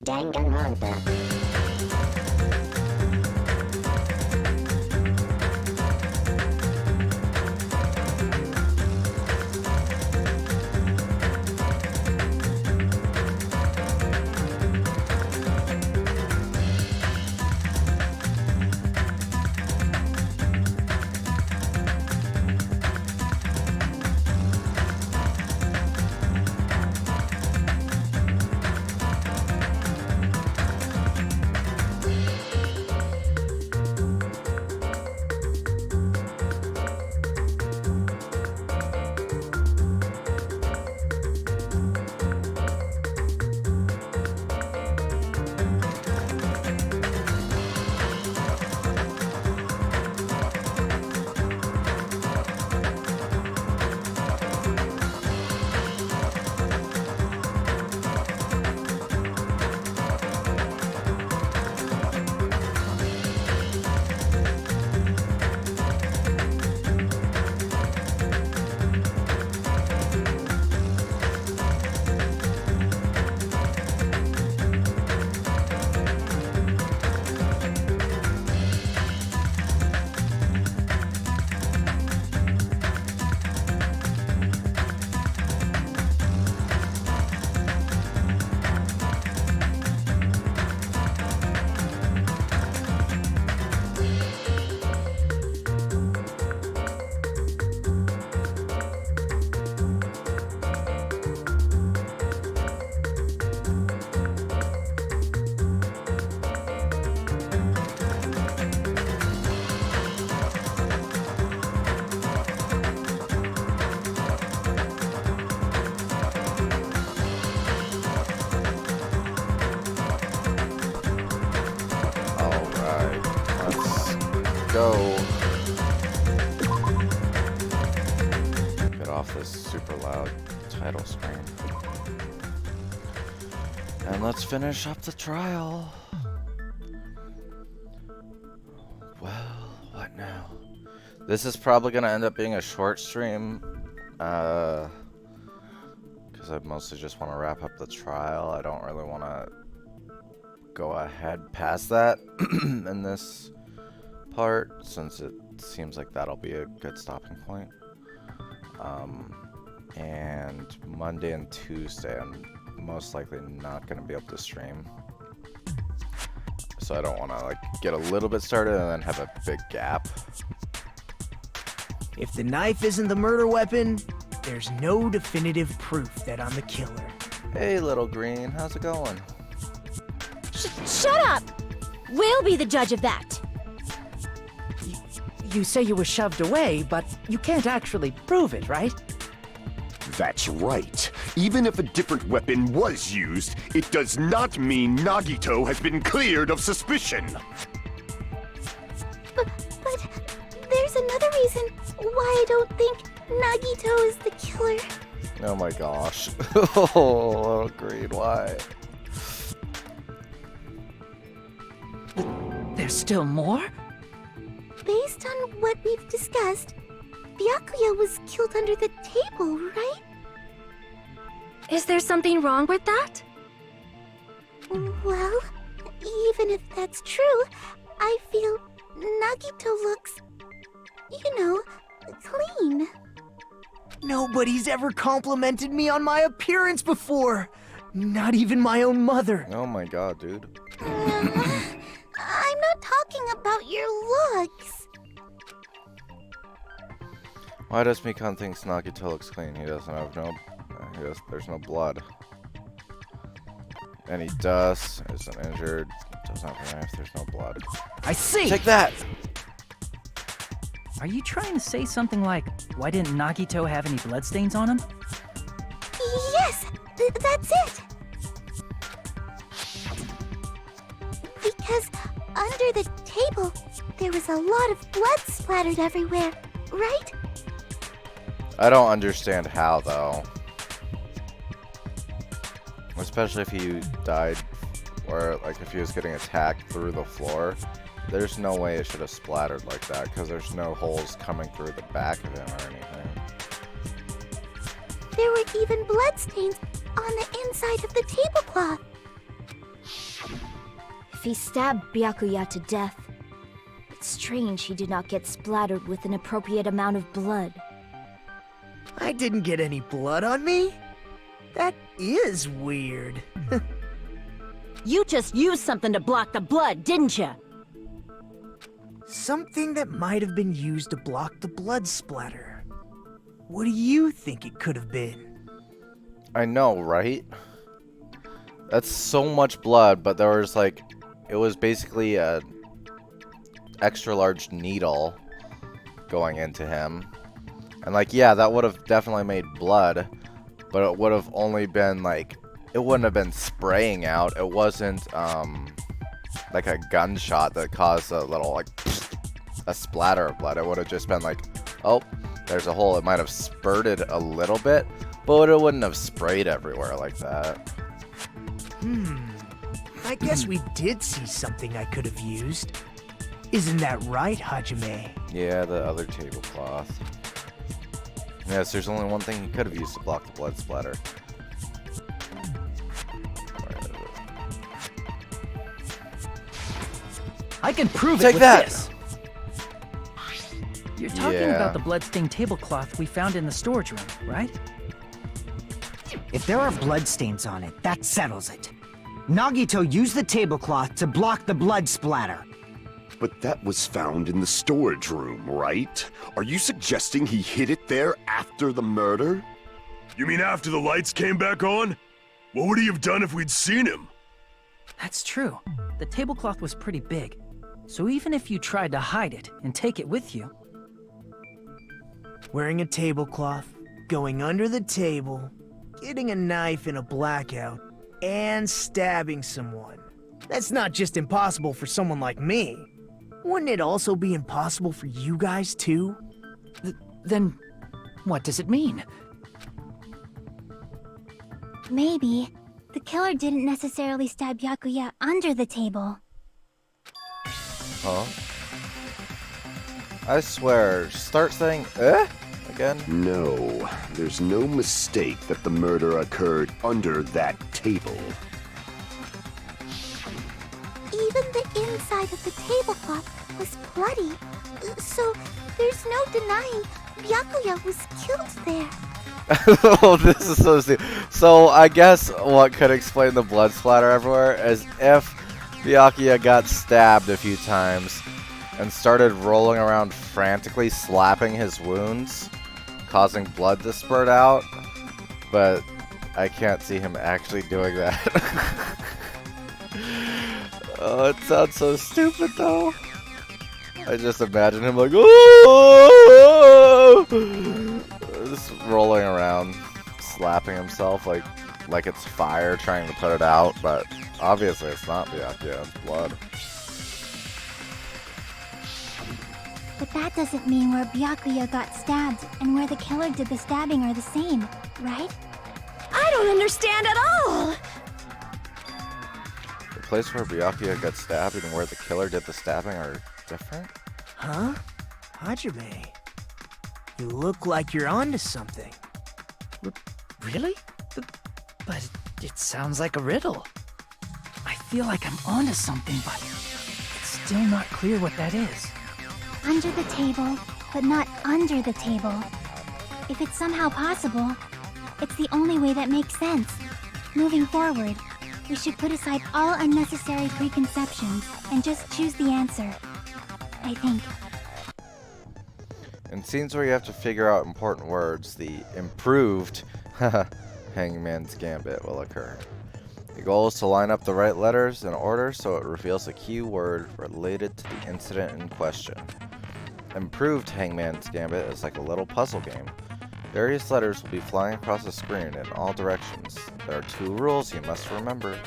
Danganronpa. Go. Get off this super loud title screen. And let's finish up the trial. Well, what now? This is probably gonna end up being a short stream. Because I mostly just want to wrap up the trial. I don't really want to go ahead past that in this part, since it seems like that'll be a good stopping point. And Monday and Tuesday I'm most likely not going to be able to stream, so I don't want to like get a little bit started and then have a big gap. If the knife isn't the murder weapon, there's no definitive proof that I'm the killer. Hey little green, how's it going? Shut up! We'll be the judge of that. You say you were shoved away, but you can't actually prove it, right? That's right. Even if a different weapon was used, it does not mean Nagito has been cleared of suspicion. But there's another reason why I don't think Nagito is the killer. Oh my gosh. Oh, little green, why? There's still more? Based on what we've discussed, Byakuya was killed under the table, right? Is there something wrong with that? Well, even if that's true, I feel Nagito looks, clean. Nobody's ever complimented me on my appearance before. Not even my own mother. Oh my god, dude. I'm not talking about your looks. Why does Mikan think Nagito looks clean? He doesn't have there's no blood. And he isn't injured, doesn't have a knife, there's no blood. I see! Take that! Are you trying to say something like, why didn't Nagito have any bloodstains on him? Yes, that's it. Because under the table, there was a lot of blood splattered everywhere, right? I don't understand how, though. Especially if he died, or like if he was getting attacked through the floor. There's no way it should have splattered like that, because there's no holes coming through the back of him or anything. There were even bloodstains on the inside of the tablecloth. If he stabbed Byakuya to death, it's strange he did not get splattered with an appropriate amount of blood. I didn't get any blood on me? That is weird. You just used something to block the blood, didn't you? Something that might have been used to block the blood splatter. What do you think it could have been? I know, right? That's so much blood, but there was like, it was basically a extra large needle going into him. And like, yeah, that would have definitely made blood, but it would have only been like, it wouldn't have been spraying out. It wasn't like a gunshot that caused a little like a splatter of blood. It would have just been like, oh, there's a hole. It might have spurted a little bit, but it wouldn't have sprayed everywhere like that. I guess we did see something I could have used. Isn't that right, Hajime? Yeah, the other tablecloth. Yes, there's only one thing he could have used to block the blood splatter. I can prove Take it with that! this. You're talking Yeah. about the bloodstained tablecloth we found in the storage room, right? If there are bloodstains on it, that settles it. Nagito used the tablecloth to block the blood splatter. But that was found in the storage room, right? Are you suggesting he hid it there after the murder? You mean after the lights came back on? What would he have done if we'd seen him? That's true. The tablecloth was pretty big. So even if you tried to hide it and take it with you, Wearing a tablecloth, going under the table, getting a knife in a blackout, and stabbing someone. That's not just impossible for someone like me. Wouldn't it also be impossible for you guys too? then what does it mean? Maybe the killer didn't necessarily stab Byakuya under the table. Huh? I swear, start saying again? No, there's no mistake that the murder occurred under that table. Even the inside of the tablecloth was bloody, so there's no denying Byakuya was killed there. Oh, this is so stupid. So I guess what could explain the blood splatter everywhere is if Byakuya got stabbed a few times and started rolling around frantically slapping his wounds, causing blood to spurt out, but I can't see him actually doing that. Oh, it sounds so stupid though. I just imagine him like, oh, just rolling around, slapping himself like it's fire, trying to put it out, but obviously it's not Byakuya, it's blood. But that doesn't mean where Byakuya got stabbed and where the killer did the stabbing are the same, right? I don't understand at all! The place where Byakuya got stabbed and where the killer did the stabbing are different? Huh? Hajime, you look like you're onto something. Really? But it sounds like a riddle. I feel like I'm onto something, but it's still not clear what that is. Under the table, but not under the table. If it's somehow possible, it's the only way that makes sense. Moving forward, we should put aside all unnecessary preconceptions and just choose the answer. I think. In scenes where you have to figure out important words, the improved Hangman's Gambit will occur. The goal is to line up the right letters in order so it reveals a key word related to the incident in question. Improved Hangman's Gambit is like a little puzzle game. Various letters will be flying across the screen in all directions. There are 2 rules you must remember.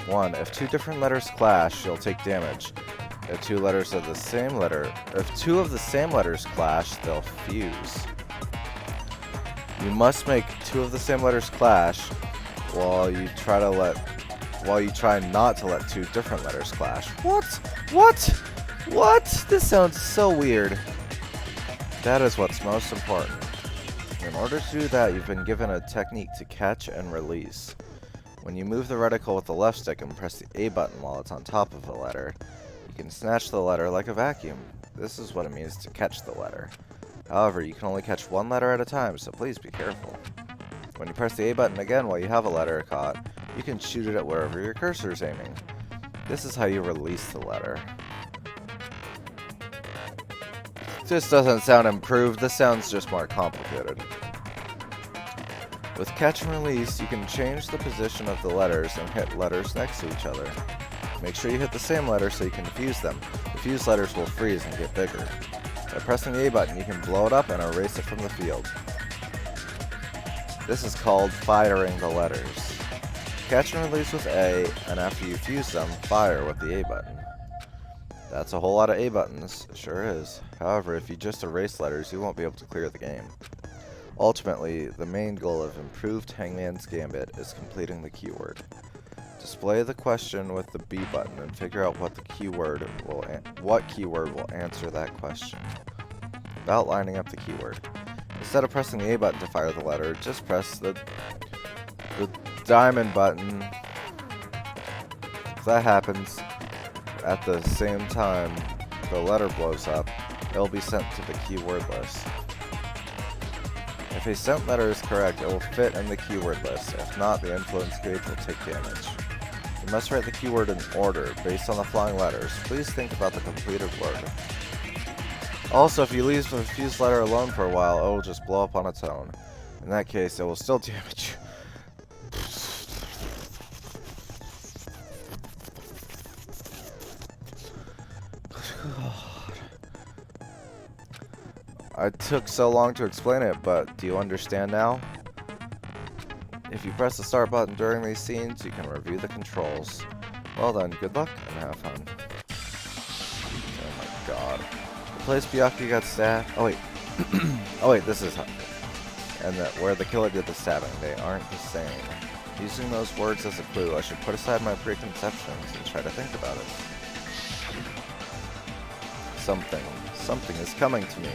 1. If 2 different letters clash, you'll take damage. If 2 letters of the same letter, if 2 of the same letters clash, they'll fuse. You must make 2 of the same letters clash while you try not to let 2 different letters clash. What? What? This sounds so weird. That is what's most important. In order to do that, you've been given a technique to catch and release. When you move the reticle with the left stick and press the A button while it's on top of a letter, you can snatch the letter like a vacuum. This is what it means to catch the letter. However, you can only catch one letter at a time, so please be careful. When you press the A button again while you have a letter caught, you can shoot it at wherever your cursor is aiming. This is how you release the letter. This doesn't sound improved, this sounds just more complicated. With catch and release, you can change the position of the letters and hit letters next to each other. Make sure you hit the same letter so you can fuse them. The fused letters will freeze and get bigger. By pressing the A button, you can blow it up and erase it from the field. This is called firing the letters. Catch and release with A, and after you fuse them, fire with the A button. That's a whole lot of A buttons, it sure is. However, if you just erase letters, you won't be able to clear the game. Ultimately, the main goal of improved Hangman's Gambit is completing the keyword. Display the question with the B button and figure out what keyword will answer that question. About lining up the keyword. Instead of pressing the A button to fire the letter, just press the diamond button. If that happens at the same time the letter blows up, it will be sent to the keyword list. If a sent letter is correct, it will fit in the keyword list. If not, the influence gauge will take damage. You must write the keyword in order, based on the flying letters. Please think about the completed word. Also, if you leave the fused letter alone for a while, it will just blow up on its own. In that case, it will still damage you. I took so long to explain it, but do you understand now? If you press the start button during these scenes, you can review the controls. Well then, good luck and have fun. Oh my god. The place Byakuya got stabbed. Oh wait. Oh wait, this is how. And where the killer did the stabbing. They aren't the same. Using those words as a clue, I should put aside my preconceptions and try to think about it. Something is coming to me.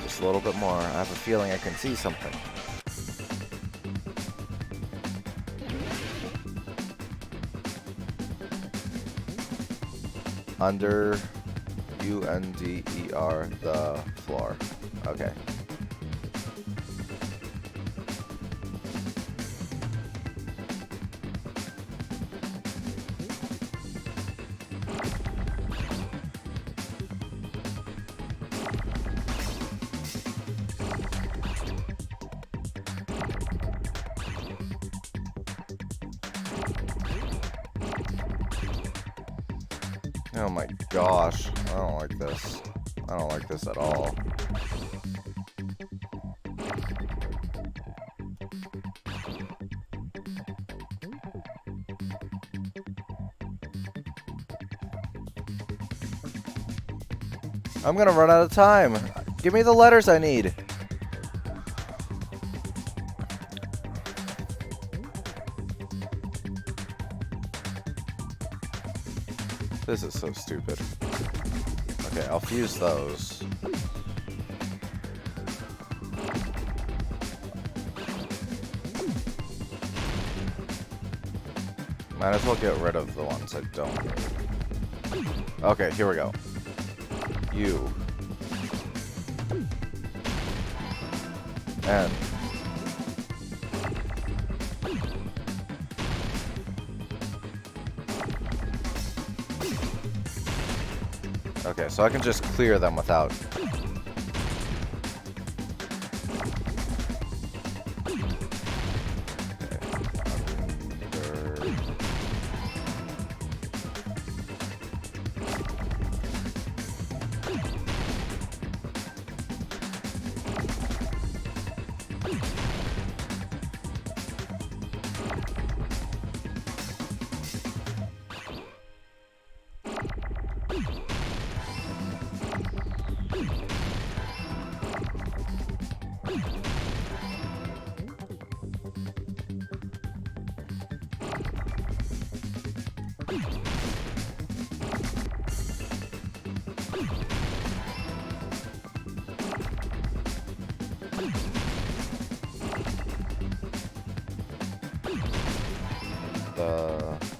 Just a little bit more. I have a feeling I can see something. Under UNDER the floor. Okay. Oh my gosh, I don't like this. I don't like this at all. I'm gonna run out of time. Give me the letters I need. This is so stupid. Okay, I'll fuse those. Might as well get rid of the ones I don't need. Okay, here we go. U. N. Okay, so I can just clear them without... the...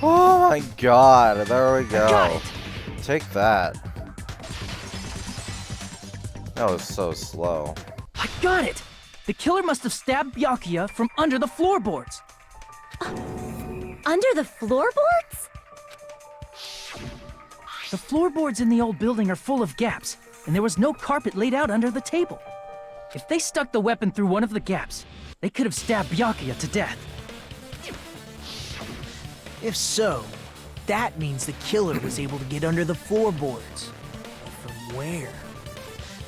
Oh my god, there we Got go. it. Take that. That was so slow. I got it! The killer must have stabbed Byakuya from under the floorboards. Under the floorboards? The floorboards in the old building are full of gaps, and there was no carpet laid out under the table. If they stuck the weapon through one of the gaps, they could have stabbed Byakuya to death. If so, that means the killer was able to get under the floorboards. From where?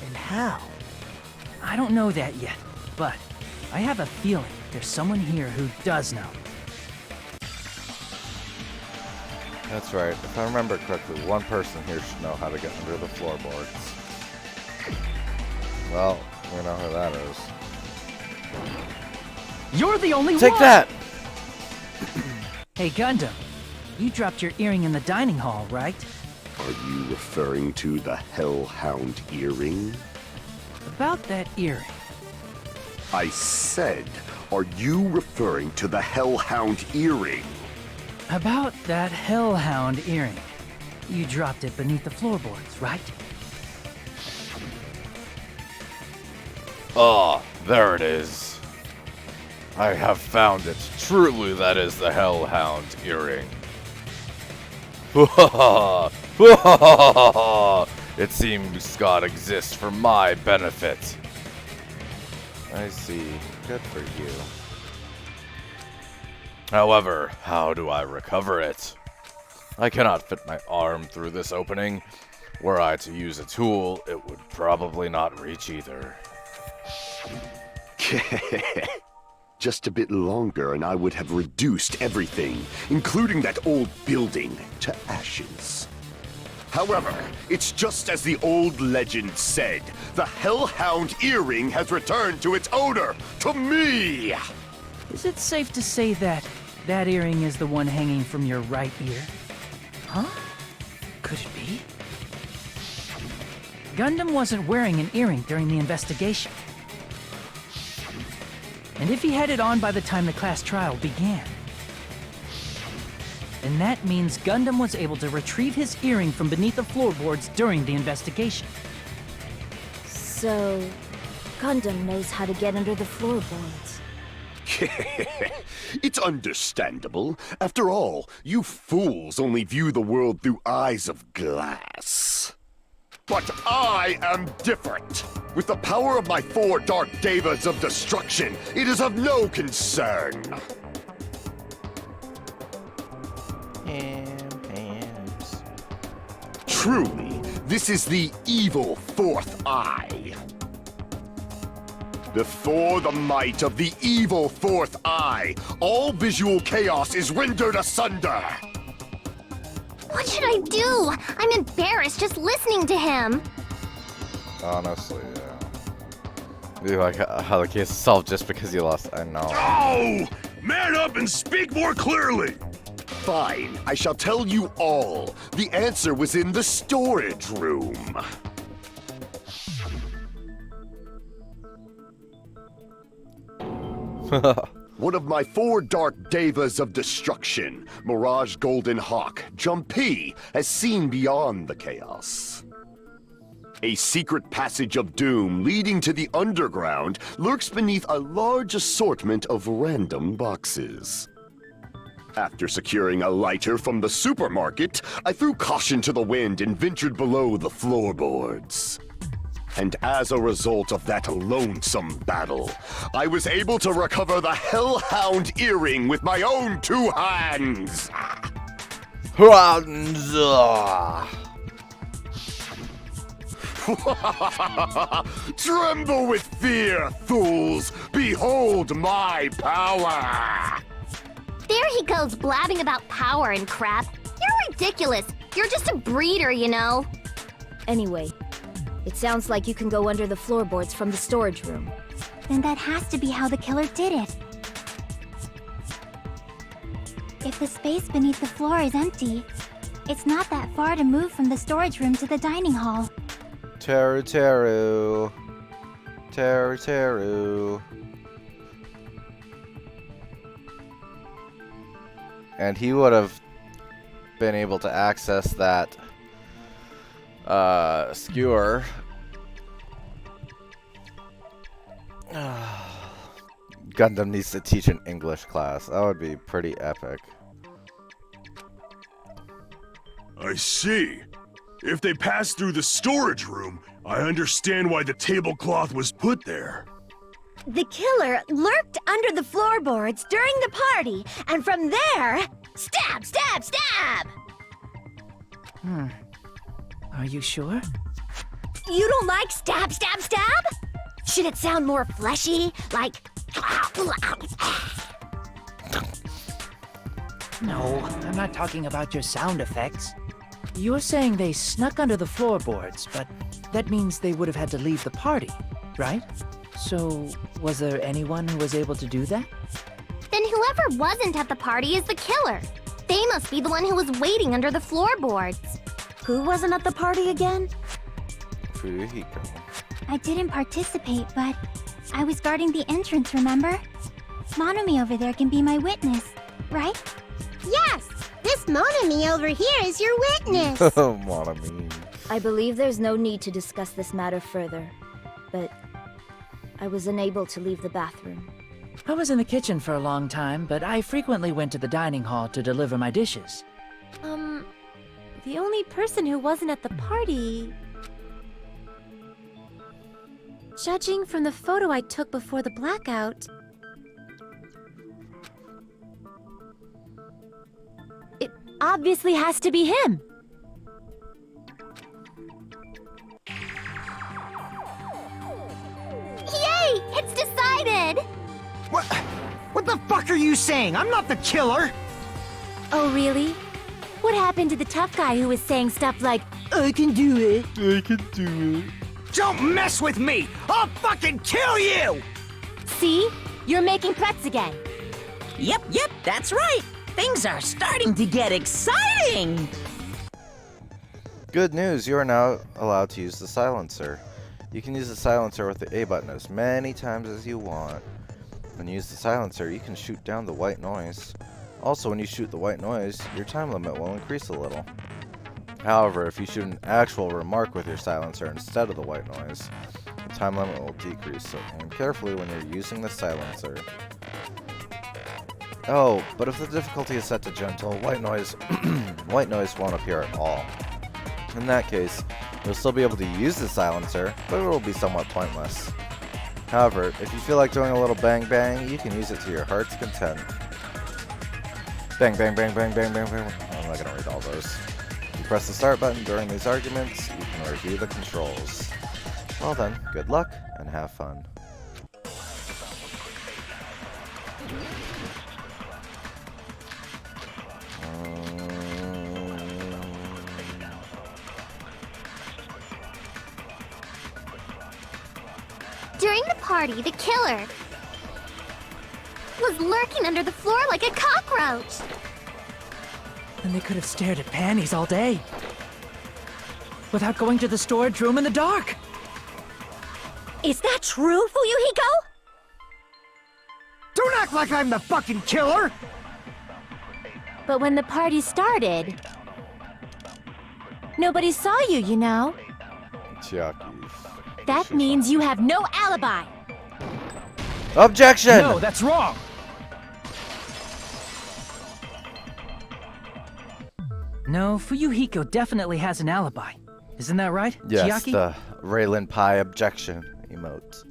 And how? I don't know that yet, but I have a feeling there's someone here who does know. That's right. If I remember correctly, one person here should know how to get under the floorboards. Well, we know who that is. You're the only Take one! that! Hey, Gundam, you dropped your earring in the dining hall, right? Are you referring to the Hellhound earring? About that earring. I said, are you referring to the Hellhound earring? About that Hellhound earring. You dropped it beneath the floorboards, right? Ah, there it is. I have found it. Truly, that is the Hellhound earring. It seems God exists for my benefit. I see. Good for you. However, how do I recover it? I cannot fit my arm through this opening. Were I to use a tool, it would probably not reach either. Just a bit longer and I would have reduced everything, including that old building, to ashes. However, it's just as the old legend said. The Hellhound earring has returned to its owner, to me! Is it safe to say that that earring is the one hanging from your right ear? Huh? Could it be? Gundam wasn't wearing an earring during the investigation. And if he had it on by the time the class trial began, then that means Gundam was able to retrieve his earring from beneath the floorboards during the investigation. So, Gundam knows how to get under the floorboards. It's understandable. After all, you fools only view the world through eyes of glass. But I am different. With the power of my 4 Dark Devas of Destruction, it is of no concern. Hands. Truly, this is the evil 4th eye. Before the might of the evil 4th eye, all visual chaos is rendered asunder. What should I do? I'm embarrassed just listening to him. Honestly, yeah. You like how the case is solved just because you lost. I know. Oh! Man up and speak more clearly! Fine, I shall tell you all. The answer was in the storage room. One of my 4 Dark Devas of Destruction, Mirage Golden Hawk, Jumpy, has seen beyond the chaos. A secret passage of doom leading to the underground lurks beneath a large assortment of random boxes. After securing a lighter from the supermarket, I threw caution to the wind and ventured below the floorboards. And as a result of that lonesome battle, I was able to recover the Hellhound earring with my own 2 hands. Tremble with fear, fools! Behold my power! There he goes blabbing about power and crap. You're ridiculous. You're just a breeder, you know. Anyway, it sounds like you can go under the floorboards from the storage room. Then that has to be how the killer did it. If the space beneath the floor is empty, it's not that far to move from the storage room to the dining hall. Teru Teru. Teru Teru. And he would have been able to access that skewer. Gundam needs to teach an English class. That would be pretty epic. I see. If they passed through the storage room, I understand why the tablecloth was put there. The killer lurked under the floorboards during the party, and from there, stab, stab, stab! Are you sure? You don't like stab, stab, stab? Should it sound more fleshy, like... No, I'm not talking about your sound effects. You're saying they snuck under the floorboards, but that means they would have had to leave the party, right? So, was there anyone who was able to do that? Then whoever wasn't at the party is the killer. They must be the one who was waiting under the floorboards. Who wasn't at the party again? Fuyuhiko. I didn't participate, but I was guarding the entrance, remember? Monomi over there can be my witness, right? Yes, this Monami over here is your witness. Monami. I believe there's no need to discuss this matter further, but I was unable to leave the bathroom. I was in the kitchen for a long time, but I frequently went to the dining hall to deliver my dishes. The only person who wasn't at the party... Judging from the photo I took before the blackout... It obviously has to be him. Yay! It's decided! What the fuck are you saying? I'm not the killer! Oh, really? What happened to the tough guy who was saying stuff like, I can do it? I can do it. Don't mess with me! I'll fucking kill you! See? You're making threats again. Yep, that's right. Things are starting to get exciting. Good news, you are now allowed to use the silencer. You can use the silencer with the A button as many times as you want. When you use the silencer, you can shoot down the white noise. Also, when you shoot the white noise, your time limit will increase a little. However, if you shoot an actual remark with your silencer instead of the white noise, the time limit will decrease, so aim carefully when you're using the silencer. Oh, but if the difficulty is set to gentle, white noise won't appear at all. In that case, you'll still be able to use the silencer, but it will be somewhat pointless. However, if you feel like doing a little bang bang, you can use it to your heart's content. Bang bang bang bang bang bang bang. I'm not gonna read all those. If you press the start button during these arguments, you can review the controls. Well then, good luck and have fun. During the party, the killer was lurking under the floor like a cockroach. And they could have stared at panties all day. Without going to the storage room in the dark. Is that true, Fuyuhiko? Don't act like I'm the fucking killer! But when the party started, nobody saw you, you know? Chiaki. That means you have no alibi. Objection! No, that's wrong! No, Fuyuhiko definitely has an alibi. Isn't that right, Yes, Chiaki? the Raylan Pie objection emote.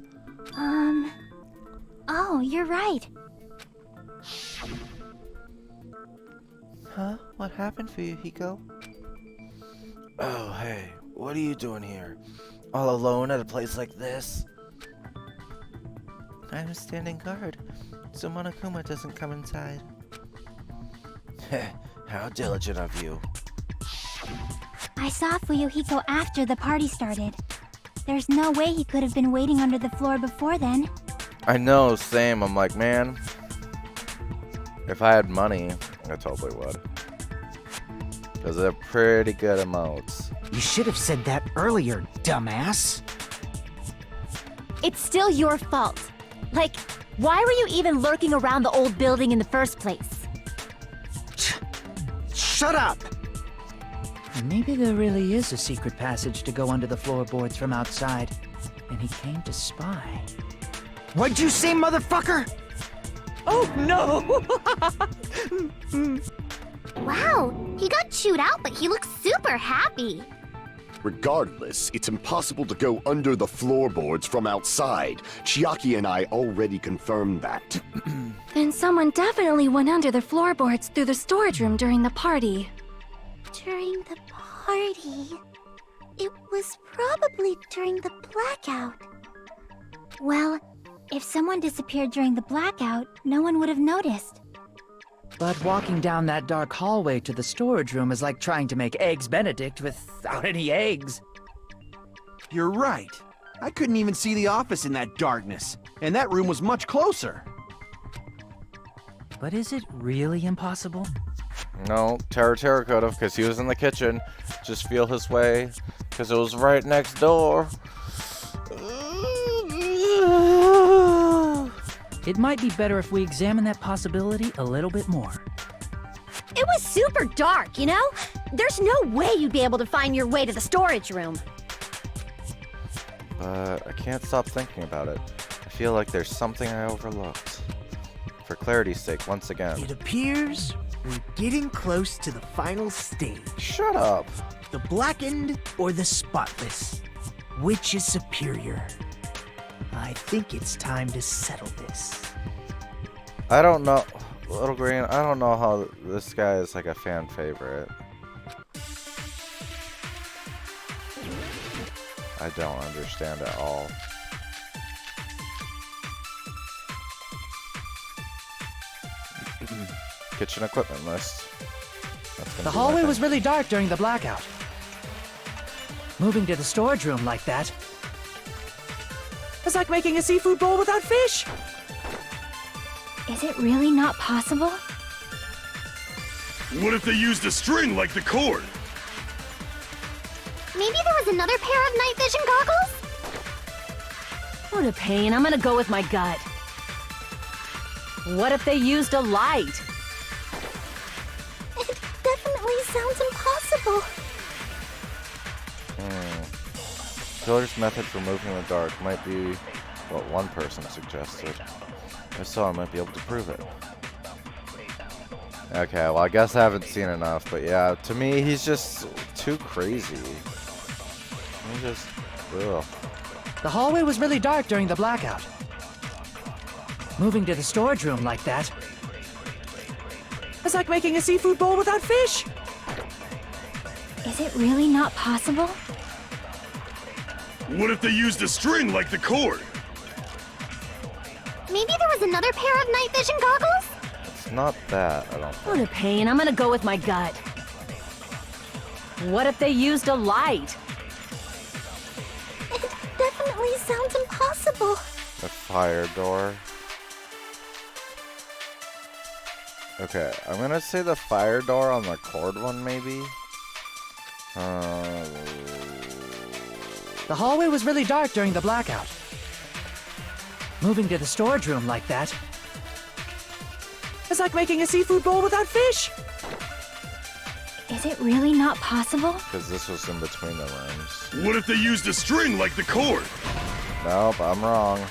Oh, you're right. Huh? What happened for you, Hiko? Oh, hey. What are you doing here? All alone at a place like this? I'm standing guard, so Monokuma doesn't come inside. Heh, how diligent of you. I saw Fuyuhiko after the party started. There's no way he could have been waiting under the floor before then. I know, same. I'm like, man, if I had money, I totally would. Because they're pretty good emotes. You should have said that earlier, dumbass. It's still your fault. Like, why were you even lurking around the old building in the first place? Shut up! Maybe there really is a secret passage to go under the floorboards from outside, and he came to spy. What'd you say, motherfucker? Oh no! Wow, he got chewed out, but he looks super happy. Regardless, it's impossible to go under the floorboards from outside. Chiaki and I already confirmed that. Then someone definitely went under the floorboards through the storage room during the party. During the party? It was probably during the blackout. Well, if someone disappeared during the blackout, no one would have noticed. But walking down that dark hallway to the storage room is like trying to make Eggs Benedict without any eggs. You're right. I couldn't even see the office in that darkness, and that room was much closer. But is it really impossible? No, Terra could have, because he was in the kitchen. Just feel his way, because it was right next door. It might be better if we examine that possibility a little bit more. It was super dark, you know? There's no way you'd be able to find your way to the storage room. But I can't stop thinking about it. I feel like there's something I overlooked. For clarity's sake, once again. It appears we're getting close to the final stage. Shut up! The blackened or the spotless? Which is superior? I think it's time to settle this. I don't know, Little Green, I don't know how this guy is like a fan favorite. I don't understand at all. Kitchen equipment list. The hallway was really dark during the blackout. Moving to the storage room like that, it's like making a seafood bowl without fish. Is it really not possible? What if they used a string like the cord? Maybe there was another pair of night vision goggles? What a pain. I'm gonna go with my gut. What if they used a light? It definitely sounds impossible. Killer's method for moving in the dark might be what one person suggested. If so, I might be able to prove it. Okay, well, I guess I haven't seen enough, but yeah, to me, he's just too crazy. He just, ugh. The hallway was really dark during the blackout. Moving to the storage room like that, it's like making a seafood bowl without fish. Is it really not possible? What if they used a string like the cord? Maybe there was another pair of night vision goggles? It's not that, I don't What think. a pain. I'm gonna go with my gut. What if they used a light? It definitely sounds impossible. The fire door. Okay, I'm gonna say the fire door on the cord one, maybe? The hallway was really dark during the blackout. Moving to the storage room like that, it's like making a seafood bowl without fish. Is it really not possible? Because this was in between the rooms. What if they used a string like the cord? Nope, I'm wrong.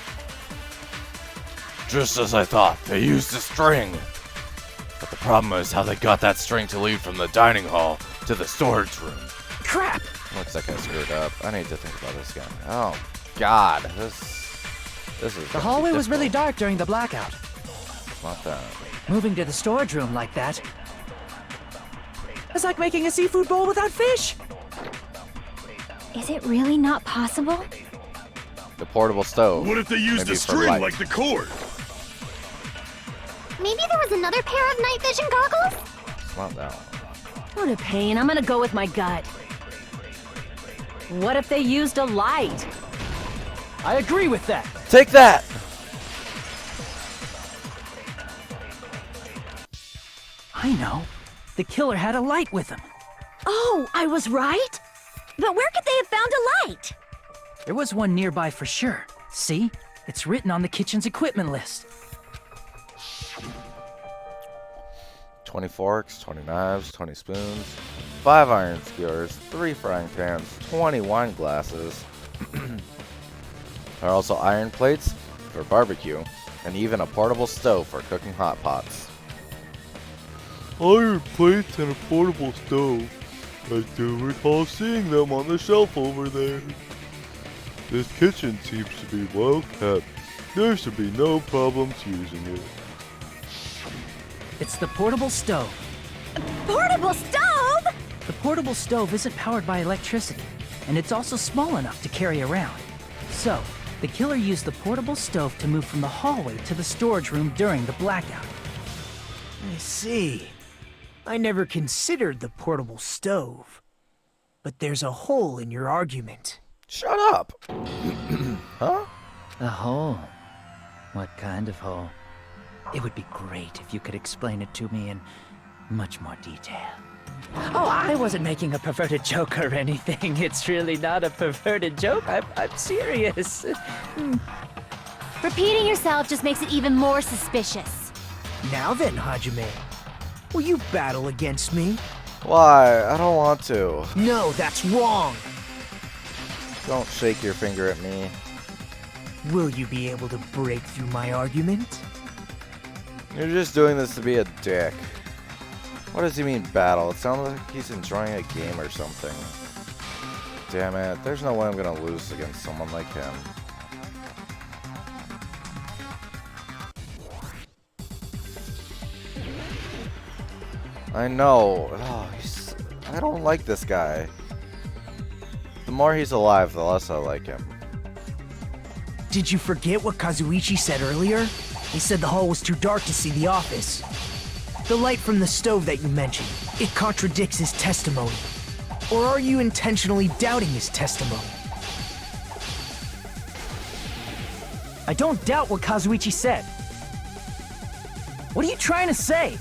Just as I thought, they used a string. But the problem is how they got that string to lead from the dining hall to the storage room. Crap! Looks like I screwed up. I need to think about this again. Oh, God. This is The hallway was really dark during the blackout. Not that. Moving to the storage room like that, It's like making a seafood bowl without fish. Is it really not possible? The portable stove. What if they used Maybe a for string light. like the cord? Maybe there was another pair of night vision goggles? It's not that one. What a pain. I'm gonna go with my gut. What if they used a light? I agree with that. Take that! I know. The killer had a light with him. Oh, I was right? But where could they have found a light? There was one nearby for sure. See? It's written on the kitchen's equipment list. 20 forks, 20 knives, 20 spoons, 5 iron skewers, 3 frying pans, 20 wine glasses. There are also iron plates for barbecue, and even a portable stove for cooking hot pots. Iron plates and a portable stove. I do recall seeing them on the shelf over there. This kitchen seems to be well kept. There should be no problems using it. It's the portable stove. Portable stove? The portable stove isn't powered by electricity, and it's also small enough to carry around. So, the killer used the portable stove to move from the hallway to the storage room during the blackout. I see. I never considered the portable stove. But there's a hole in your argument. Shut up! Huh? A hole? What kind of hole? It would be great if you could explain it to me in much more detail. Oh, I wasn't making a perverted joke or anything. It's really not a perverted joke. I'm serious. Repeating yourself just makes it even more suspicious. Now then, Hajime. Will you battle against me? Why? I don't want to. No, that's wrong. Don't shake your finger at me. Will you be able to break through my argument? You're just doing this to be a dick. What does he mean battle? It sounds like he's enjoying a game or something. Damn it, there's no way I'm gonna lose against someone like him. I know. Oh, I don't like this guy. The more he's alive, the less I like him. Did you forget what Kazuichi said earlier? He said the hall was too dark to see the office. The light from the stove that you mentioned, it contradicts his testimony. Or are you intentionally doubting his testimony? I don't doubt what Kazuichi said. What are you trying to say?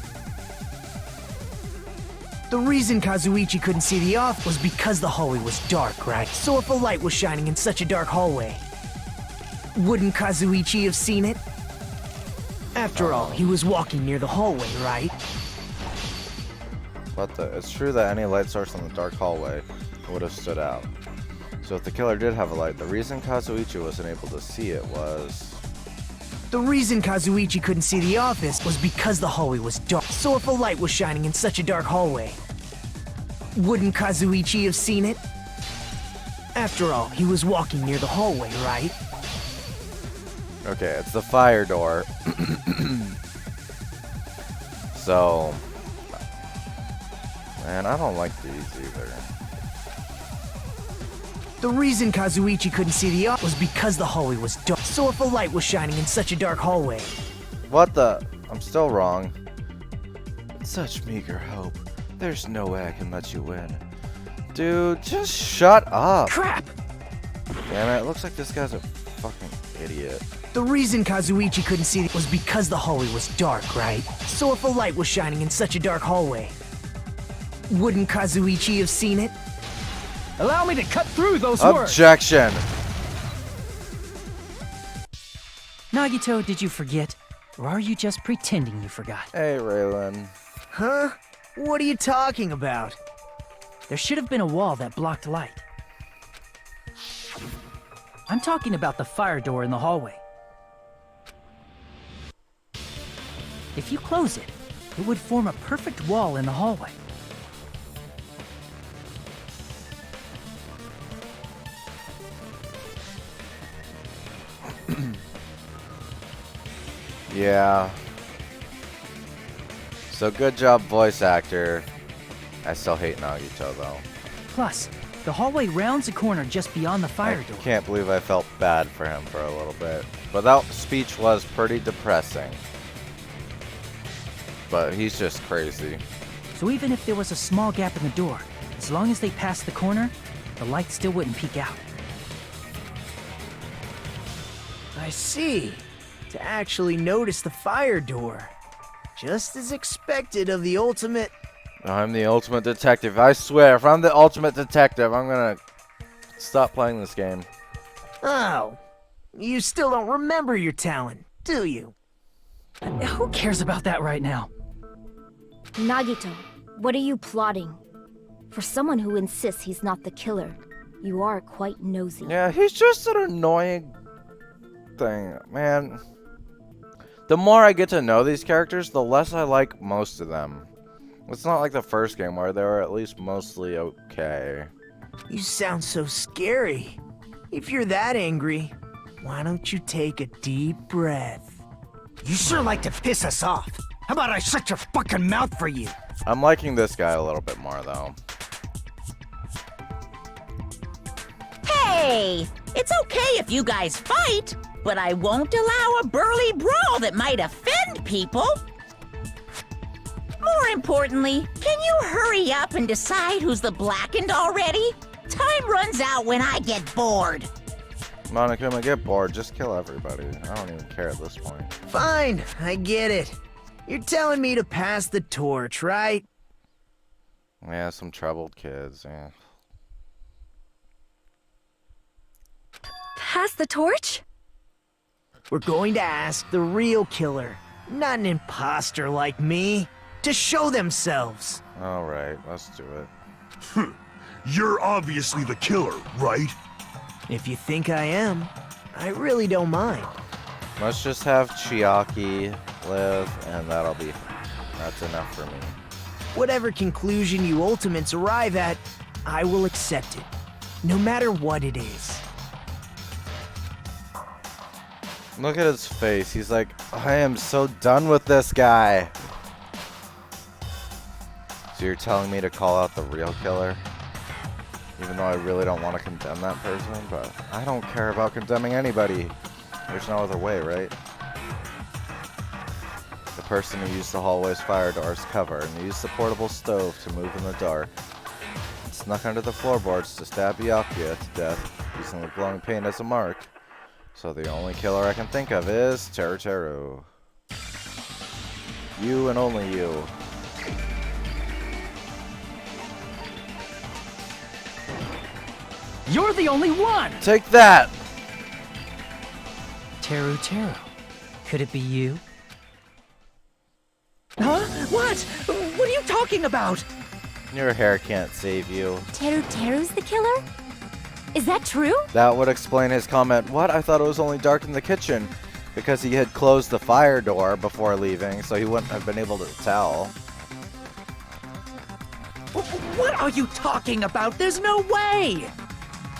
The reason Kazuichi couldn't see the office was because the hallway was dark, right? So if a light was shining in such a dark hallway, wouldn't Kazuichi have seen it? After all, he was walking near the hallway, right? But it's true that any light source in the dark hallway would have stood out. So if the killer did have a light, the reason Kazuichi wasn't able to see it was... The reason Kazuichi couldn't see the office was because the hallway was dark. So if a light was shining in such a dark hallway, wouldn't Kazuichi have seen it? After all, he was walking near the hallway, right? Okay, it's the fire door. So... Man, I don't like these either. The reason Kazuichi couldn't see the office was because the hallway was dark. So if a light was shining in such a dark hallway... What the... I'm still wrong. With such meager hope, there's no way I can let you win. Dude, just shut up. Crap! Damn it, it looks like this guy's a fucking idiot. The reason Kazuichi couldn't see it was because the hallway was dark, right? So if a light was shining in such a dark hallway, wouldn't Kazuichi have seen it? Allow me to cut through those words! Objection! Nagito, did you forget? Or are you just pretending you forgot? Hey, Raylan. Huh? What are you talking about? There should have been a wall that blocked light. I'm talking about the fire door in the hallway. If you close it, it would form a perfect wall in the hallway. Yeah. So good job, voice actor. I still hate Nagito though. Plus, the hallway rounds a corner just beyond the fire I door. can't believe I felt bad for him for a little bit. But that speech was pretty depressing. But he's just crazy. So even if there was a small gap in the door, as long as they passed the corner, the light still wouldn't peek out. I see. To actually notice the fire door. Just as expected of the ultimate... I'm the ultimate detective. I swear, if I'm the ultimate detective, I'm gonna stop playing this game. Oh. You still don't remember your talent, do you? Who cares about that right now? Nagito, what are you plotting? For someone who insists he's not the killer, you are quite nosy. Yeah, he's just an annoying thing, man. The more I get to know these characters, the less I like most of them. It's not like the first game where they were at least mostly okay. You sound so scary. If you're that angry, why don't you take a deep breath? You sure like to piss us off. How about I shut your fucking mouth for you? I'm liking this guy a little bit more, though. Hey! It's okay if you guys fight, but I won't allow a burly brawl that might offend people. More importantly, can you hurry up and decide who's the blackened already? Time runs out when I get bored. Monokuma, get bored. Just kill everybody. I don't even care at this point. Fine, I get it. You're telling me to pass the torch, right? Yeah, some troubled kids, yeah. Pass the torch? We're going to ask the real killer, not an imposter like me, to show themselves. Alright, let's do it. You're obviously the killer, right? If you think I am, I really don't mind. Let's just have Chiaki live, and that's enough for me. Whatever conclusion you ultimates arrive at, I will accept it, no matter what it is. Look at his face. He's like, I am so done with this guy. So you're telling me to call out the real killer? Even though I really don't want to condemn that person, but I don't care about condemning anybody. There's no other way, right? The person who used the hallway's fire door's cover and used the portable stove to move in the dark. And snuck under the floorboards to stab Byakuya to death, using the glowing paint as a mark. So the only killer I can think of is Teru. You and only you. You're the only one! Take that! Teru. Could it be you? Huh? What? What are you talking about? Your hair can't save you. Teru's the killer? Is that true? That would explain his comment, what? I thought it was only dark in the kitchen. Because he had closed the fire door before leaving, so he wouldn't have been able to tell. What are you talking about? There's no way!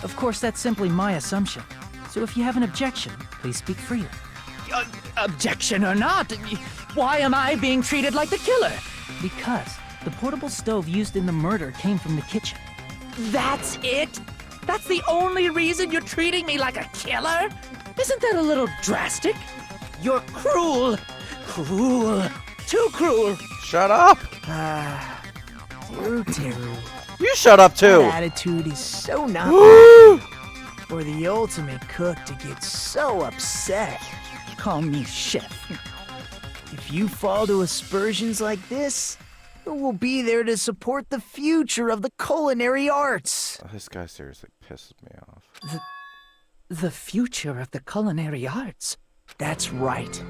Of course, that's simply my assumption. So if you have an objection, please speak freely. Objection or not, why am I being treated like the killer? Because the portable stove used in the murder came from the kitchen. That's it? That's the only reason you're treating me like a killer? Isn't that a little drastic? You're cruel. Cruel. Too cruel. Shut up! Teru. You shut up too! That attitude is so not for the ultimate cook to get so upset. Call me chef. If you fall to aspersions like this, who will be there to support the future of the culinary arts? This guy seriously pisses me off. The future of the culinary arts? That's right.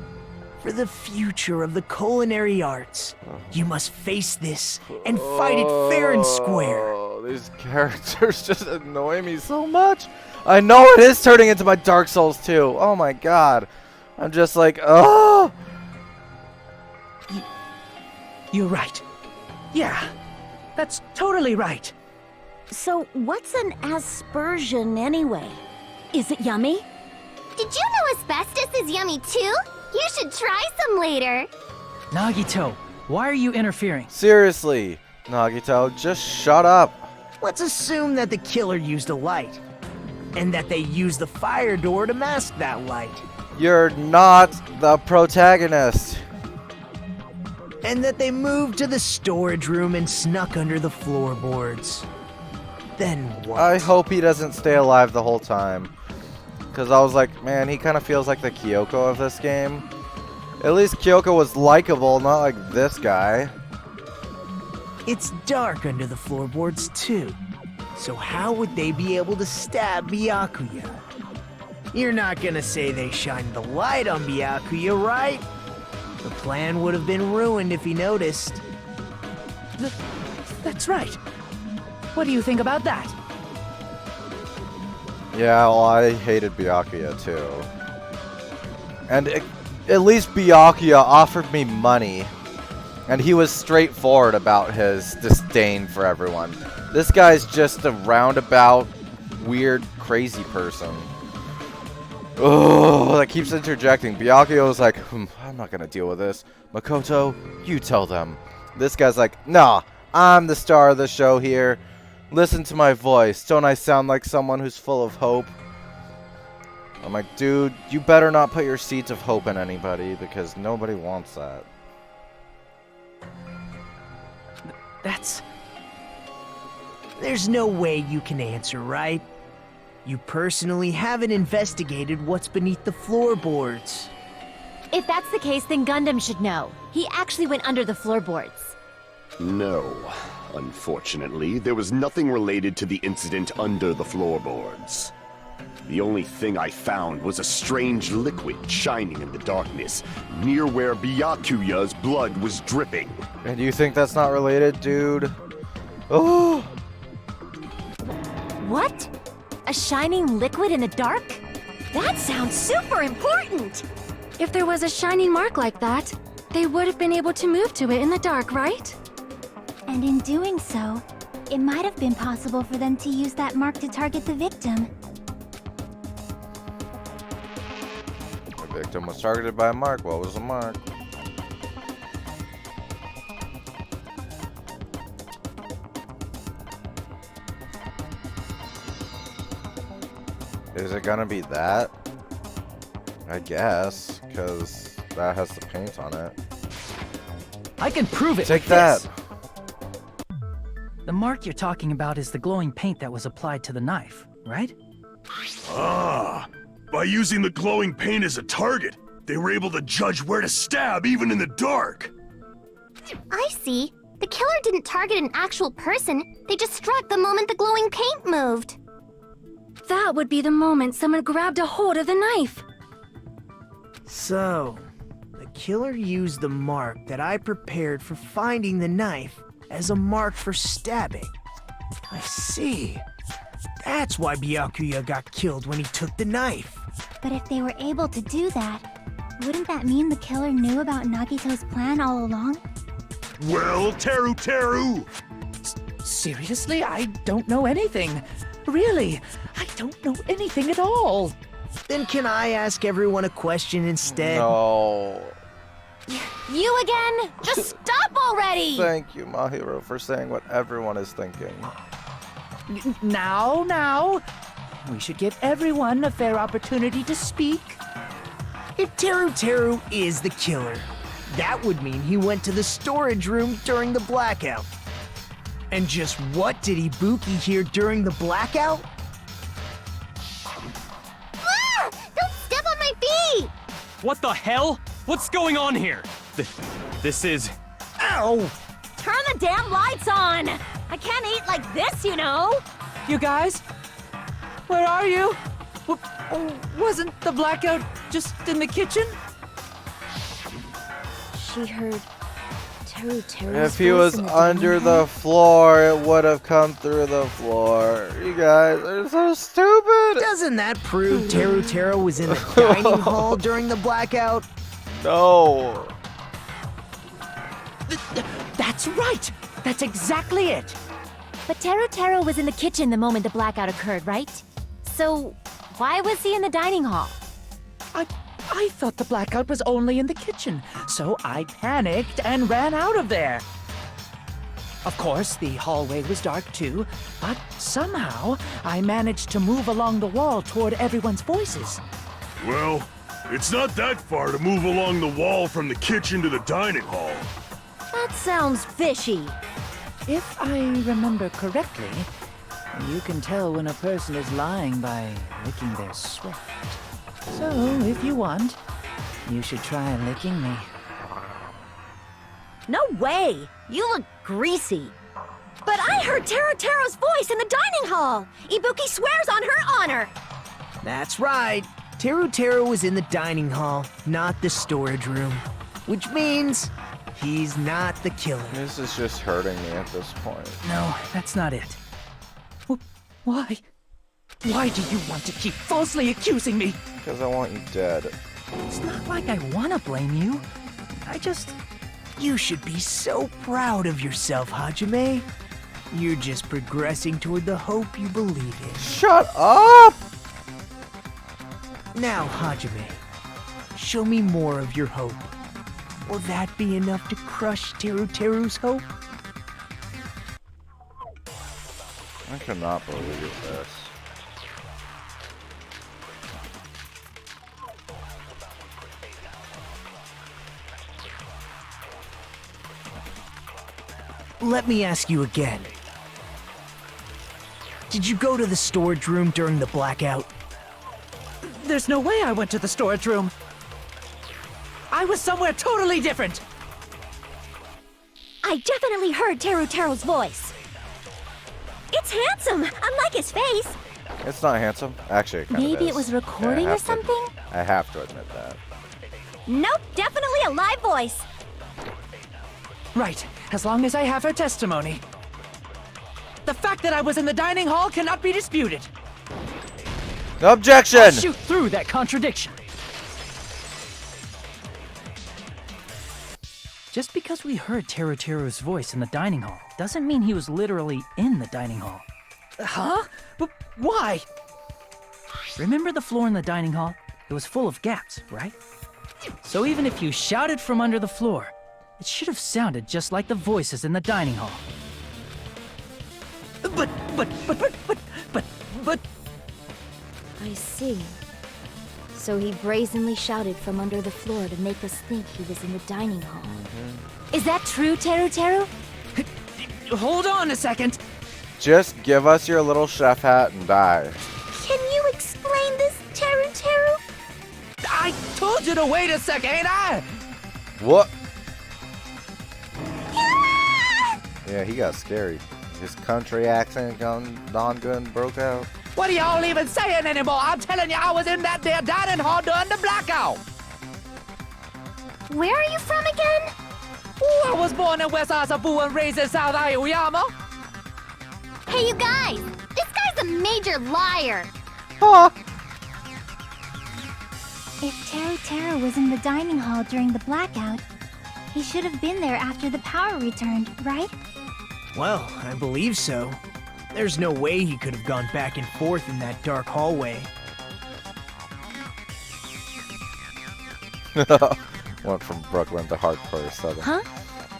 For the future of the culinary arts, you must face this and fight it fair and square. Oh, these characters just annoy me so much. I know it is turning into my Dark Souls 2. Oh my god. I'm just like, oh. You're right. Yeah, that's totally right. So what's an aspersion anyway? Is it yummy? Did you know asbestos is yummy too? You should try some later. Nagito, why are you interfering? Seriously, Nagito, just shut up. Let's assume that the killer used a light, and that they used the fire door to mask that light. You're not the protagonist. And that they moved to the storage room and snuck under the floorboards. Then what? I hope he doesn't stay alive the whole time. Because I was like, man, he kind of feels like the Kyoko of this game. At least Kyoko was likable, not like this guy. It's dark under the floorboards too. So how would they be able to stab Byakuya? You're not gonna say they shined the light on Byakuya, right? The plan would have been ruined if he noticed. That's right. What do you think about that? Yeah, well, I hated Byakuya too. And at least Byakuya offered me money. And he was straightforward about his disdain for everyone. This guy's just a roundabout, weird, crazy person. Oh, that keeps interjecting. Byakuya was like, I'm not gonna deal with this. Makoto, you tell them. This guy's like, nah, I'm the star of the show here. Listen to my voice. Don't I sound like someone who's full of hope? I'm like, dude, you better not put your seeds of hope in anybody because nobody wants that. That's... There's no way you can answer, right? You personally haven't investigated what's beneath the floorboards. If that's the case, then Gundam should know. He actually went under the floorboards. No. Unfortunately, there was nothing related to the incident under the floorboards. The only thing I found was a strange liquid shining in the darkness, near where Byakuya's blood was dripping. And you think that's not related, dude? Oh! What? A shining liquid in the dark? That sounds super important! If there was a shining mark like that, they would have been able to move to it in the dark, right? And in doing so, it might have been possible for them to use that mark to target the victim. The victim was targeted by a mark. What was the mark? Is it gonna be that? I guess, because that has the paint on it. I can prove it. Take with that. this. The mark you're talking about is the glowing paint that was applied to the knife, right? Ah, by using the glowing paint as a target, they were able to judge where to stab even in the dark. I see. The killer didn't target an actual person. They just struck the moment the glowing paint moved. That would be the moment someone grabbed a hold of the knife. So, the killer used the mark that I prepared for finding the knife as a mark for stabbing. I see. That's why Byakuya got killed when he took the knife. But if they were able to do that, wouldn't that mean the killer knew about Nagito's plan all along? Well, Teru! Seriously? I don't know anything. Really, I don't know anything at all. Then can I ask everyone a question instead? No. You again? Just stop already! Thank you, Mahiro, for saying what everyone is thinking. Now. We should give everyone a fair opportunity to speak. If Teru is the killer, that would mean he went to the storage room during the blackout. And just what did Ibuki hear during the blackout? Ah! Don't step on my feet! What the hell? What's going on here? This is... Ow! Turn the damn lights on! I can't eat like this, you know! You guys? Where are you? Wasn't the blackout just in the kitchen? She heard Teru's If he was under the floor, it would have come through the floor. You guys are so stupid! Doesn't that prove Teru was in the dining hall during the blackout? No. That's right! That's exactly it! But Teru was in the kitchen the moment the blackout occurred, right? So, why was he in the dining hall? I thought the blackout was only in the kitchen, so I panicked and ran out of there. Of course, the hallway was dark too, but somehow I managed to move along the wall toward everyone's voices. Well, it's not that far to move along the wall from the kitchen to the dining hall. That sounds fishy. If I remember correctly, you can tell when a person is lying by licking their sweat. So, if you want, you should try licking me. No way! You look greasy. But I heard Teruteru's voice in the dining hall. Ibuki swears on her honor. That's right. Teruteru was in the dining hall, not the storage room. Which means he's not the killer. This is just hurting me at this point. No, that's not it. Why? Why do you want to keep falsely accusing me? Because I want you dead. It's not like I want to blame you. You should be so proud of yourself, Hajime. You're just progressing toward the hope you believe in. Shut up! Now, Hajime, show me more of your hope. Will that be enough to crush Teruteru's hope? I cannot believe this. Let me ask you again. Did you go to the storage room during the blackout? There's no way I went to the storage room. I was somewhere totally different. I definitely heard Teruteru's voice. It's handsome, unlike his face. It's not handsome. Actually, it kind of Maybe is. it was recording or something? I have to admit that. Nope, definitely a live voice. Right, as long as I have her testimony. The fact that I was in the dining hall cannot be disputed. Objection! I'll shoot through that contradiction. Just because we heard Teruteru's voice in the dining hall doesn't mean he was literally in the dining hall. Huh? But why? Remember the floor in the dining hall? It was full of gaps, right? So even if you shouted from under the floor, it should have sounded just like the voices in the dining hall. But... I see. So he brazenly shouted from under the floor to make us think he was in the dining hall. Is that true, Teruteru? Hold on a second. Just give us your little chef hat and die. Can you explain this, Teruteru? I told you to wait a second, ain't I? What? Yeah, he got scary. His country accent gone good and broke out. What are y'all even saying anymore? I'm telling you, I was in that there dining hall during the blackout. Where are you from again? Ooh, I was born in West Asabu and raised in South Aoyama. Hey, you guys! This guy's a major liar! Huh? If Teruteru was in the dining hall during the blackout, he should have been there after the power returned, right? Well, I believe so. There's no way he could have gone back and forth in that dark hallway. Went from Brooklyn to hardcore Southern. Huh?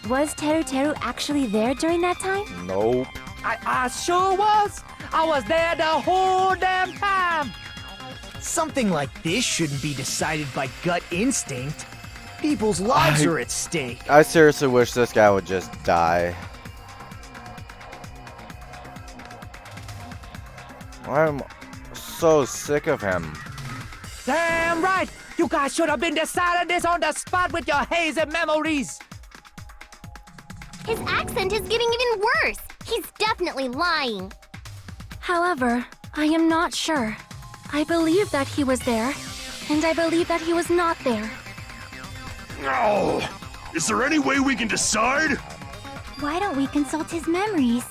Was Teruteru actually there during that time? Nope. I sure was. I was there the whole damn time. Something like this shouldn't be decided by gut instinct. People's lives are at stake. I seriously wish this guy would just die. I'm so sick of him. Damn right. You guys should have been deciding this on the spot with your hazy memories. His accent is getting even worse. He's definitely lying. However, I am not sure. I believe that he was there, and I believe that he was not there. Oh, is there any way we can decide? Why don't we consult his memories?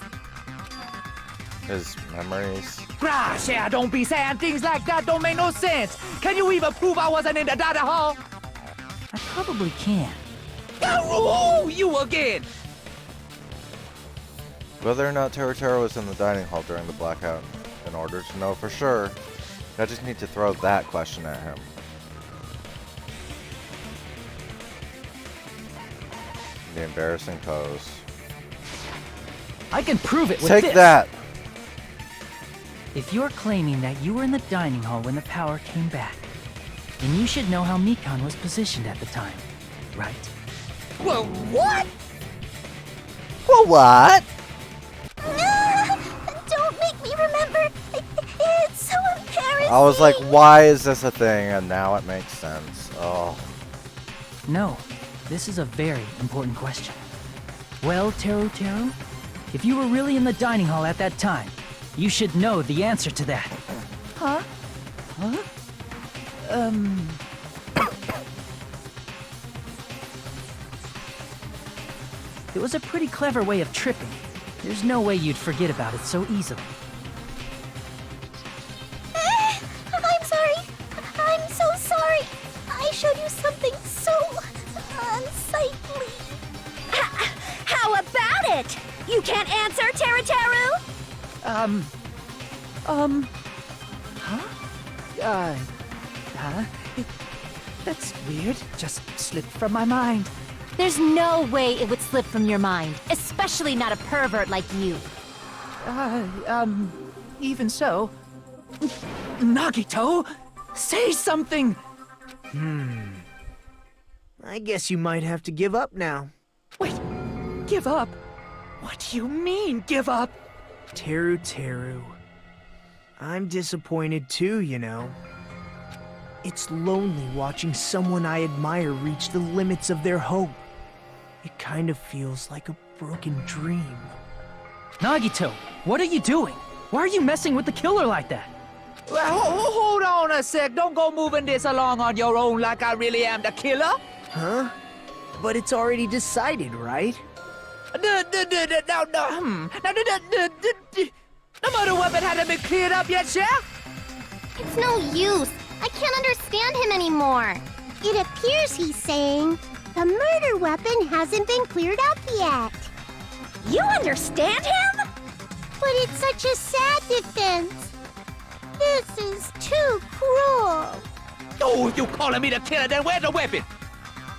His memories. Gracia, don't be saying things like that. Don't make no sense. Can you even prove I wasn't in the dining hall? I probably can. Oh, you again. Whether or not Teruteru was in the dining hall during the blackout, in order to know for sure, I just need to throw that question at him. The embarrassing pose. I can prove it with Take this. that. If you're claiming that you were in the dining hall when the power came back, then you should know how Mikan was positioned at the time, right? Well, what? Well, what? Don't make me remember. It's so embarrassing. I was like, why is this a thing? And now it makes sense. Oh. No, this is a very important question. Well, Teru, if you were really in the dining hall at that time, you should know the answer to that. Huh? Huh? It was a pretty clever way of tripping. There's no way you'd forget about it so easily. I'm sorry. I'm so sorry. I showed you something so unsightly. How about it? You can't answer, Teru? That's weird. Just slipped from my mind. There's no way it would slip from your mind, especially not a pervert like you. Even so. Nagito, say something! I guess you might have to give up now. Wait, give up? What do you mean, give up? Teru. I'm disappointed too, you know. It's lonely watching someone I admire reach the limits of their hope. It kind of feels like a broken dream. Nagito, what are you doing? Why are you messing with the killer like that? Well, hold on a sec. Don't go moving this along on your own like I really am the killer. Huh? But it's already decided, right? The murder weapon hasn't been cleared up yet, Chef? It's no use. I can't understand him anymore. It appears he's saying the murder weapon hasn't been cleared up yet. You understand him? But it's such a sad defense. This is too cruel. Oh, if you calling me the killer, then where's the weapon?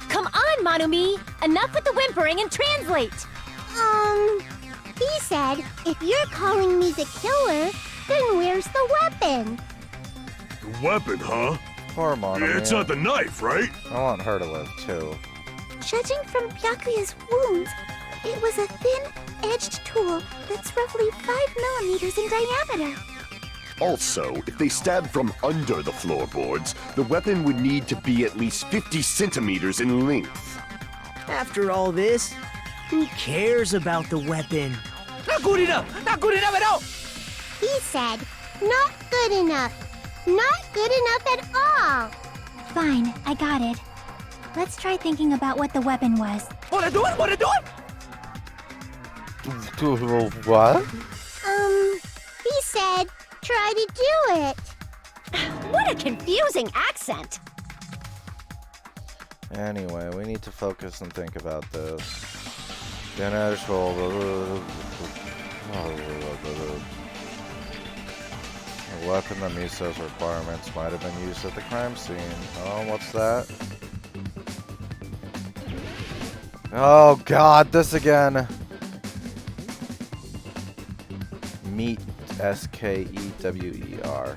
Come on, Manumi! Enough with the whimpering and translate! He said, if you're calling me the killer, then where's the weapon? The weapon, huh? Poor Monomi. It's not the knife, right? I want her to live too. Judging from Byakuya's wounds, it was a thin-edged tool that's roughly 5 millimeters in diameter. Also, if they stabbed from under the floorboards, the weapon would need to be at least 50 centimeters in length. After all this, who cares about the weapon? Not good enough! Not good enough at all! He said, not good enough. Not good enough at all. Fine, I got it. Let's try thinking about what the weapon was. Wanna do it? Wanna do it? What? He said, try to do it. What a confusing accent! Anyway, we need to focus and think about this. Finish roll. A weapon that meets those requirements might have been used at the crime scene. Oh, what's that? Oh god, this again. Meet S-K-E-W-E-R.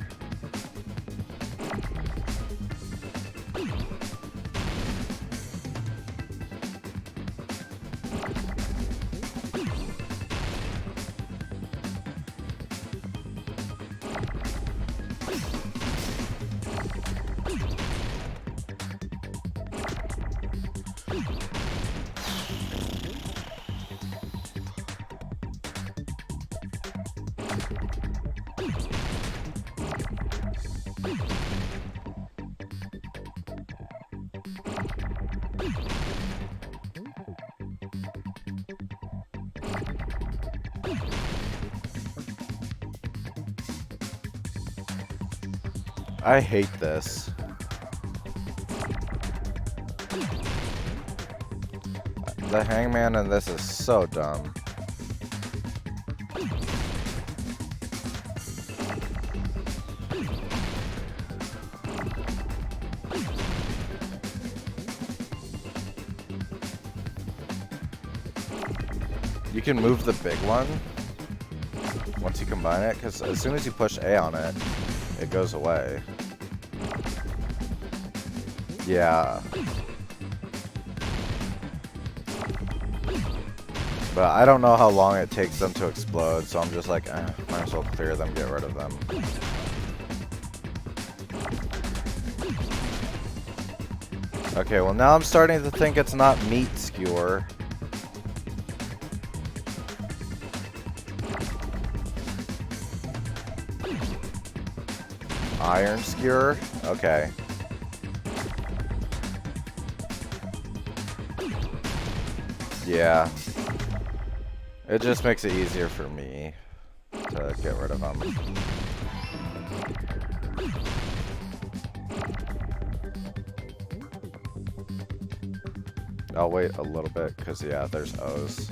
I hate this. The hangman in this is so dumb. You can move the big one once you combine it, because as soon as you push A on it, it goes away. Yeah. But I don't know how long it takes them to explode, so I'm just like, might as well clear them, get rid of them. Okay, well now I'm starting to think it's not meat skewer. Iron skewer? Okay. Yeah. It just makes it easier for me to get rid of them. I'll wait a little bit, because yeah, there's O's.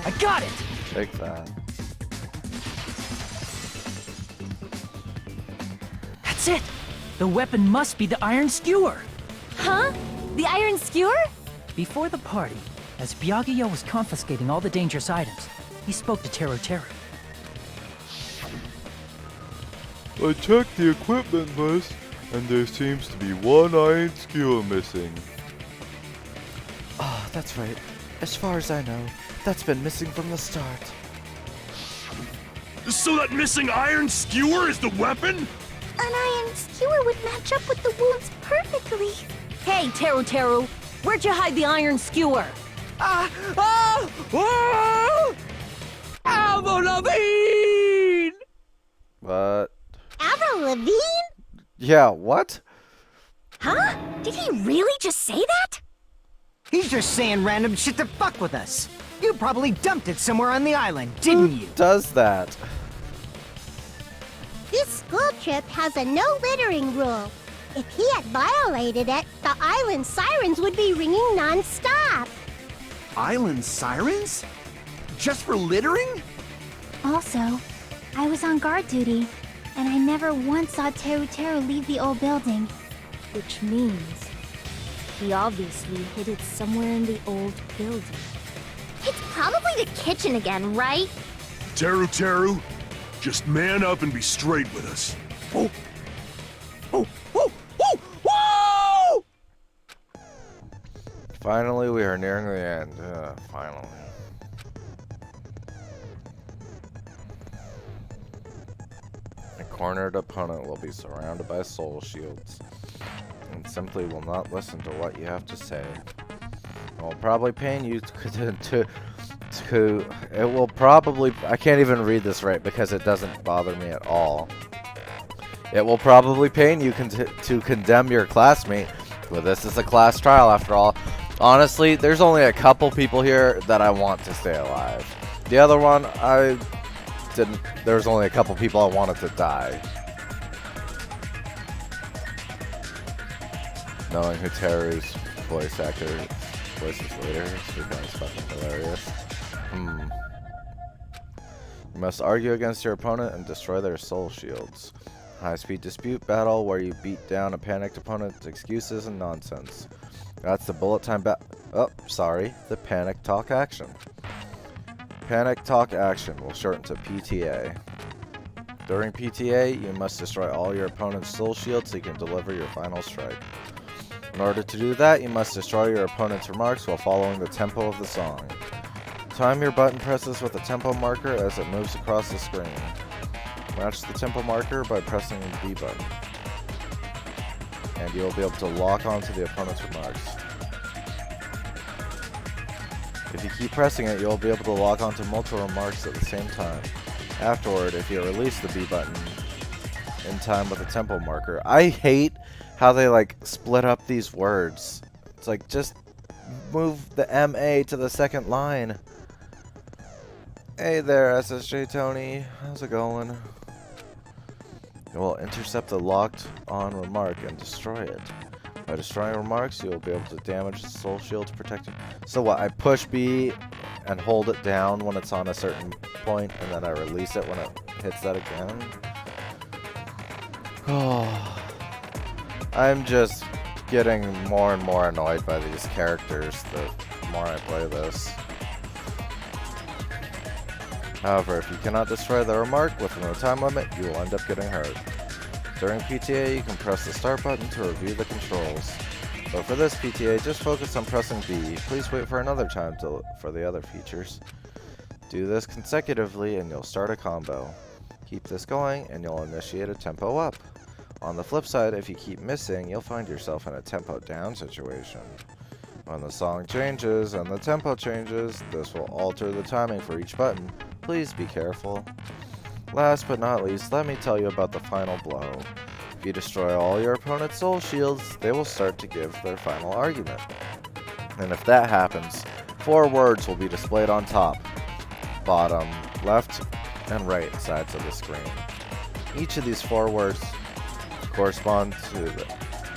I got it! Take that. That's it! The weapon must be the iron skewer! Huh? The iron skewer? Before the party, as Byakuya was confiscating all the dangerous items, he spoke to Teru Teru. I checked the equipment list, and there seems to be one iron skewer missing. Oh, that's right. As far as I know, that's been missing from the start. So that missing iron skewer is the weapon? An iron skewer would match up with the wounds perfectly. Hey, Teru Teru, where'd you hide the iron skewer? Avril Lavigne! What? Avril Lavigne? Yeah, what? Huh? Did he really just say that? He's just saying random shit to fuck with us. You probably dumped it somewhere on the island, didn't you? Who does that? This school trip has a no littering rule. If he had violated it, the island sirens would be ringing non-stop. Island sirens? Just for littering? Also, I was on guard duty, and I never once saw Teru Teru leave the old building. Which means he obviously hid it somewhere in the old building. It's probably the kitchen again, right? Teru Teru, just man up and be straight with us. Oh! Oh! Oh! Oh! Whoa! Finally, we are nearing the end. Finally. A cornered opponent will be surrounded by soul shields and simply will not listen to what you have to say. It will probably pain you to it will probably, I can't even read this right because it doesn't bother me at all. It will probably pain you to condemn your classmate, but this is a class trial after all. Honestly, there's only a couple people here that I want to stay alive. The other one, there's only a couple people I wanted to die. Knowing who Teru's voice is later, it's becomes fucking hilarious. You must argue against your opponent and destroy their soul shields. High-speed dispute battle where you beat down a panicked opponent's excuses and nonsense. That's the bullet time the panic talk action. Panic talk action will shorten to PTA. During PTA, you must destroy all your opponent's soul shields so you can deliver your final strike. In order to do that, you must destroy your opponent's remarks while following the tempo of the song. Time your button presses with a tempo marker as it moves across the screen. Match the tempo marker by pressing the B button, and you'll be able to lock onto the opponent's remarks. If you keep pressing it, you'll be able to lock onto multiple remarks at the same time. Afterward, if you release the B button in time with a tempo marker. I hate how they like split up these words. It's like, just move the MA to the second line. Hey there, SSJ Tony. How's it going? You will intercept the locked on remark and destroy it. By destroying remarks, you will be able to damage the soul shield to protect you. So what, I push B and hold it down when it's on a certain point, and then I release it when it hits that again? Oh, I'm just getting more and more annoyed by these characters the more I play this. However, if you cannot destroy the remark within the time limit, you will end up getting hurt. During PTA, you can press the start button to review the controls. But for this PTA, just focus on pressing B. Please wait for another time for the other features. Do this consecutively and you'll start a combo. Keep this going and you'll initiate a tempo up. On the flip side, if you keep missing, you'll find yourself in a tempo down situation. When the song changes and the tempo changes, this will alter the timing for each button. Please be careful. Last but not least, let me tell you about the final blow. If you destroy all your opponent's soul shields, they will start to give their final argument. And if that happens, 4 words will be displayed on top, bottom, left, and right sides of the screen. Each of these 4 words correspond to the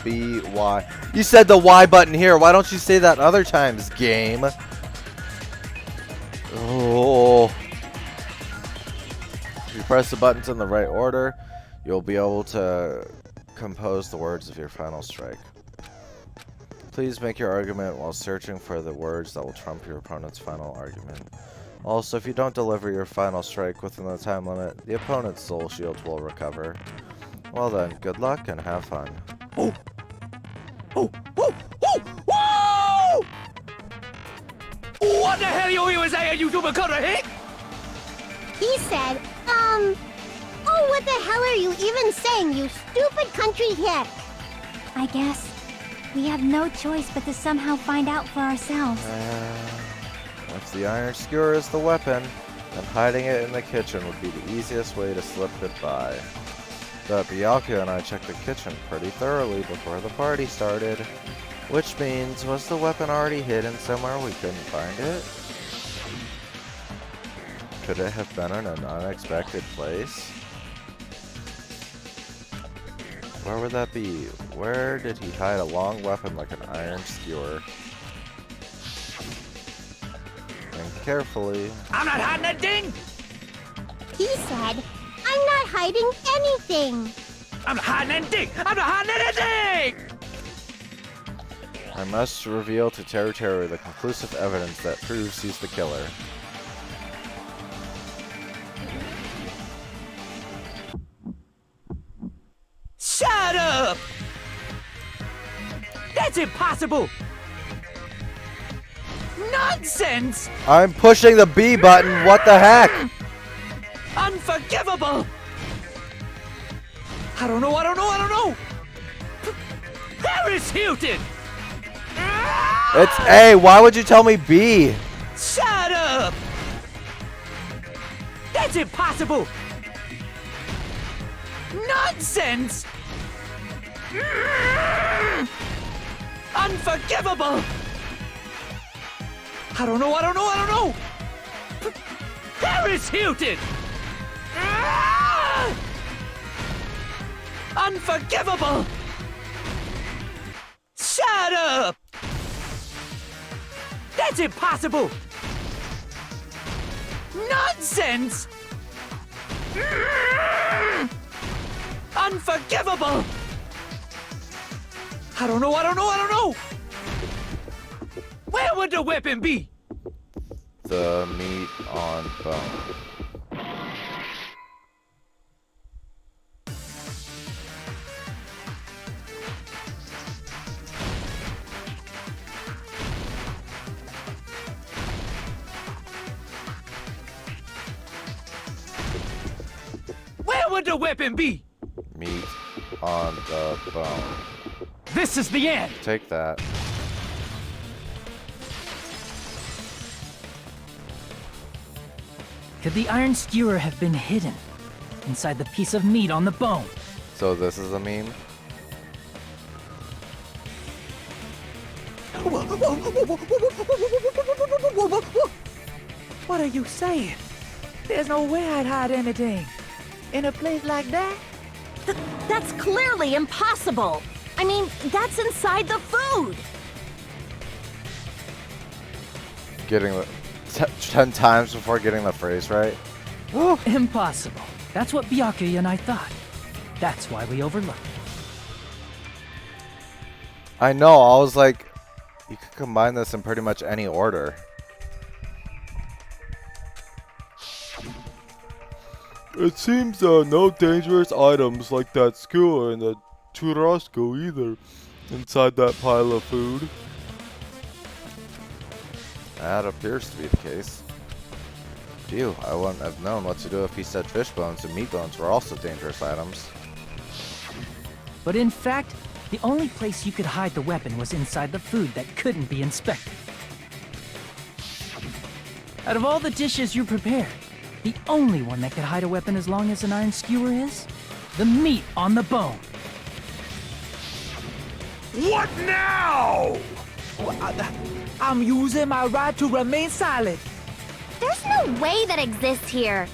B, Y. You said the Y button here. Why don't you say that other times, game? Oh. If you press the buttons in the right order, you'll be able to compose the words of your final strike. Please make your argument while searching for the words that will trump your opponent's final argument. Also, if you don't deliver your final strike within the time limit, the opponent's soul shield will recover. Well then, good luck and have fun. Oh! Oh! Oh! Oh! Whoa! What the hell you even saying, you super cutter hick? He said, oh, what the hell are you even saying, you stupid country hick? I guess we have no choice but to somehow find out for ourselves. If the iron skewer is the weapon, then hiding it in the kitchen would be the easiest way to slip goodbye. But Bianca and I checked the kitchen pretty thoroughly before the party started. Which means, was the weapon already hidden somewhere we couldn't find it? Could it have been in an unexpected place? Where would that be? Where did he hide a long weapon like an iron skewer? Think carefully. I'm not hiding that thing! He said, I'm not hiding anything! I'm not hiding anything! I'm not hiding anything! I must reveal to Teru Teru the conclusive evidence that proves he's the killer. Shut up! That's impossible! Nonsense! I'm pushing the B button, what the heck? Unforgivable! I don't know! Paris Hilton! It's A, why would you tell me B? Shut up! That's impossible! Nonsense! Unforgivable! I don't know! Paris Hilton! Unforgivable! Shut up! That's impossible! Nonsense! Unforgivable! I don't know! Where would the weapon be? The meat on bone. would the weapon be? Meat on the bone. This is the end. Take that. Could the iron skewer have been hidden inside the piece of meat on the bone? So this is a meme? What are you saying? There's no way I'd hide anything. In a place like that? That's clearly impossible. I mean, that's inside the food. Getting the 10 times before getting the phrase right. Impossible. That's what Byakuya and I thought. That's why we overlooked it. I know, I was like, you could combine this in pretty much any order. It seems no dangerous items like that skewer and the churrasco either inside that pile of food. That appears to be the case. Phew, I wouldn't have known what to do if he said fish bones and meat bones were also dangerous items. But in fact, the only place you could hide the weapon was inside the food that couldn't be inspected. Out of all the dishes you prepared, the only one that could hide a weapon as long as an iron skewer is the meat on the bone. What now? I'm using my right to remain silent. There's no way that exists here.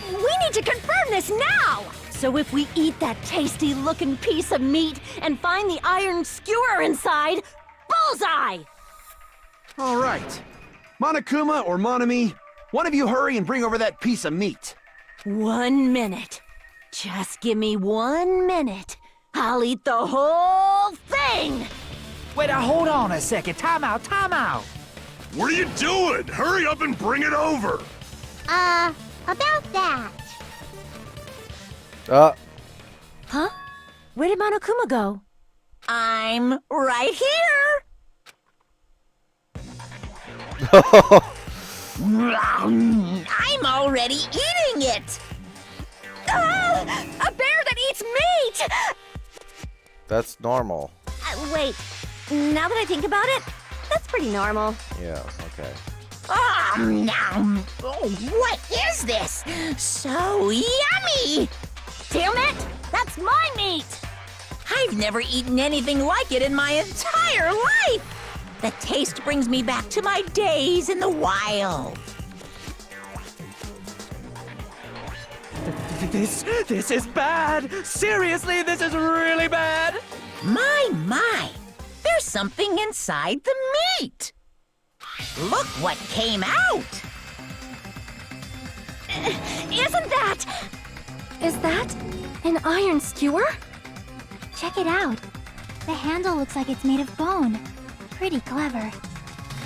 We need to confirm this now! So if we eat that tasty-looking piece of meat and find the iron skewer inside, bullseye! All right. Monokuma or Monami, one of you hurry and bring over that piece of meat. 1 minute. Just give me 1 minute. I'll eat the whole thing! Wait, hold on a second. Time out, time out. What are you doing? Hurry up and bring it over! About that. Huh? Where did Monokuma go? I'm right here! I'm already eating it! Ah, a bear that eats meat! That's normal. Wait, now that I think about it, that's pretty normal. Yeah, okay. Nom. Oh, what is this? So yummy! Damn it! That's my meat! I've never eaten anything like it in my entire life! The taste brings me back to my days in the wild. This is bad! Seriously, this is really bad! My! There's something inside the meat! Look what came out! Is that an iron skewer? Check it out. The handle looks like it's made of bone. Pretty clever.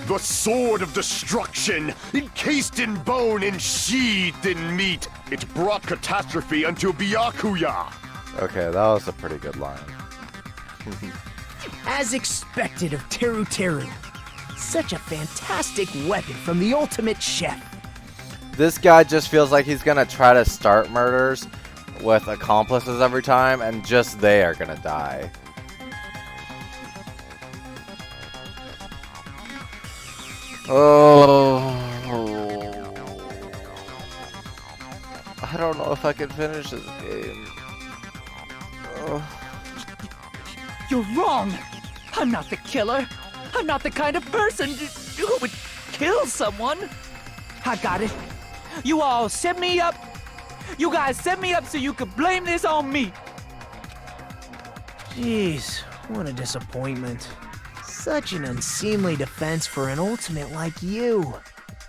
The sword of destruction, encased in bone and sheathed in meat. It brought catastrophe unto Byakuya. Okay, that was a pretty good line. As expected of Teru Teru. Such a fantastic weapon from the ultimate chef. This guy just feels like he's gonna try to start murders with accomplices every time, and just they are gonna die. Oh, I don't know if I can finish this game. You're wrong! I'm not the killer! I'm not the kind of person who would kill someone! I got it! You all set me up! You guys set me up so you could blame this on me! Jeez, what a disappointment. Such an unseemly defense for an ultimate like you.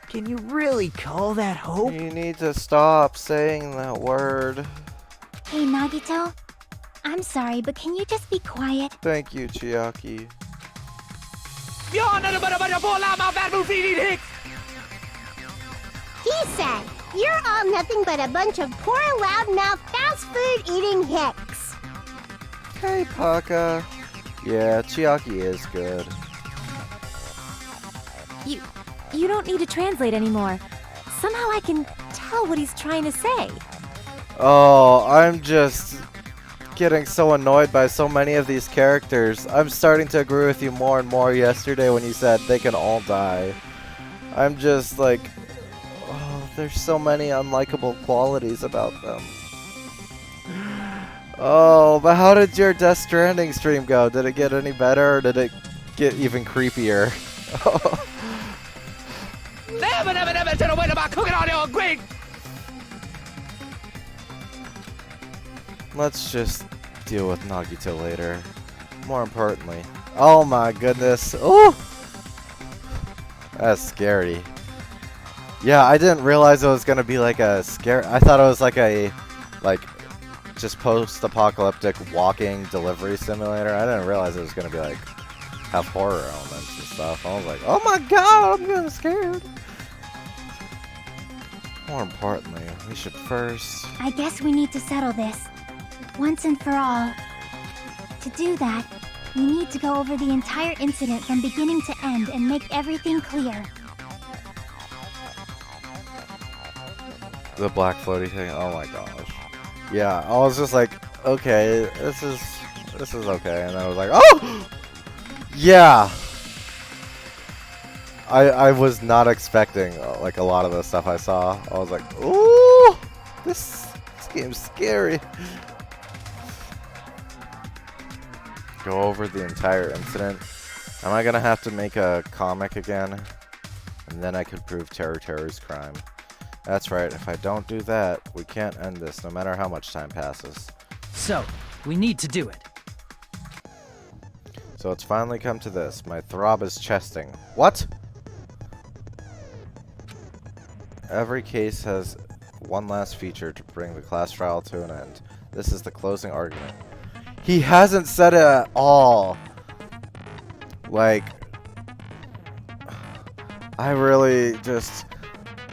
Can you really call that hope? You need to stop saying that word. Hey, Nagito. I'm sorry, but can you just be quiet? Thank you, Chiaki. He said, you're all nothing but a bunch of poor, loudmouth, fast food eating hicks. Hey, Paka. Yeah, Chiaki is good. You don't need to translate anymore. Somehow I can tell what he's trying to say. Oh, I'm just getting so annoyed by so many of these characters. I'm starting to agree with you more and more yesterday when you said they can all die. I'm just like, oh, there's so many unlikable qualities about them. Oh, but how did your Death Stranding stream go? Did it get any better or did it get even creepier? Never, never, never should have waited about cooking on your Greek. Let's just deal with Nagito later. More importantly. Oh my goodness. Oh! That's scary. Yeah, I didn't realize it was gonna be like a scare. I thought it was like a, just post-apocalyptic walking delivery simulator. I didn't realize it was gonna be like, have horror elements and stuff. I was like, oh my god, I'm getting scared. More importantly, we should first... I guess we need to settle this. Once and for all. To do that, we need to go over the entire incident from beginning to end and make everything clear. The black floaty thing, oh my gosh. Yeah, I was just like, okay, this is okay, and then I was like, oh! Yeah! I was not expecting, like, a lot of the stuff I saw. I was like, ooh! This game's scary. Go over the entire incident. Am I gonna have to make a comic again? And then I could prove Terry's crime. That's right, if I don't do that, we can't end this no matter how much time passes. So, we need to do it. So it's finally come to this. My throb is chesting. What? Every case has one last feature to bring the class trial to an end. This is the closing argument. He hasn't said it at all. Like, I really just...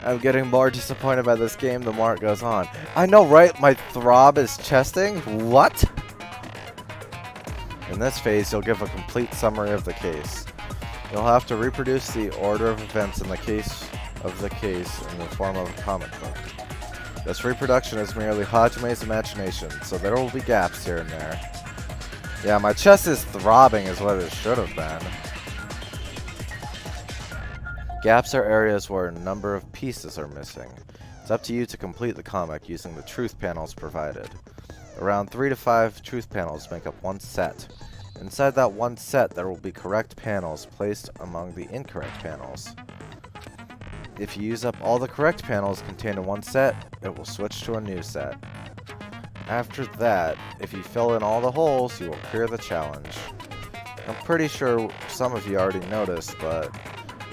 I'm getting more disappointed by this game the more it goes on. I know, right? My throb is chesting? What? In this phase, you'll give a complete summary of the case. You'll have to reproduce the order of events in the case in the form of a comic book. This reproduction is merely Hajime's imagination, so there will be gaps here and there. Yeah, my chest is throbbing is what it should have been. Gaps are areas where a number of pieces are missing. It's up to you to complete the comic using the truth panels provided. Around 3 to 5 truth panels make up one set. Inside that one set, there will be correct panels placed among the incorrect panels. If you use up all the correct panels contained in one set, it will switch to a new set. After that, if you fill in all the holes, you will clear the challenge. I'm pretty sure some of you already noticed, but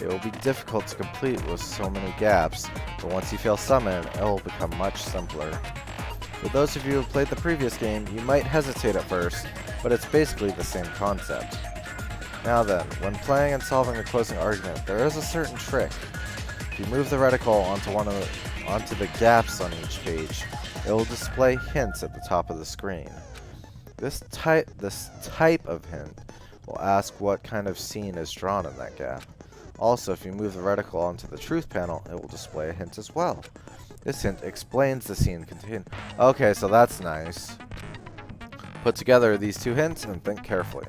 it will be difficult to complete with so many gaps, but once you feel some in, it will become much simpler. For those of you who have played the previous game, you might hesitate at first, but it's basically the same concept. Now then, when playing and solving the closing argument, there is a certain trick. If you move the reticle onto the gaps on each page, it will display hints at the top of the screen. This type of hint will ask what kind of scene is drawn in that gap. Also, if you move the reticle onto the truth panel, it will display a hint as well. This hint explains the scene contained. Okay, so that's nice. Put together these two hints and think carefully.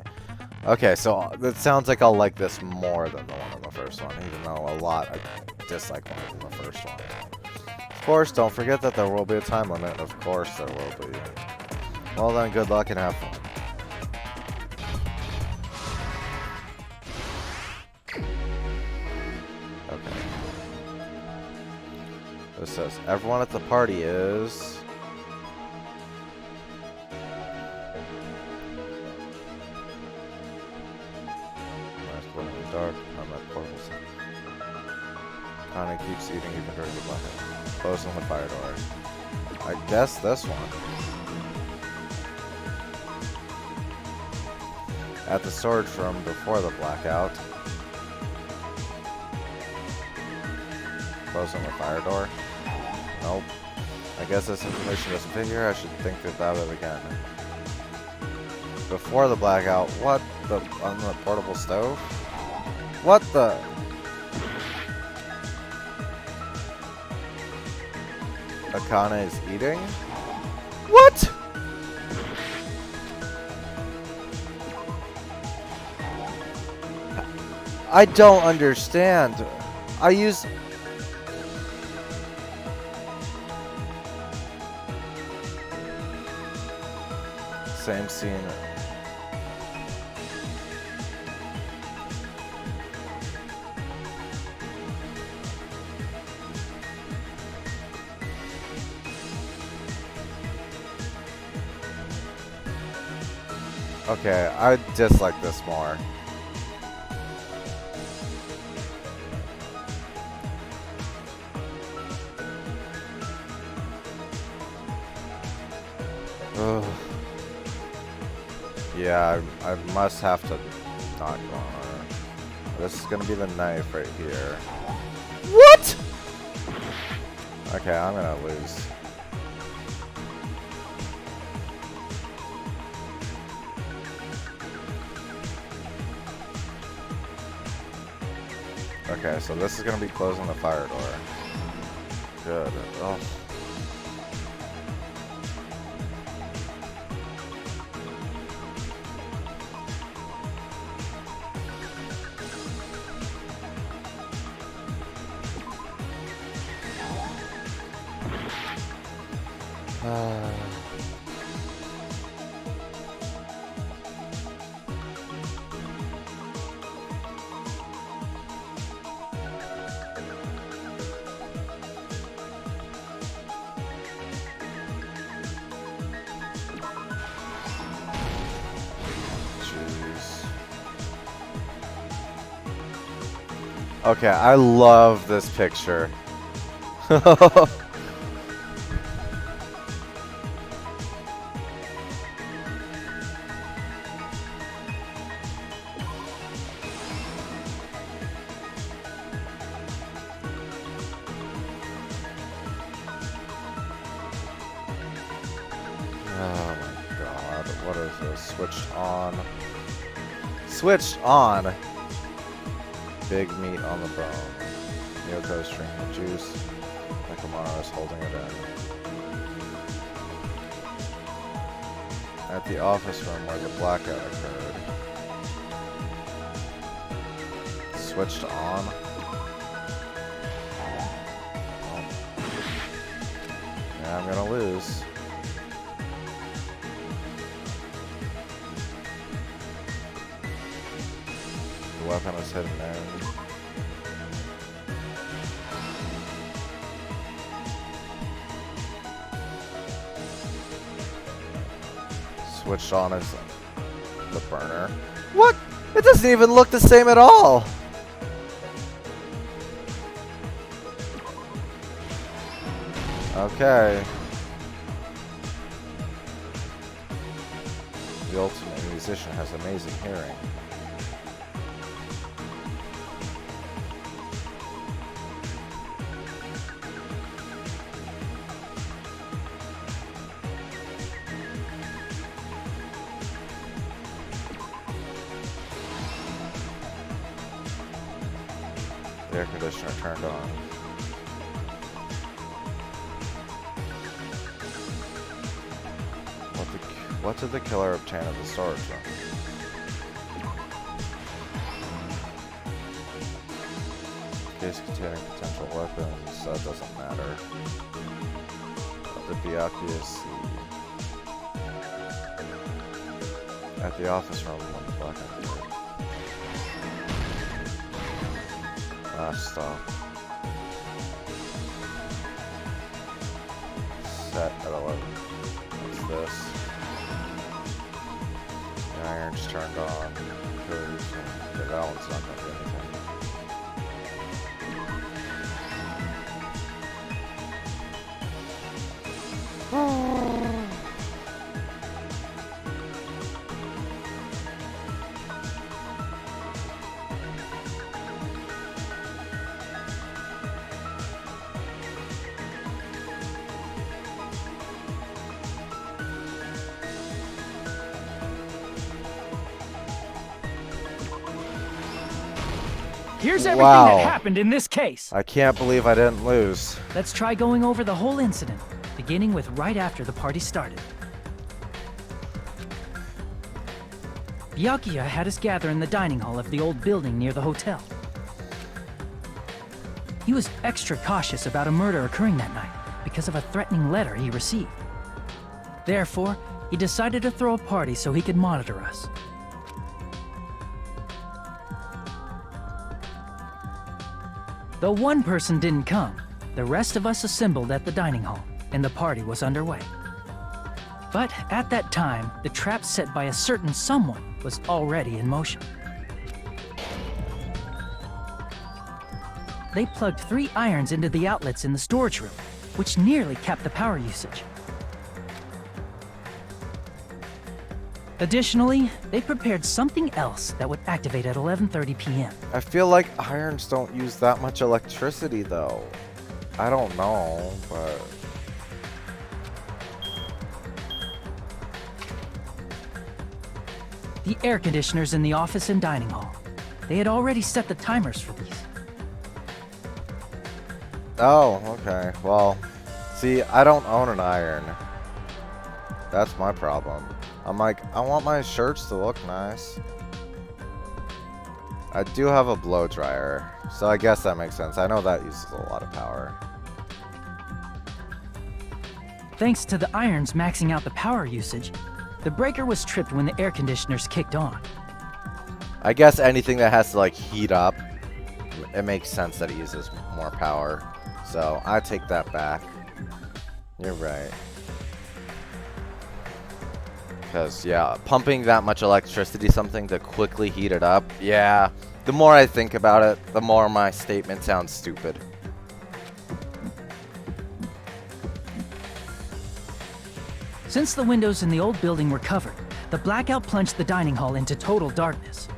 Okay, so it sounds like I'll like this more than the one in the first one, even though a lot I dislike more than the first one. Of course, don't forget that there will be a time limit. Of course there will be. Well then, good luck and have fun. Okay. This says, everyone at the party is... Dark, I'm at portals. Connie keeps eating even during the blackout. Closing the fire door. I guess this one. At the storage room before the blackout. Closing the fire door. Nope. I guess this information doesn't fit here. I should think about it again. Before the blackout, what? On the portable stove? What the? Akane is eating? What? I don't understand. I use... Same scene. Okay, I dislike this more. Ugh. Yeah, I must have to not go on her. This is gonna be the knife right here. What? Okay, I'm gonna lose. Okay, so this is gonna be closing the fire door. Good. Oh. Okay, I love this picture. Oh my god, what is this? Switched on. Switched on! Big meat on the bone. Yoko's drinking juice. Nakamura is holding it in. At the office room where the blackout occurred. Switched on. Oh. Yeah, I'm gonna lose. The weapon is hidden there. Switched on as the burner. What? It doesn't even look the same at all. Okay. The ultimate musician has amazing hearing. The air conditioner turned on. What did the killer obtain at the storage room? Case containing potential weapons, that doesn't matter. What did Byakuya see? At the office room when the blackout occurred. Ah, stop. Set at 11. What's this? The iron's turned on. Okay, that one's not gonna do anything. Here's everything Wow. that happened in this case. I can't believe I didn't lose. Let's try going over the whole incident, beginning with right after the party started. Byakuya had us gather in the dining hall of the old building near the hotel. He was extra cautious about a murder occurring that night because of a threatening letter he received. Therefore, he decided to throw a party so he could monitor us. Though one person didn't come, the rest of us assembled at the dining hall, and the party was underway. But at that time, the trap set by a certain someone was already in motion. They plugged 3 irons into the outlets in the storage room, which nearly capped the power usage. Additionally, they prepared something else that would activate at 11:30 p.m. I feel like irons don't use that much electricity, though. I don't know, but... The air conditioners in the office and dining hall. They had already set the timers for these. Oh, okay. Well, see, I don't own an iron. That's my problem. I'm like, I want my shirts to look nice. I do have a blow dryer, so I guess that makes sense. I know that uses a lot of power. Thanks to the irons maxing out the power usage, the breaker was tripped when the air conditioners kicked on. I guess anything that has to like heat up, it makes sense that it uses more power. So I take that back. You're right. Because, yeah, pumping that much electricity, something to quickly heat it up, yeah. The more I think about it, the more my statement sounds stupid. Since the windows in the old building were covered, the blackout plunged the dining hall into total darkness.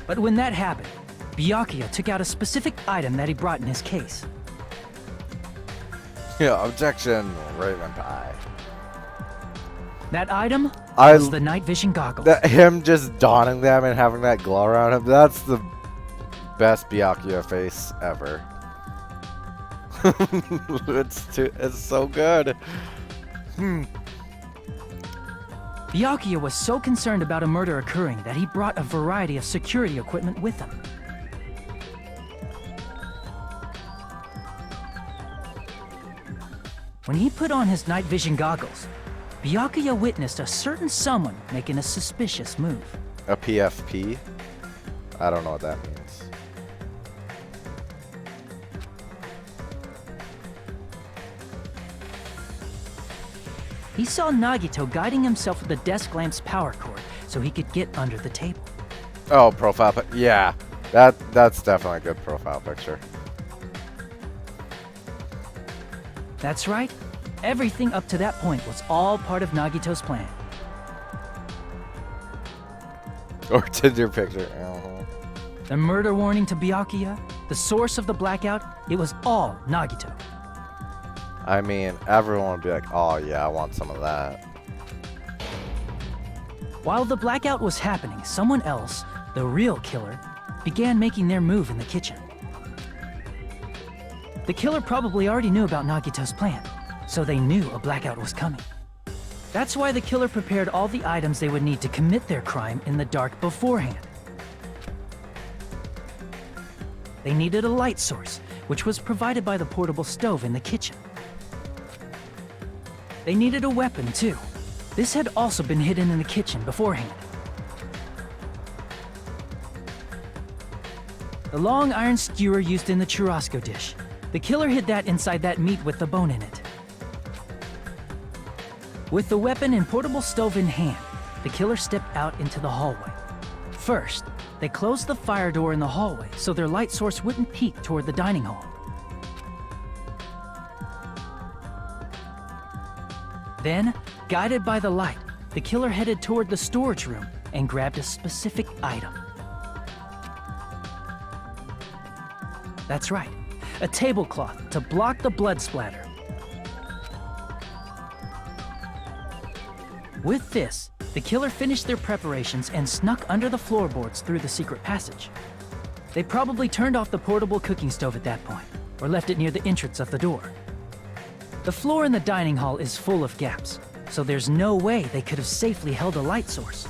But when that happened, Byakuya took out a specific item that he brought in his case. Yeah, objection, Raven Pie. That item was the night vision goggles. Him just donning them and having that glow around him, that's the best Byakuya face ever. It's so good. Byakuya was so concerned about a murder occurring that he brought a variety of security equipment with him. When he put on his night vision goggles, Byakuya witnessed a certain someone making a suspicious move. A PFP? I don't know what that means. He saw Nagito guiding himself with the desk lamp's power cord so he could get under the table. Oh, profile pic. Yeah, that's definitely a good profile picture. That's right. Everything up to that point was all part of Nagito's plan. Or Tinder picture. The murder warning to Byakuya, the source of the blackout, it was all Nagito. I mean, everyone would be like, oh yeah, I want some of that. While the blackout was happening, someone else, the real killer, began making their move in the kitchen. The killer probably already knew about Nagito's plan, so they knew a blackout was coming. That's why the killer prepared all the items they would need to commit their crime in the dark beforehand. They needed a light source, which was provided by the portable stove in the kitchen. They needed a weapon, too. This had also been hidden in the kitchen beforehand. The long iron skewer used in the churrasco dish. The killer hid that inside that meat with the bone in it. With the weapon and portable stove in hand, the killer stepped out into the hallway. First, they closed the fire door in the hallway so their light source wouldn't peek toward the dining hall. Then, guided by the light, the killer headed toward the storage room and grabbed a specific item. That's right, a tablecloth to block the blood splatter. With this, the killer finished their preparations and snuck under the floorboards through the secret passage. They probably turned off the portable cooking stove at that point, or left it near the entrance of the door. The floor in the dining hall is full of gaps, so there's no way they could have safely held a light source.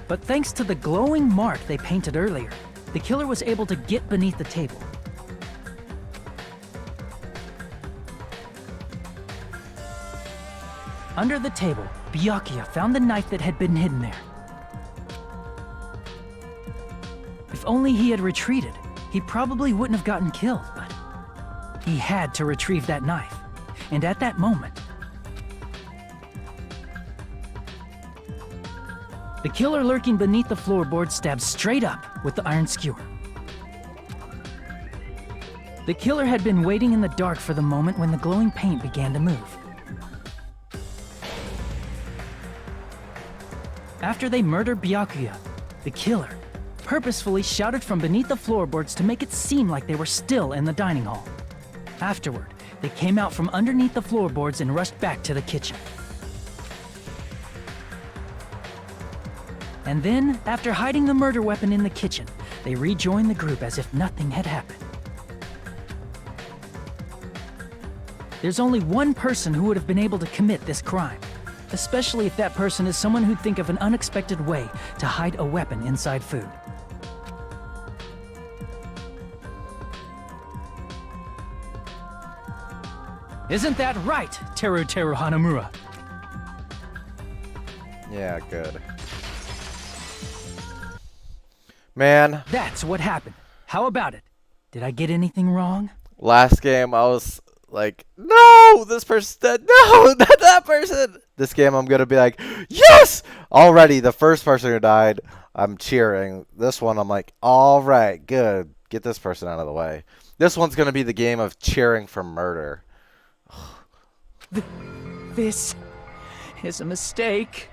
But thanks to the glowing mark they painted earlier, the killer was able to get beneath the table. Under the table, Byakuya found the knife that had been hidden there. If only he had retreated, he probably wouldn't have gotten killed, but he had to retrieve that knife. And at that moment, the killer lurking beneath the floorboard stabbed straight up with the iron skewer. The killer had been waiting in the dark for the moment when the glowing paint began to move. After they murdered Byakuya, the killer purposefully shouted from beneath the floorboards to make it seem like they were still in the dining hall. Afterward, they came out from underneath the floorboards and rushed back to the kitchen. And then, after hiding the murder weapon in the kitchen, they rejoined the group as if nothing had happened. There's only one person who would have been able to commit this crime, especially if that person is someone who'd think of an unexpected way to hide a weapon inside food. Isn't that right, Teru Hanamura? Yeah, good. Man. That's what happened. How about it? Did I get anything wrong? Last game, I was like, no, this person dead. No, not that person. This game, I'm going to be like, yes! Already, the first person who died, I'm cheering. This one, I'm like, all right, good. Get this person out of the way. This one's going to be the game of cheering for murder. This is a mistake.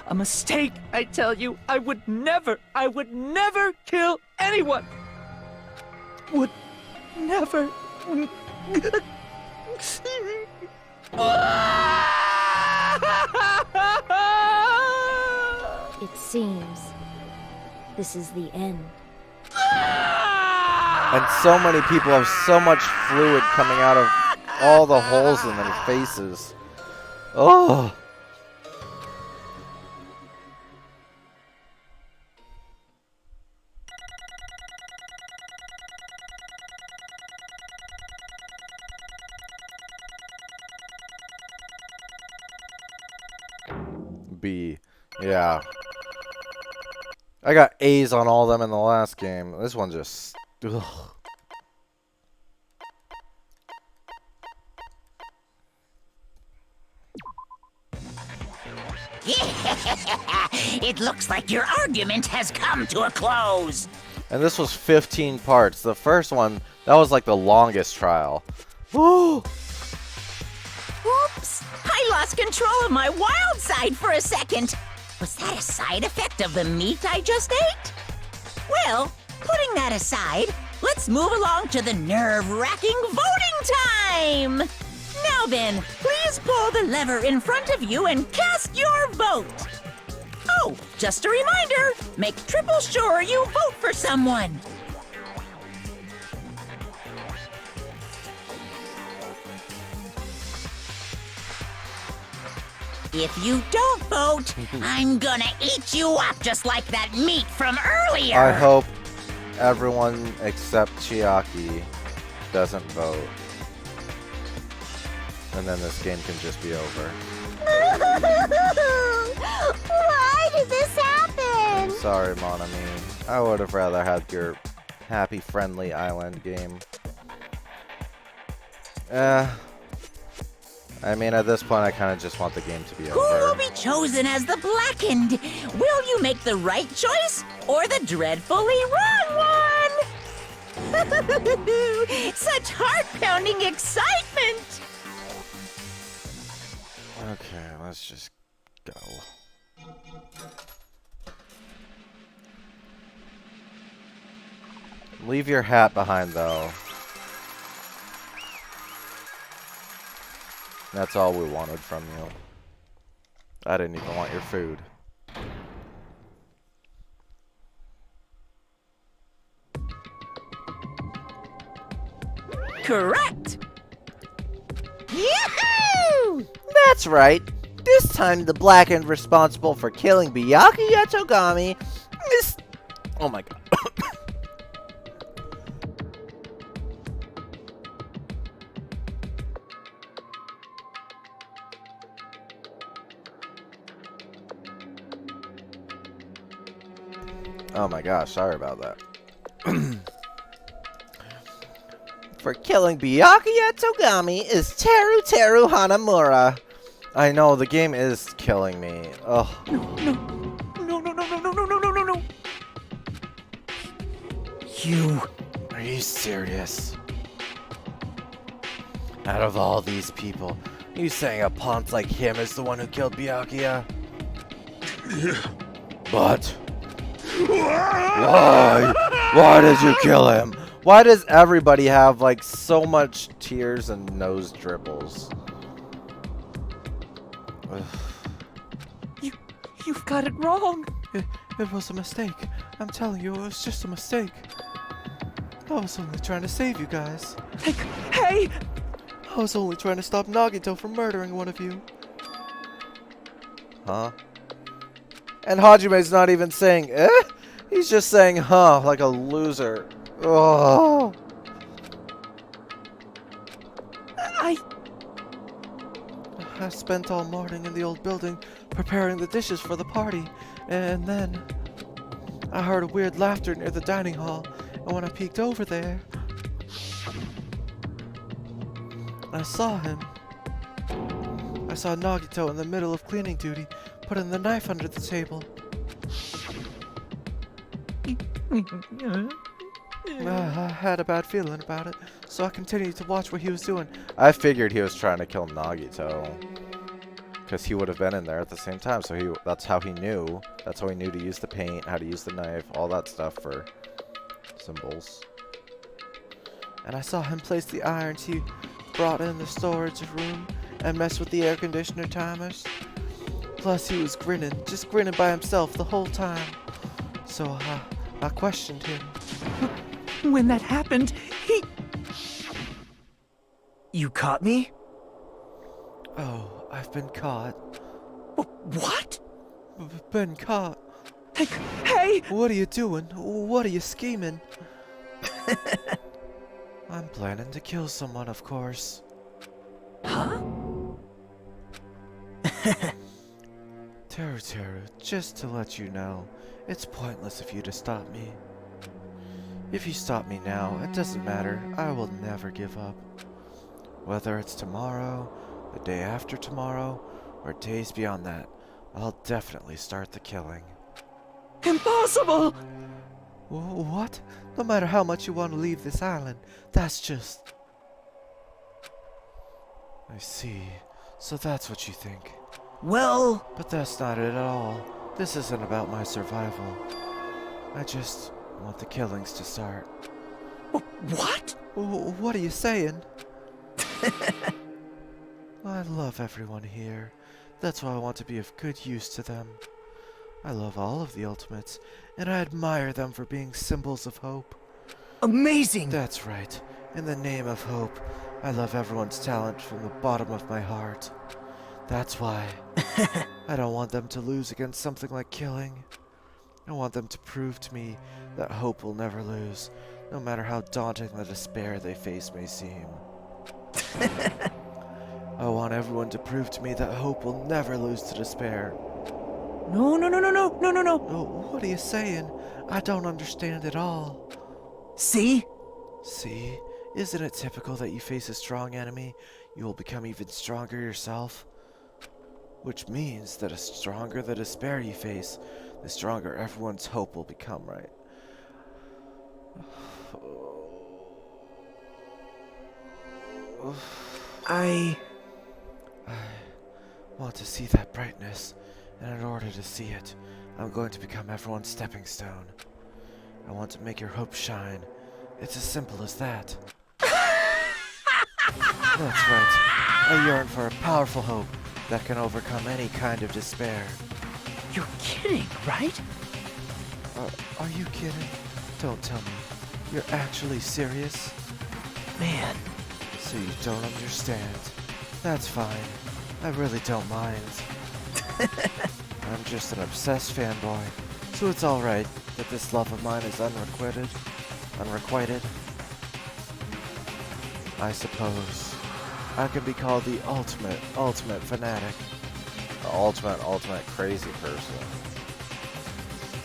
A mistake, I tell you. I would never kill anyone. Would never. It seems this is the end. And so many people have so much fluid coming out of all the holes in their faces. Oh. B. Yeah. I got A's on all of them in the last game. This one just... Ugh. It looks like your argument has come to a close. And this was 15 parts. The first one, that was like the longest trial. Woo! Oops! I lost control of my wild side for a second. Was that a side effect of the meat I just ate? Well, putting that aside, let's move along to the nerve-wracking voting time! Now then, please pull the lever in front of you and cast your vote. Oh, just a reminder, make triple sure you vote for someone. If you don't vote, I'm gonna eat you up just like that meat from earlier. I hope everyone except Chiaki doesn't vote. And then this game can just be over. Why did this happen? Sorry, Mon Ami. I would have rather had your happy, friendly island game. I mean, at this point, I kind of just want the game to be over. Who will be chosen as the Blackened? Will you make the right choice or the dreadfully wrong one? Such heart-pounding excitement! Okay, let's just go. Leave your hat behind, though. That's all we wanted from you. I didn't even want your food. correct. Yoo-hoo! That's right. This time the black and responsible for killing Byakuya Togami is... Oh my god. Oh my gosh, sorry about that. For killing Byakuya Togami is Teru Hanamura. I know, the game is killing me. Ugh. No. You... Are you serious? Out of all these people, you saying a pawn like him is the one who killed Byakuya? But... Why? Why did you kill him? Why does everybody have, like, so much tears and nose dribbles? You've got it wrong. It was a mistake. I'm telling you, it was just a mistake. I was only trying to save you guys. Hey! I was only trying to stop Nagito from murdering one of you. Huh? And Hajime's not even saying, eh? He's just saying, huh, like a loser. Oh. I spent all morning in the old building preparing the dishes for the party, and then I heard a weird laughter near the dining hall, and when I peeked over there, I saw him. I saw Nagito in the middle of cleaning duty, putting the knife under the table. I had a bad feeling about it, so I continued to watch what he was doing. I figured he was trying to kill Nagito, because he would have been in there at the same time, so that's how he knew. That's how he knew to use the paint, how to use the knife, all that stuff for symbols. And I saw him place the irons he brought in the storage room and mess with the air conditioner timers. Plus he was grinning, just grinning by himself the whole time. So I questioned him. When that happened, he... You caught me? Oh, I've been caught. What? Been caught. Hey! What are you doing? What are you scheming? I'm planning to kill someone, of course. Huh? Teru, just to let you know, it's pointless of you to stop me. If you stop me now, it doesn't matter. I will never give up. Whether it's tomorrow, the day after tomorrow, or days beyond that, I'll definitely start the killing. Impossible! What? No matter how much you want to leave this island, that's just... I see. So that's what you think. Well... But that's not it at all. This isn't about my survival. I just want the killings to start. What? What are you saying? I love everyone here. That's why I want to be of good use to them. I love all of the Ultimates, and I admire them for being symbols of hope. Amazing! That's right. In the name of hope, I love everyone's talent from the bottom of my heart. That's why I don't want them to lose against something like killing. I want them to prove to me that hope will never lose, no matter how daunting the despair they face may seem. I want everyone to prove to me that hope will never lose to despair. No. Oh, what are you saying? I don't understand at all. See? See? Isn't it typical that you face a strong enemy, you will become even stronger yourself? Which means that the stronger the despair you face, the stronger everyone's hope will become, right? I want to see that brightness, and in order to see it, I'm going to become everyone's stepping stone. I want to make your hope shine. It's as simple as that. That's right. I yearn for a powerful hope that can overcome any kind of despair. You're kidding, right? Are you kidding? Don't tell me. You're actually serious? Man, So you don't understand. That's fine. I really don't mind. I'm just an obsessed fanboy, so it's alright that this love of mine is unrequited. I suppose I could be called the ultimate fanatic. The ultimate crazy person.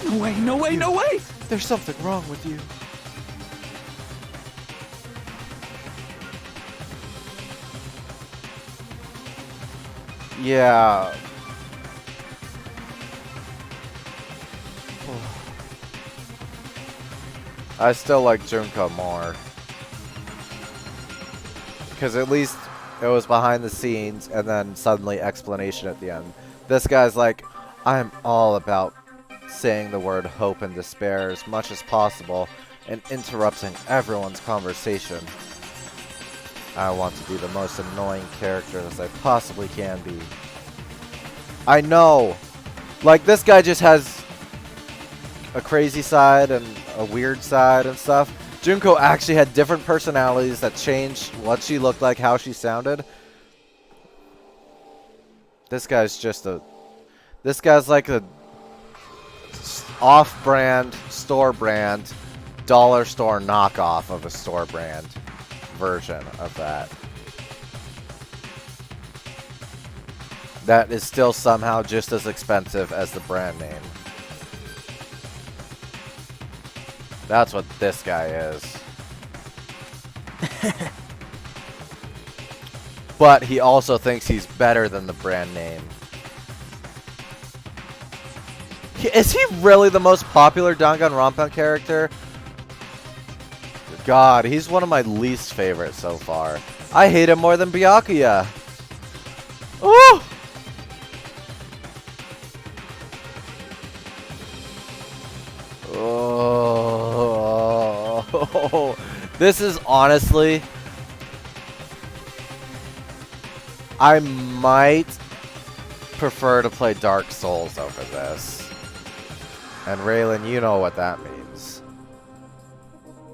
No way, no way, no way! There's something wrong with you. Yeah. I still like Junko more. Because at least it was behind the scenes and then suddenly explanation at the end. This guy's like, I'm all about saying the word hope and despair as much as possible and interrupting everyone's conversation. I want to be the most annoying character as I possibly can be. I know! Like, this guy just has a crazy side and a weird side and stuff. Junko actually had different personalities that changed what she looked like, how she sounded. This guy's just a... This guy's like a off-brand, store brand, dollar store knockoff of a store brand version of that. That is still somehow just as expensive as the brand name. That's what this guy is. But he also thinks he's better than the brand name. Is he really the most popular Danganronpa character? God, he's one of my least favorites so far. I hate him more than Byakuya. Ooh! Oh, this is honestly, I might prefer to play Dark Souls over this. And Raylan, you know what that means.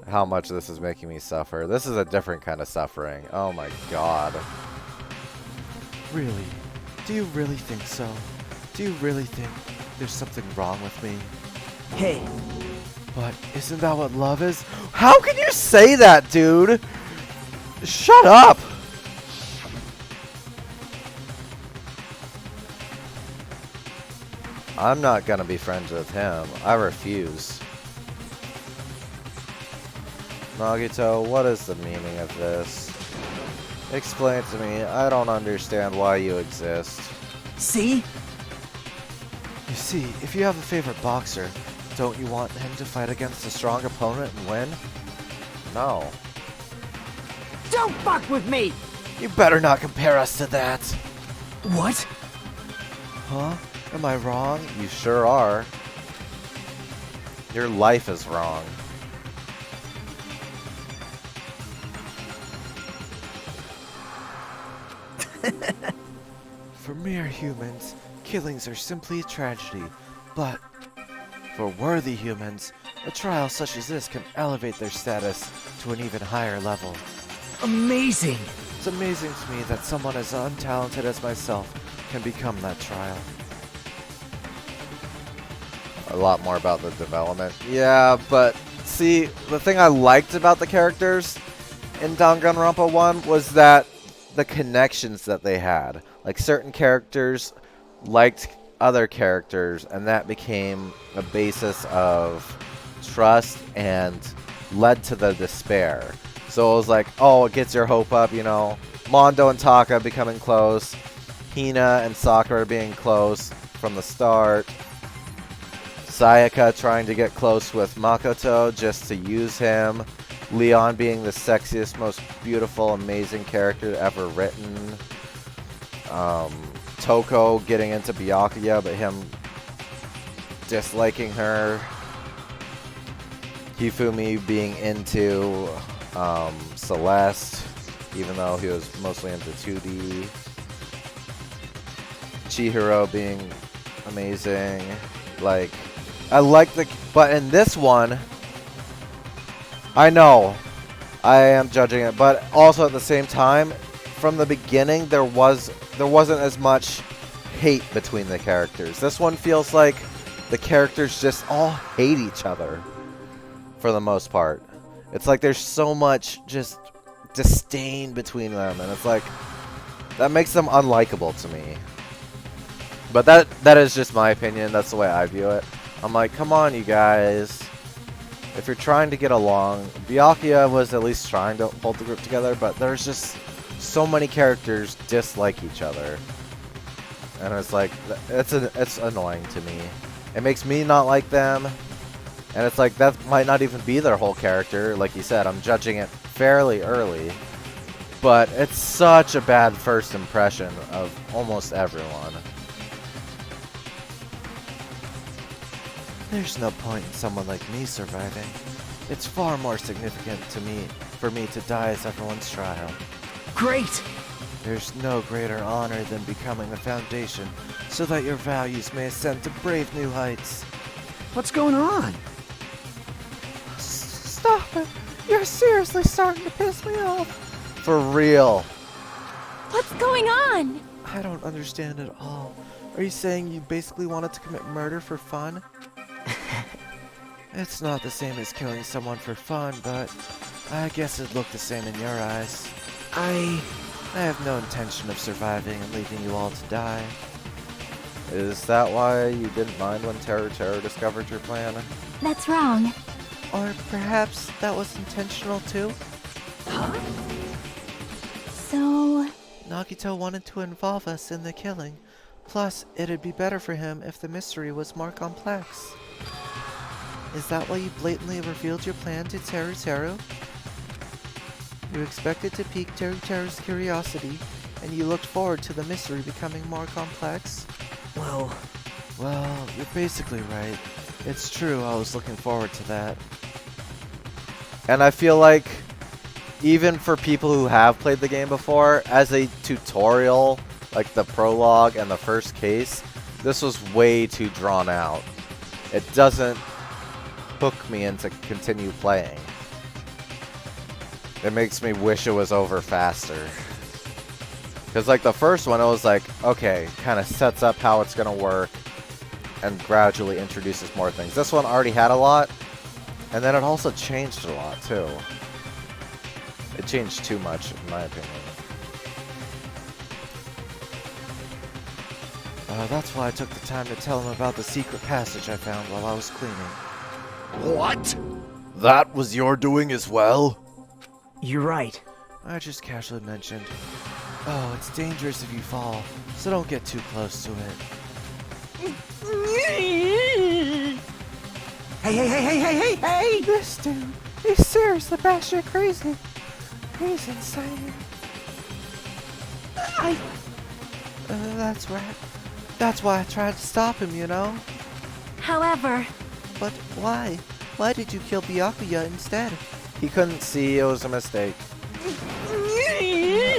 How much this is making me suffer. This is a different kind of suffering. Oh my god. Really? Do you really think so? Do you really think there's something wrong with me? Hey. But isn't that what love is? How can you say that, dude? Shut up! I'm not gonna be friends with him. I refuse. Nagito, what is the meaning of this? Explain to me. I don't understand why you exist. See? You see, if you have a favorite boxer, don't you want him to fight against a strong opponent and win? No. Don't fuck with me! You better not compare us to that. What? Huh? Am I wrong? You sure are. Your life is wrong. For mere humans, killings are simply a tragedy, but for worthy humans, a trial such as this can elevate their status to an even higher level. Amazing! It's amazing to me that someone as untalented as myself can become that trial. A lot more about the development. Yeah, but see, the thing I liked about the characters in Danganronpa 1 was that the connections that they had. Like, certain characters liked other characters, and that became a basis of trust and led to the despair. So it was like, oh, it gets your hope up, you know. Mondo and Taka becoming close. Hina and Sakura being close from the start. Sayaka trying to get close with Makoto just to use him. Leon being the sexiest, most beautiful, amazing character ever written. Toko getting into Byakuya, but him disliking her. Hifumi being into Celeste, even though he was mostly into 2D. Chihiro being amazing. Like, I like the... But in this one, I know. I am judging it, but also at the same time, from the beginning, there wasn't as much hate between the characters. This one feels like the characters just all hate each other for the most part. It's like there's so much just disdain between them, and it's like that makes them unlikable to me. But that is just my opinion. That's the way I view it. I'm like, come on, you guys. If you're trying to get along, Byakuya was at least trying to hold the group together, but there's just so many characters dislike each other. And it's like, it's annoying to me. It makes me not like them. And it's like, that might not even be their whole character. Like you said, I'm judging it fairly early. But it's such a bad first impression of almost everyone. There's no point in someone like me surviving. It's far more significant to me for me to die as everyone's trial. Great! There's no greater honor than becoming the foundation so that your values may ascend to brave new heights. What's going on? Stop it! You're seriously starting to piss me off. For real. What's going on? I don't understand at all. Are you saying you basically wanted to commit murder for fun? It's not the same as killing someone for fun, but I guess it looked the same in your eyes. I have no intention of surviving and leaving you all to die. Is that why you didn't mind when Terror discovered your plan? That's wrong. Or perhaps that was intentional too? Huh? So... Nagito wanted to involve us in the killing. Plus, it'd be better for him if the mystery was more complex. Is that why you blatantly revealed your plan to Teru? You expected to pique Teru's curiosity, and you looked forward to the mystery becoming more complex? Well, you're basically right. It's true, I was looking forward to that. And I feel like, even for people who have played the game before, as a tutorial, like the prologue and the first case, this was way too drawn out. It doesn't hook me into continue playing. It makes me wish it was over faster. Because like the first one, it was like, okay, kind of sets up how it's going to work and gradually introduces more things. This one already had a lot, and then it also changed a lot too. It changed too much, in my opinion. That's why I took the time to tell him about the secret passage I found while I was cleaning. What? That was your doing as well? You're right. I just casually mentioned, oh, it's dangerous if you fall, so don't get too close to it. Hey! This dude, he's seriously batshit crazy. He's insane. That's right. That's why I tried to stop him, you know? However... But why? Why did you kill Byakuya instead? He couldn't see it was a mistake.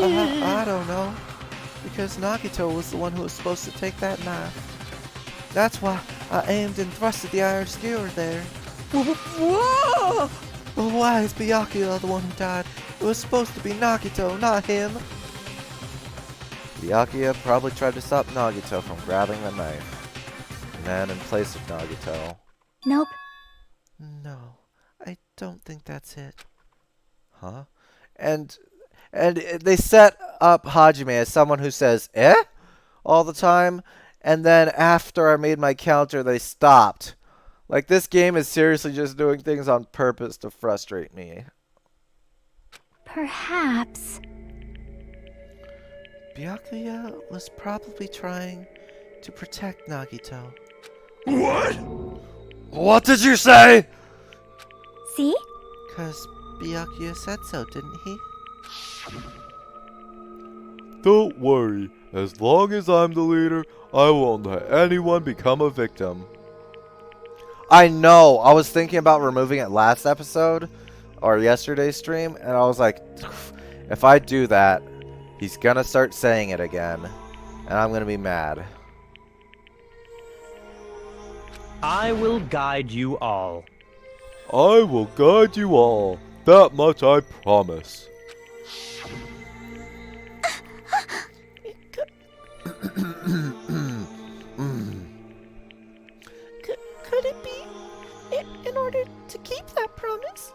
I don't know. Because Nagito was the one who was supposed to take that knife. That's why I aimed and thrusted the iron skewer there. Whoa! But why is Byakuya the one who died? It was supposed to be Nagito, not him. Byakuya probably tried to stop Nagito from grabbing the knife. And then in place of Nagito... Nope. No, I don't think that's it. Huh? And they set up Hajime as someone who says, eh? All the time. And then after I made my counter, they stopped. Like, this game is seriously just doing things on purpose to frustrate me. Perhaps... Byakuya was probably trying to protect Nagito. What? What did you say? See? 'Cause Byakuya said so, didn't he? Don't worry. As long as I'm the leader, I won't let anyone become a victim. I know. I was thinking about removing it last episode or yesterday's stream, and I was like, if I do that, he's gonna start saying it again, and I'm gonna be mad. I will guide you all. I will guide you all. That much I promise. Could it be in order to keep that promise?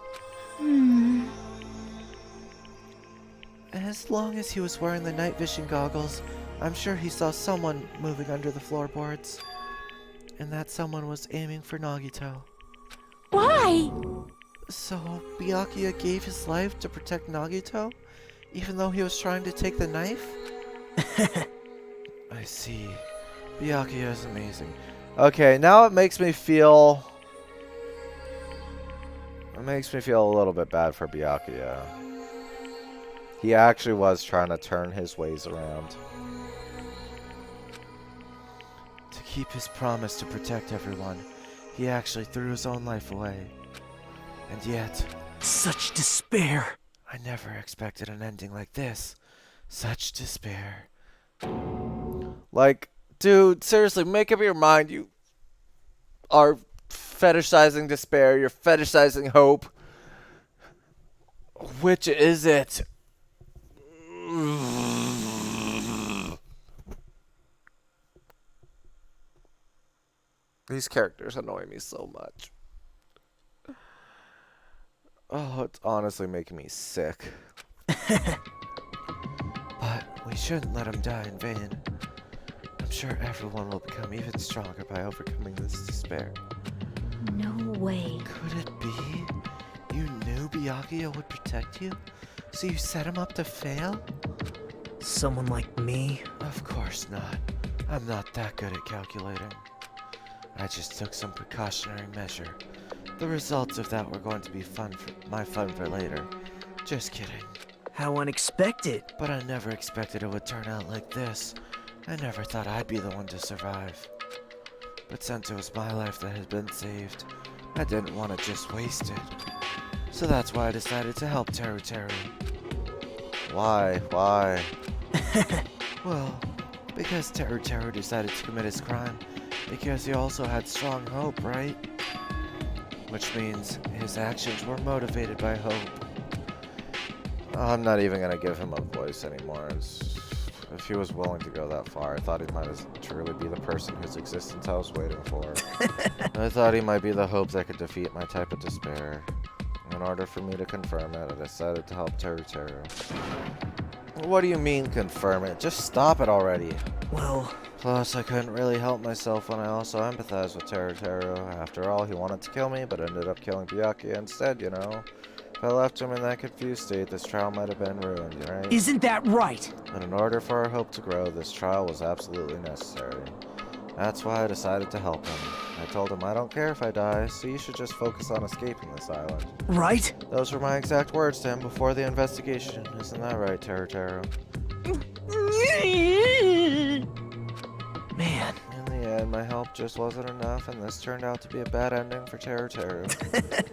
As long as he was wearing the night vision goggles, I'm sure he saw someone moving under the floorboards. And that someone was aiming for Nagito. Why? So, Byakuya gave his life to protect Nagito? Even though he was trying to take the knife? I see. Byakuya is amazing. Okay, now it makes me feel... It makes me feel a little bit bad for Byakuya. He actually was trying to turn his ways around. To keep his promise to protect everyone, he actually threw his own life away. And yet... Such despair. I never expected an ending like this. Such despair. Like, dude, seriously, make up your mind. You are fetishizing despair. You're fetishizing hope. Which is it? These characters annoy me so much. Oh, it's honestly making me sick. But we shouldn't let him die in vain. I'm sure everyone will become even stronger by overcoming this despair. No way. Could it be? You knew Byakuya would protect you? So you set him up to fail? Someone like me? Of course not. I'm not that good at calculating. I just took some precautionary measure. The results of that were going to be my fun for later. Just kidding. How unexpected. But I never expected it would turn out like this. I never thought I'd be the one to survive. But since it was my life that had been saved, I didn't want to just waste it. So that's why I decided to help Teru Teru. Why? Well, because Teru Teru decided to commit his crime, because he also had strong hope, right? Which means his actions were motivated by hope. I'm not even gonna give him a voice anymore. If he was willing to go that far, I thought he might truly be the person whose existence I was waiting for. I thought he might be the hope that could defeat my type of despair. In order for me to confirm it, I decided to help Teru Teru. What do you mean, confirm it? Just stop it already. Well... Plus, I couldn't really help myself when I also empathized with Teru Teru. After all, he wanted to kill me, but ended up killing Byakuya instead, you know? If I left him in that confused state, this trial might have been ruined, right? Isn't that right? But in order for our hope to grow, this trial was absolutely necessary. That's why I decided to help him. I told him I don't care if I die, so you should just focus on escaping this island. Right? Those were my exact words to him before the investigation. Isn't that right, Teru Teru? Man. In the end, my help just wasn't enough, and this turned out to be a bad ending for Teru Teru.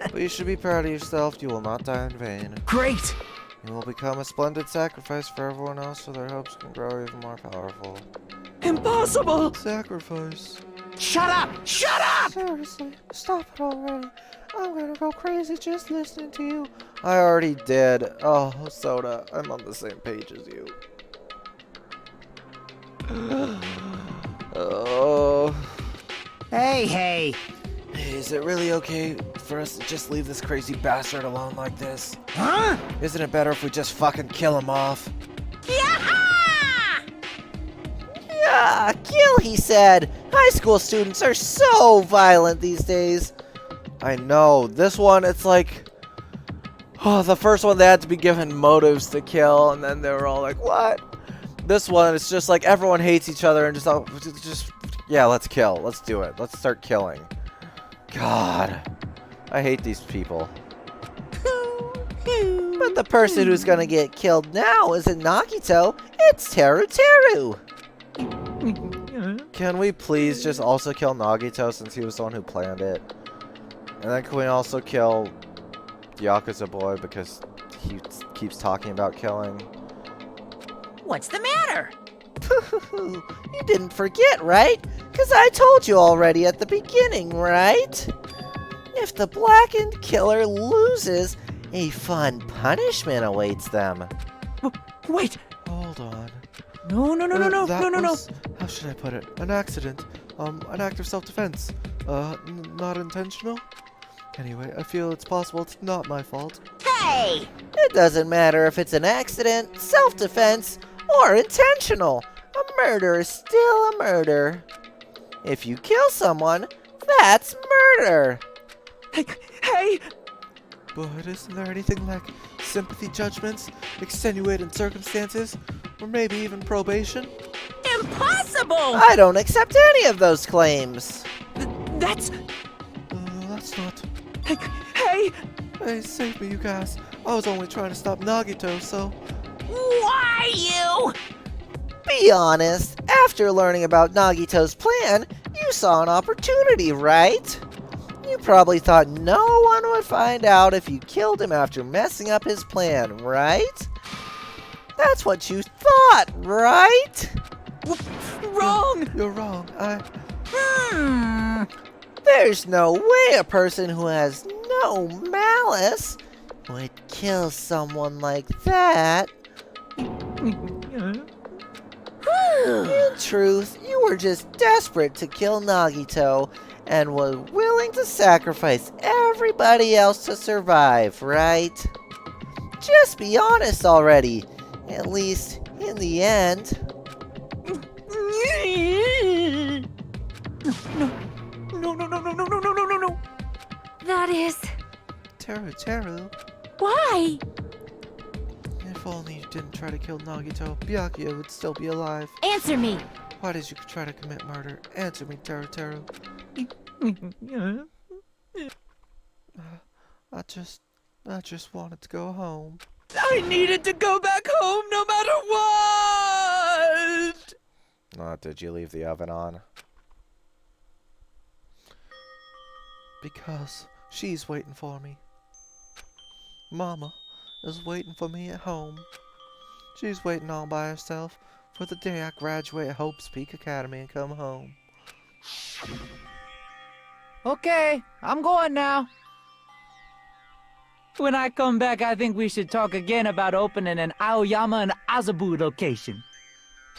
But you should be proud of yourself. You will not die in vain. Great! You will become a splendid sacrifice for everyone else so their hopes can grow even more powerful. Impossible! Sacrifice. Shut up! Shut up! Seriously, stop it already. I'm gonna go crazy just listening to you. I already did. Oh, Soda, I'm on the same page as you. Oh. Hey. Is it really okay for us to just leave this crazy bastard alone like this? Huh? Isn't it better if we just fucking kill him off? Yeah, kill, he said. High school students are so violent these days. I know. This one, it's like... Oh, the first one, they had to be given motives to kill, and then they were all like, what? This one, it's just like everyone hates each other and just yeah, let's kill. Let's do it. Let's start killing. God. I hate these people. But the person who's gonna get killed now isn't Nagito. It's Teru Teru. Can we please just also kill Nagito since he was the one who planned it? And then can we also kill Yakuza Boy because he keeps talking about killing? What's the matter? You didn't forget, right? Because I told you already at the beginning, right? If the blackened killer loses, A fun punishment awaits them. Wait! Hold on. No, That no. was, how should I put it? An accident. An act of self-defense. Not intentional? Anyway, I feel it's possible it's not my fault. Hey! It doesn't matter if it's an accident, self-defense, or intentional. A murder is still a murder. If you kill someone, that's murder. Hey! But isn't there anything like sympathy judgments, extenuating circumstances, or maybe even probation? Impossible! I don't accept any of those claims. That's... That's not... Hey! Hey, save me, you guys. I was only trying to stop Nagito, so... Why you? Be honest. After learning about Nagito's plan, you saw an opportunity, right? You probably thought no one would find out if you killed him after messing up his plan, right? That's what you thought, right? Wrong! You're wrong. There's no way a person who has no malice would kill someone like that. In truth, you were just desperate to kill Nagito and were willing to sacrifice everybody else to survive, right? Just be honest already, at least in the end. No. That is... Teru. Why? If only you didn't try to kill Nagito, Byakuya would still be alive. Answer me. Why did you try to commit murder? Answer me, Teru. I just wanted to go home. I needed to go back home no matter what! Did you leave the oven on? Because she's waiting for me. Mama is waiting for me at home. She's waiting all by herself for the day I graduate Hope's Peak Academy and come home. Okay, I'm going now. When I come back, I think we should talk again about opening an Aoyama and Azabu location.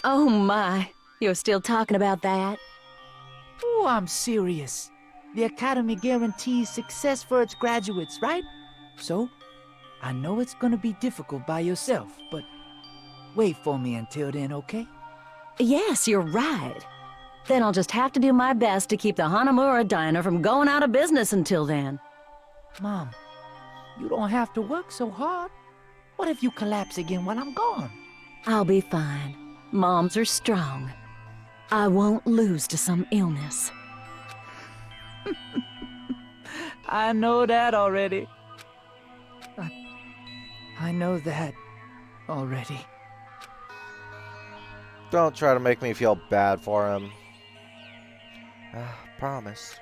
Oh my, you're still talking about that? Oh, I'm serious. The Academy guarantees success for its graduates, right? So, I know it's gonna be difficult by yourself, but wait for me until then, okay? Yes, you're right. Then I'll just have to do my best to keep the Hanamura Diner from going out of business until then. Mom, you don't have to work so hard. What if you collapse again while I'm gone? I'll be fine. Moms are strong. I won't lose to some illness. I know that already. I know that already. Don't try to make me feel bad for him. I promised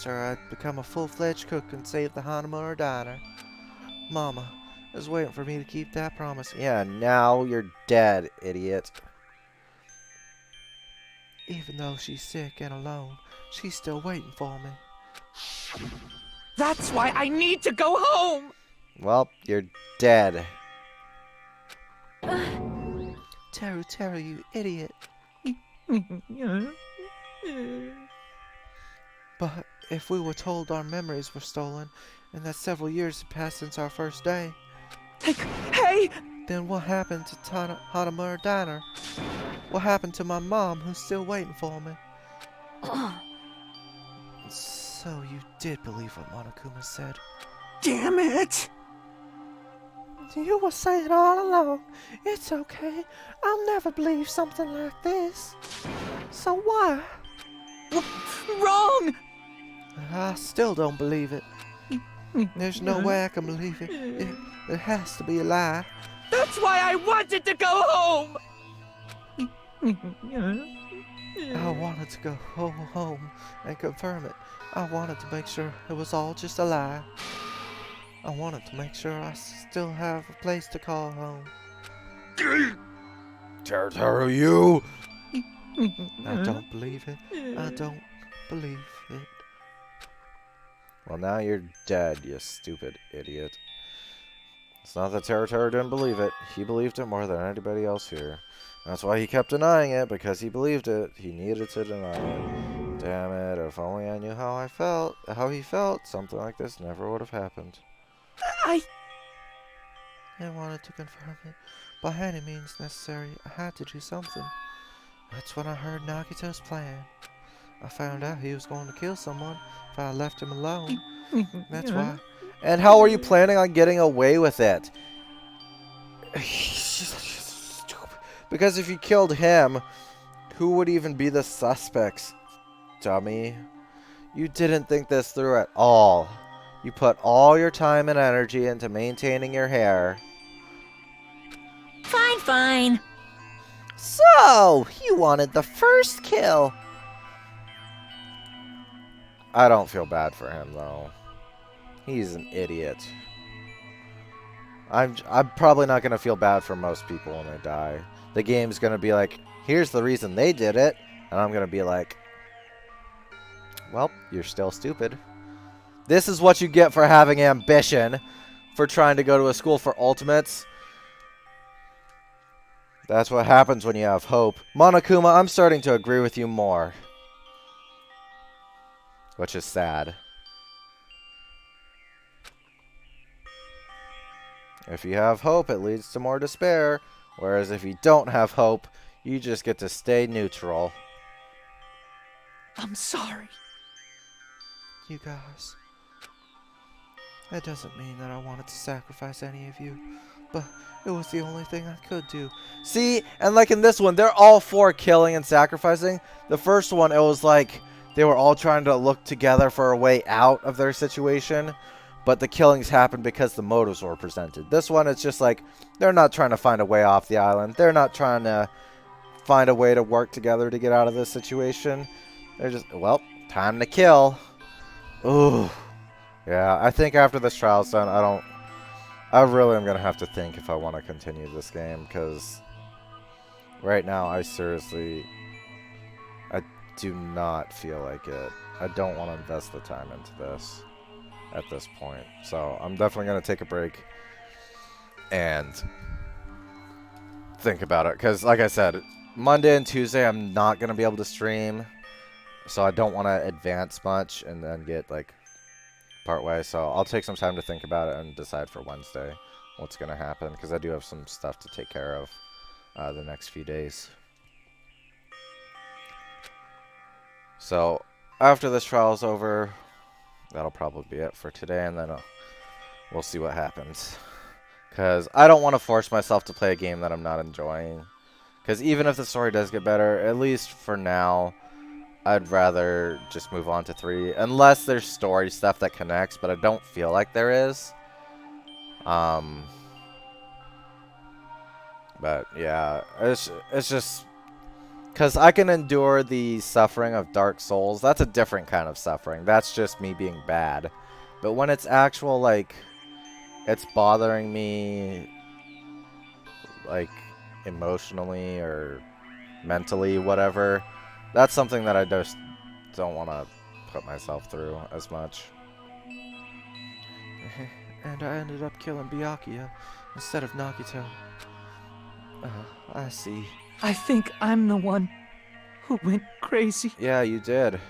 her I'd become a full-fledged cook and save the Hanamura Diner. Mama is waiting for me to keep that promise. Yeah, now you're dead, idiot. Even though she's sick and alone, she's still waiting for me. That's why I need to go home! Well, you're dead. Teru, you idiot. But if we were told our memories were stolen and that several years had passed since our first day... Hey! Then what happened to Hanamura Diner? What happened to my mom who's still waiting for me? So you did believe what Monokuma said. Damn it! You were saying all along, it's okay, I'll never believe something like this. So why? Wrong! I still don't believe it. There's no way I can believe it. It has to be a lie. That's why I wanted to go home! I wanted to go home and confirm it. I wanted to make sure it was all just a lie. I wanted to make sure I still have a place to call home. Teru, you! I don't believe it. I don't believe it. Well, now you're dead, you stupid idiot. It's not that Teru didn't believe it. He believed it more than anybody else here. That's why he kept denying it, because he believed it. He needed to deny it. Damn it, if only I knew how he felt, something like this never would have happened. I wanted to confirm it. By any means necessary, I had to do something. That's when I heard Nagito's plan. I found out he was going to kill someone if I left him alone. That's why. And how are you planning on getting away with it? Because if you killed him, who would even be the suspects? Dummy. You didn't think this through at all. You put all your time and energy into maintaining your hair. Fine, fine. So, you wanted the first kill. I don't feel bad for him, though. He's an idiot. I'm probably not going to feel bad for most people when they die. The game's going to be like, here's the reason they did it. And I'm going to be like, well, you're still stupid. This is what you get for having ambition. For trying to go to a school for ultimates. That's what happens when you have hope. Monokuma, I'm starting to agree with you more. Which is sad. If you have hope, it leads to more despair. Whereas if you don't have hope, you just get to stay neutral. I'm sorry. You guys. That doesn't mean that I wanted to sacrifice any of you. But it was the only thing I could do. See, and like in this one, they're all for killing and sacrificing. The first one, it was like they were all trying to look together for a way out of their situation. But the killings happened because the motives were presented. This one, it's just like, they're not trying to find a way off the island. They're not trying to find a way to work together to get out of this situation. They're just, well, time to kill. Ooh. Yeah, I think after this trial's done, I really am going to have to think if I want to continue this game. Because right now, I do not feel like it. I don't want to invest the time into this. At this point. So I'm definitely going to take a break and think about it. Because like I said, Monday and Tuesday I'm not going to be able to stream. So I don't want to advance much and then get like part way. So I'll take some time to think about it and decide for Wednesday what's going to happen. Because I do have some stuff to take care of the next few days. So after this trial is over, that'll probably be it for today, and then we'll see what happens. Because I don't want to force myself to play a game that I'm not enjoying. Because even if the story does get better, at least for now, I'd rather just move on to 3. Unless there's story stuff that connects, but I don't feel like there is. But yeah, it's just... Because I can endure the suffering of Dark Souls. That's a different kind of suffering. That's just me being bad. But when it's actual, like, it's bothering me, like, emotionally or mentally, whatever, that's something that I just don't want to put myself through as much. And I ended up killing Byakuya instead of Nagito. I see. I think I'm the one who went crazy. Yeah, you did.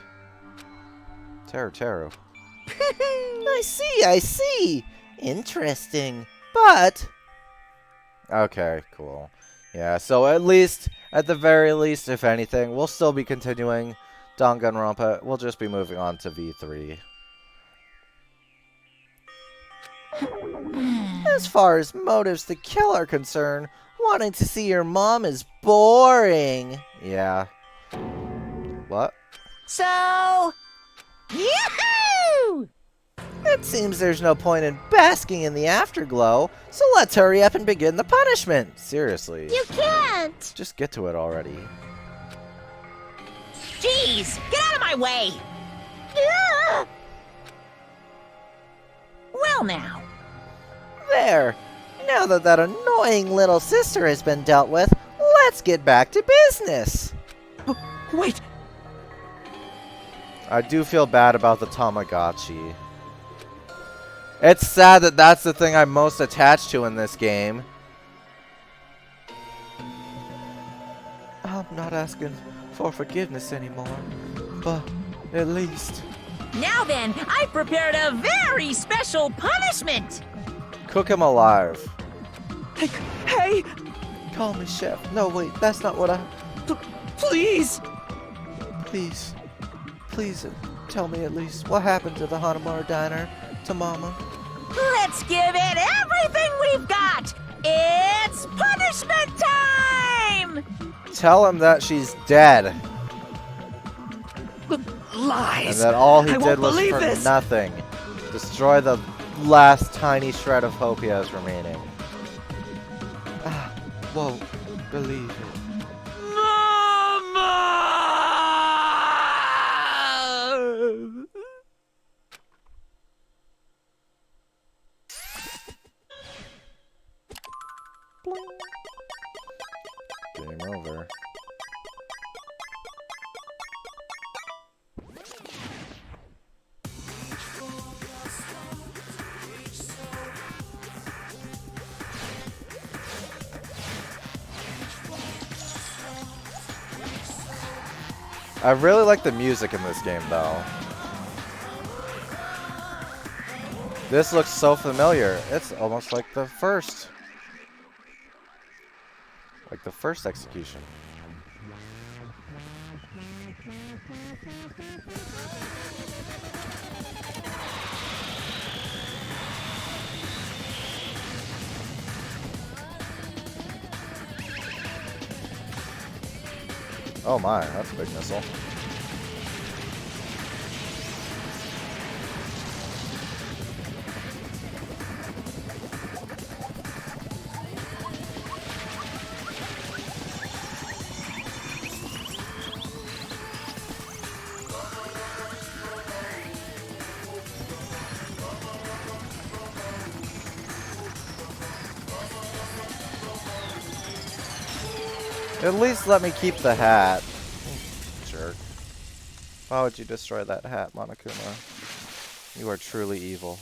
Teru. I see. Interesting. But... okay, cool. Yeah, so at the very least, if anything, we'll still be continuing Danganronpa. We'll just be moving on to V3. As far as motives to kill are concerned, wanting to see your mom is boring. Yeah. What? So... Yoo-hoo! It seems there's no point in basking in the afterglow, so let's hurry up and begin the punishment. Seriously. You can't! Just get to it already. Jeez, get out of my way! Yeah! Well now. There. Now that annoying little sister has been dealt with, let's get back to business. Wait! I do feel bad about the Tamagotchi. It's sad that that's the thing I'm most attached to in this game. I'm not asking for forgiveness anymore, but at least... Now then, I prepared a very special punishment! Cook him alive. Hey! Call me chef. No, wait, that's not what I... Please! Please. Please tell me at least what happened to the Hanamaru diner, to Mama. Let's give it everything we've got! It's punishment time! Tell him that she's dead. Lies! And that all he I did won't was believe for this. nothing. Destroy the last tiny shred of hope he has remaining. Ah, won't believe it. Mama! Game over. I really like the music in this game, though. This looks so familiar. It's almost like the first. Like the first execution. Oh my, that's a big missile. At least let me keep the hat. Jerk. Why would you destroy that hat, Monokuma? You are truly evil.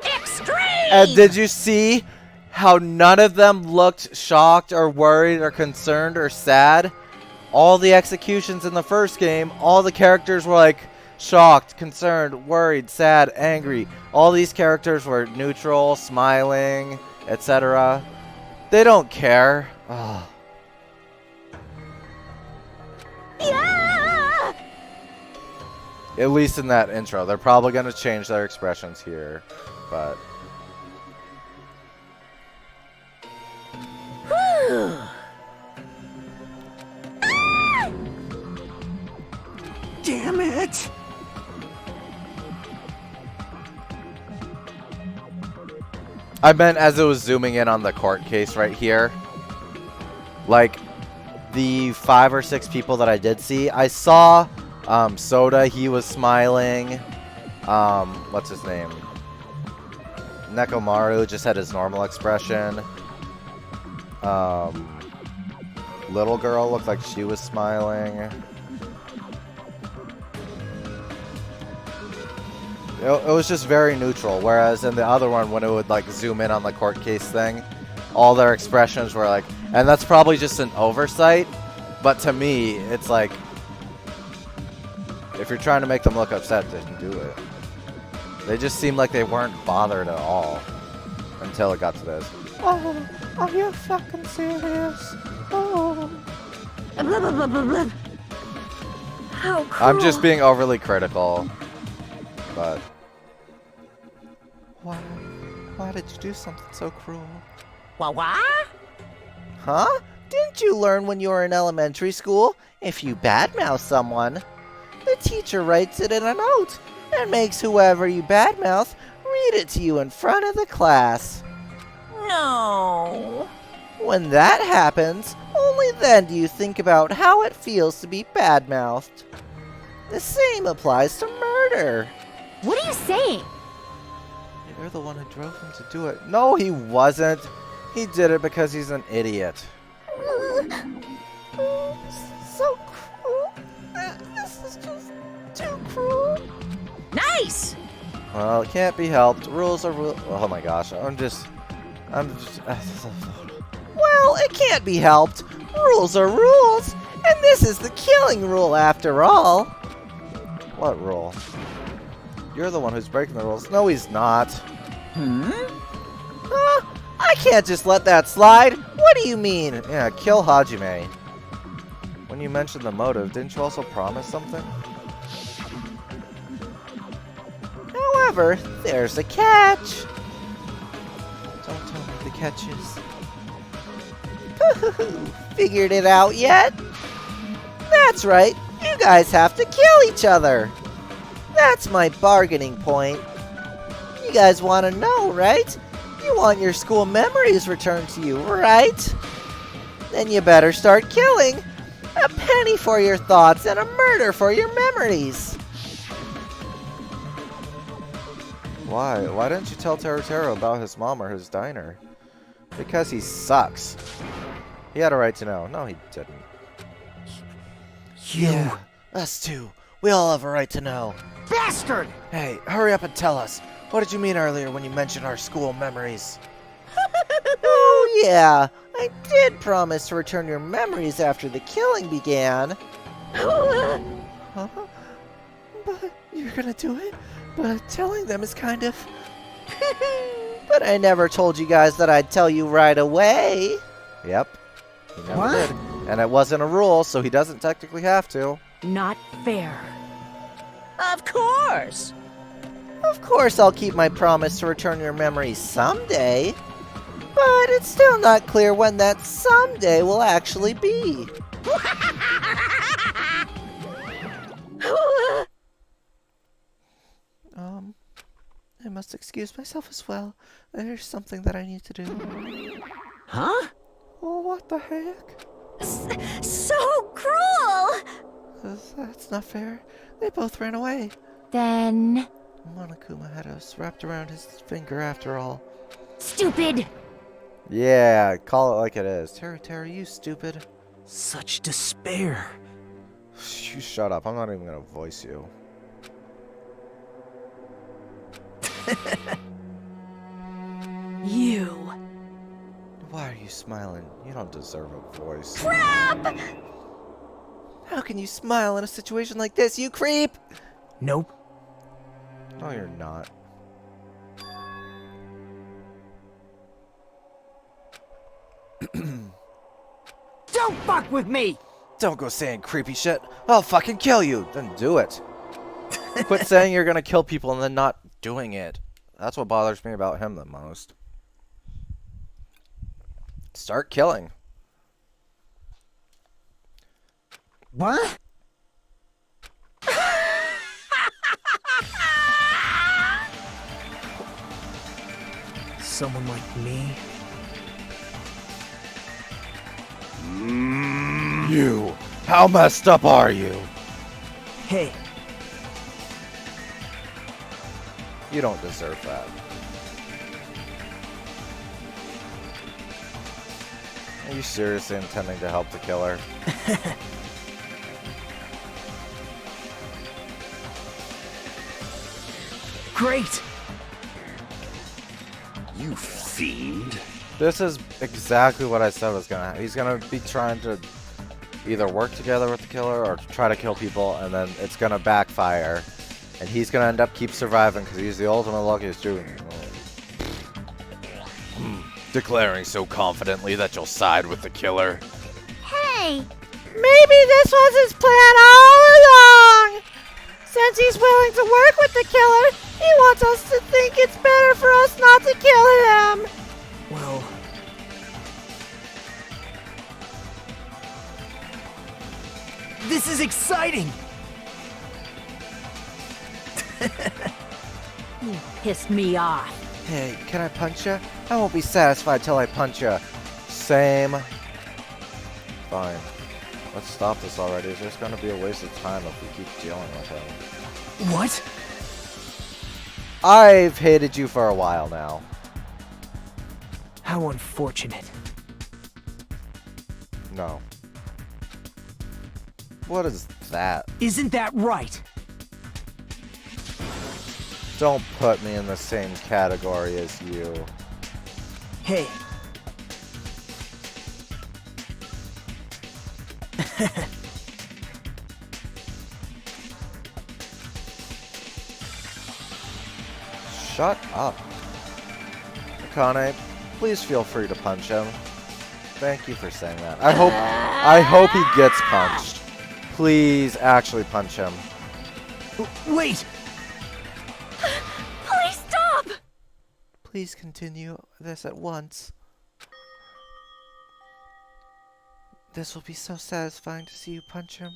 Extreme! And did you see how none of them looked shocked or worried or concerned or sad? All the executions in the first game, all the characters were like shocked, concerned, worried, sad, angry. All these characters were neutral, smiling, etc. They don't care. Ugh. Yeah! At least in that intro. They're probably going to change their expressions here, but... Damn it! I meant as it was zooming in on the court case right here. Like, the 5 or 6 people that I did see, I saw Soda, he was smiling. What's his name? Nekomaru just had his normal expression. Little girl looked like she was smiling. It was just very neutral, whereas in the other one, when it would like zoom in on the court case thing, all their expressions were like, and that's probably just an oversight, but to me, it's like, if you're trying to make them look upset, they can do it. They just seemed like they weren't bothered at all, until it got to this. Oh, are you fucking serious? Oh. Blah, blah, blah, blah, blah. How cruel. I'm just being overly critical, but... Why did you do something so cruel? What? Huh? Didn't you learn when you were in elementary school? If you badmouth someone, the teacher writes it in a note and makes whoever you badmouth read it to you in front of the class. No. When that happens, only then do you think about how it feels to be badmouthed. The same applies to murder. What are you saying? You're the one who drove him to do it. No, he wasn't. He did it because he's an idiot. So cruel. This is just too cruel. Nice! Well, it can't be helped. Rules are rules. Oh my gosh, I'm just. Well, it can't be helped. Rules are rules, and this is the killing rule after all. What rule? You're the one who's breaking the rules. No, he's not. I can't just let that slide. What do you mean? Yeah, kill Hajime. When you mentioned the motive, didn't you also promise something? However, there's a catch. Don't tell me the catch is. Figured it out yet? That's right. You guys have to kill each other. That's my bargaining point. You guys want to know, right? You want your school memories returned to you, right? Then you better start killing. A penny for your thoughts and a murder for your memories. Why? Why didn't you tell Teru about his mom or his diner? Because he sucks. He had a right to know. No, he didn't. Yeah, us too. We all have a right to know. Bastard! Hey, hurry up and tell us. What did you mean earlier when you mentioned our school memories? Oh, yeah. I did promise to return your memories after the killing began. Huh? But you're gonna do it? But telling them is kind of... But I never told you guys that I'd tell you right away. Yep. He never did. And it wasn't a rule, so he doesn't technically have to. Not fair. Of course! Of course I'll keep my promise to return your memories someday. But it's still not clear when that someday will actually be. I must excuse myself as well. There's something that I need to do. Huh? Oh, what the heck? So cruel! That's not fair. They both ran away. Then... Monokuma had us wrapped around his finger after all. Stupid! Yeah, call it like it is. Teru, you stupid. Such despair. You shut up. I'm not even gonna voice you. You. Why are you smiling? You don't deserve a voice. Crap! How can you smile in a situation like this, you creep? Nope. No, you're not. Don't fuck with me! Don't go saying creepy shit. I'll fucking kill you. Then do it. Quit saying you're gonna kill people and then not doing it. That's what bothers me about him the most. Start killing. What? Someone like me? You. How messed up are you? Hey. You don't deserve that. Are you seriously intending to help the killer? Great! You fiend. This is exactly what I said was gonna happen. He's gonna be trying to either work together with the killer or try to kill people, and then it's gonna backfire. And he's gonna end up keep surviving because he's the ultimate luckiest dude. Declaring so confidently that you'll side with the killer. Hey, maybe this was his plan all along. Since he's willing to work with the killer, he wants us to think it's better for us not to kill him. Well... This is exciting! You pissed me off. Hey, can I punch you? I won't be satisfied till I punch you. Same. Fine. Let's stop this already. It's just gonna be a waste of time if we keep dealing with him. What? I've hated you for a while now. How unfortunate. No. What is that? Isn't that right? Don't put me in the same category as you. Hey. Shut up. Akane, please feel free to punch him. Thank you for saying that. I hope he gets punched. Please actually punch him. Wait! Please stop! Please continue this at once. This will be so satisfying to see you punch him.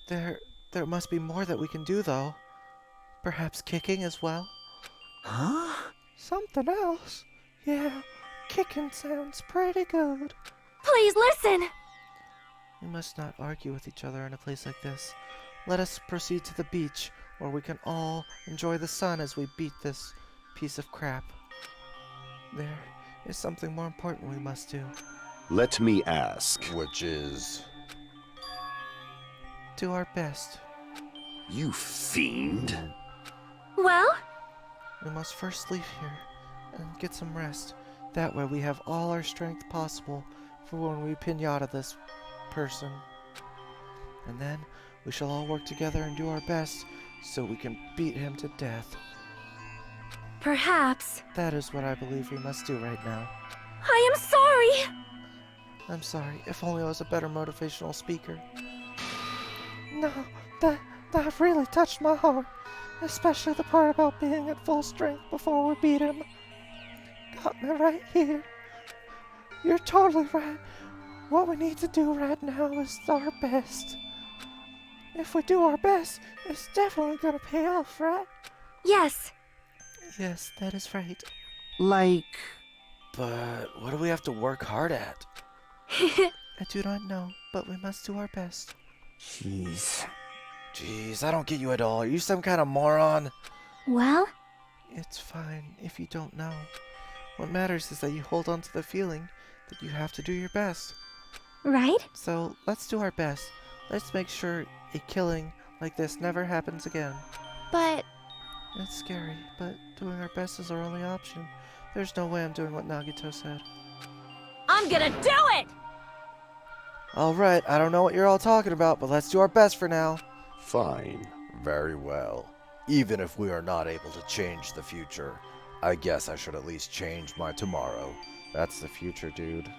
There must be more that we can do, though. Perhaps kicking as well? Huh? Something else? Yeah, kicking sounds pretty good. Please listen! We must not argue with each other in a place like this. Let us proceed to the beach, where we can all enjoy the sun as we beat this piece of crap. There is something more important we must do. Let me ask. Which is? Do our best. You fiend. Well? We must first leave here and get some rest. That way we have all our strength possible for when we pinata this person. And then we shall all work together and do our best so we can beat him to death. Perhaps. That is what I believe we must do right now. I am sorry! I'm sorry, if only I was a better motivational speaker. No, that really touched my heart. Especially the part about being at full strength before we beat him. Got me right here. You're totally right. What we need to do right now is our best. If we do our best, it's definitely gonna pay off, right? Yes. Yes, that is right. Like... But what do we have to work hard at? I do not know, but we must do our best. Jeez. Jeez, I don't get you at all. Are you some kind of moron? Well? It's fine if you don't know. What matters is that you hold on to the feeling that you have to do your best. Right? So, let's do our best. Let's make sure a killing like this never happens again. But... It's scary, but doing our best is our only option. There's no way I'm doing what Nagito said. I'm gonna do it! Alright, I don't know what you're all talking about, but let's do our best for now. Fine. Very well. Even if we are not able to change the future, I guess I should at least change my tomorrow. That's the future, dude.